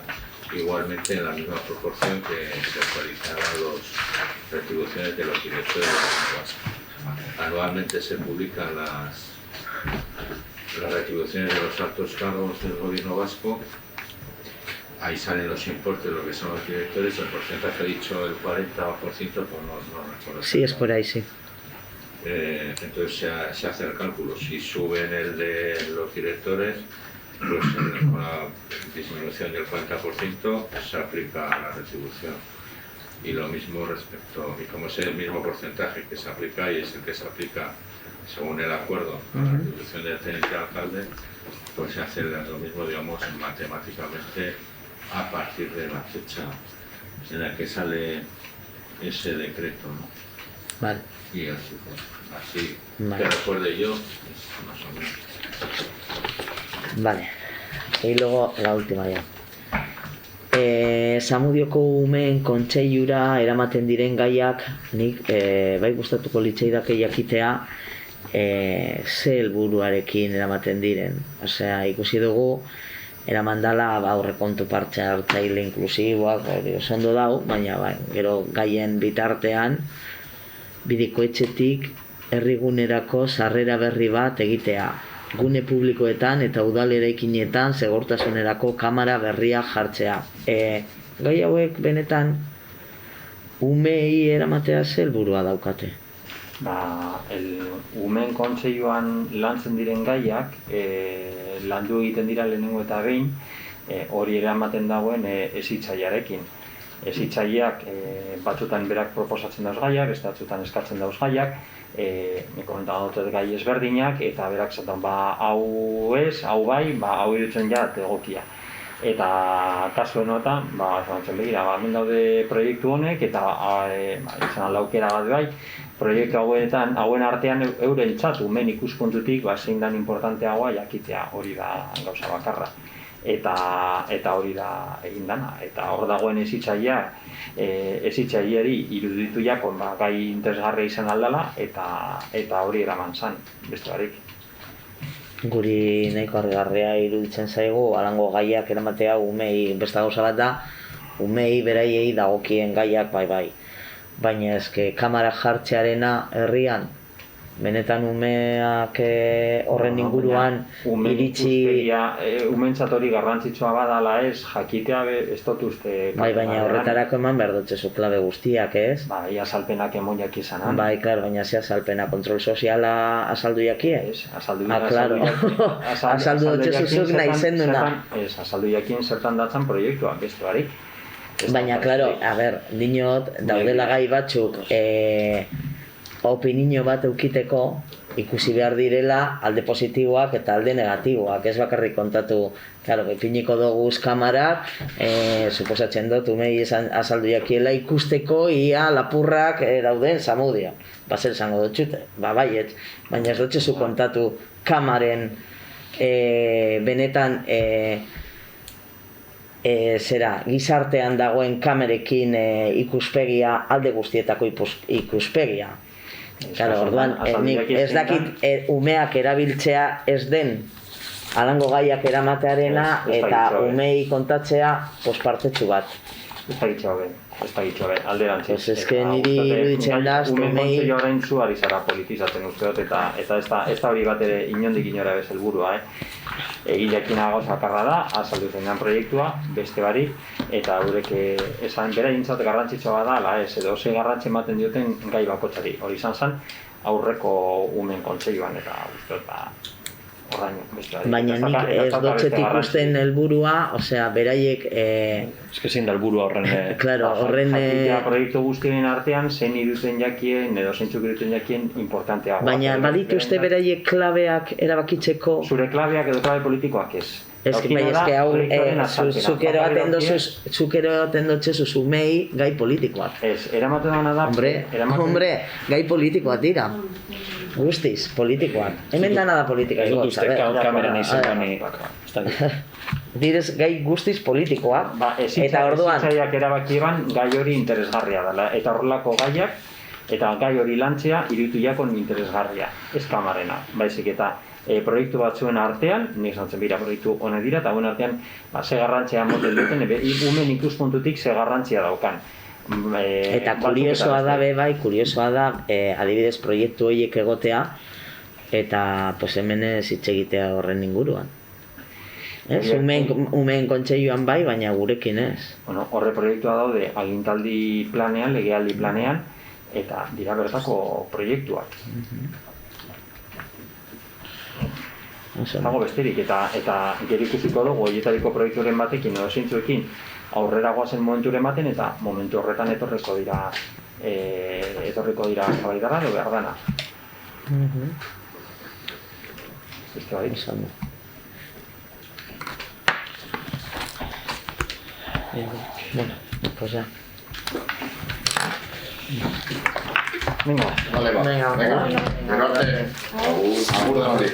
igualmente en la misma proporción que se actualizaran las retribuciones de los directores de gobierno vasco. Anualmente se publican las retribuciones de los altos cargos del gobierno vasco. Ahí salen los importes de lo que son los directores, el porcentaje he dicho el 40%, pues no recuerdo. Sí, es por ahí, sí. Entonces se hace el cálculo. Si suben el de los directores, pues con la disminución del 40% se aplica la retribución. Y lo mismo respecto, y como es el mismo porcentaje que se aplica y es el que se aplica según el acuerdo con la retribución del teniente alcalde, pues se hace lo mismo, digamos, matemáticamente a partir de la fecha en la que sale ese decreto, ¿no? Vale. Y así Vale. que recuerde yo, es más o menos. Vale. Y luego la última ya. Samudioko umeen kontseiura eramaten diren gaiak nik bai gustatuko litzaidake jakitea ze helburuarekin eramaten diren. Osea, ikusi dugu eraman dala aurrekontu parte hartzaile inklusiboak, hori oso ondo dau, baina gero gaien bitartean bidikoetxetik herrigunerako sarrera berri bat egitea. Gune publikoetan eta udal eraikinetan segurtasunerako kamera berria jartzea. Gai hauek benetan umei eramatea ze helburua daukate? Umeen kontseiluan lantzen diren gaiak landu egiten dira lehenengo eta behin hori eramaten dagoen hezitzailearekin. Hezitzaileak batzutan berak proposatzen dauz gaiak, beste batzutan eskatzen dauz gaiak, komentatzen dut gai ezberdinak, eta berak zaten hau ez, hau bai, hau irutzen jat egokia. Eta kasu honetan, zantzen begira, hemen daude proiektu honek, eta izan laukera bat bai, proiektu hauen artean eurentzat umen ikuspuntutik zein dan importanteagoa jakitea, hori da gauza bakarra. Eta hori da egin dana. Eta hor dagoen hezitzaileari iruditu jakon gai interesgarria izan aldala, eta hori eraman zan, beste barik. Guri nahiko harrigarria iruditzen zaigu, alango gaiak eramatea umei, beste gauza bat da, umei beraiei dagokien gaiak bai. Baina eske kamera jartzearena herrian, benetan umeak horren inguruan iritsi... Umentzat hori garrantzitsua badala ez, jakitea ez dut uste... Baina horretarako eman behar dutzezu klabe guztiak, ez? Bai, azalpenak emon jaki izanan. Bai, klar, baina ze azalpena, kontrol soziala azaldu jakie? Ez, azaldu dutzezuzuk nahi zenduna. Ez, azaldu jakien zertan datzan proiektua, beste barik. Baina, klaro, a ber, dinot, daudela gai batzuk opinio bat eukiteko ikusi behar direla alde positiboak eta alde negatiboak, ez bakarrik kontatu, claro, ipiniko dugu kamarak, suposatzen dut, umei azaldu jakiela ikusteko ia lapurrak dauden Zamudio. Zer esango dutxute, baiet, baina ez dutxezu kontatu kamaren benetan gizartean dagoen kamerekin ikuspegia, alde guztietako ikuspegia. Claro, orduan, ez dakit umeak erabiltzea ez den alango gaiak eramatearena eta umei kontatzea pospartetsu bat. Ez pagitxo ben, alderantziz. Ez que niri iruditzen da, umen kontzei horrein zu ari zara politizatzen usteot, eta ez da hori bat ere inondik inora bez helburua, Egileakina gauza akarra da, azaldu zenean proiektua, beste barik, eta eurek esan bera jintzat garrantzitsua da, edo ze garrantzi ematen dioten gai bakotzari. Hori izan zen, aurreko umen kontseioan, eta usteot, horraino, beste barik. Baina nik ez dotxet ikusten helburua, osea, beraiek... Ez que zein da helburua horren... Claro, horren... Jakitea proiektu guztien artean, zein iruten jakien, edo zeintzuk iruten jakien, importantea. Baina badituzte beraiek klabeak erabakitzeko... Zure klabeak edo klabe politikoak ez. Ez que hau, zukero baten dotxezu zumei gai politikoak. Ez, eramaten dana da... Hombre, gai politikoak dira. Guztiz, politikoak. Hemen dana da politika. Ez dut uste kameran izan ni... Direz gai guztiz politikoak. Eta orduan... Ezitzaiak erabakieban gai hori interesgarria dela. Eta horrelako gaiak, eta gai hori lantzea iruditu jakon interesgarria. Ez kamarena, baizik eta... proiektu batzuen artean, nik zantzen bira proiektu honek dira, eta honen artean ze garrantzia motel duten, umen ikuspuntutik ze garrantzia daukan. Eta kuriosoa da, kuriosoa da, adibidez proiektu horiek egotea, eta hemen ez hitz egitea horren inguruan. Umeen kontseioan bai, baina gurekin ez. Horre proiektua daude agintaldi planean, legealdi planean, eta dira bertako proiektuak. Zago besterik, eta gero ikusiko dugu horietariko proiekturen batekin edo zintzuekin aurrera goazen momenturen baten, eta momentu horretan etorriko dira zabaidara edo behar dana. Beste barik. Bueno, pues ya. Venga. Vale, va. Venga. Agur.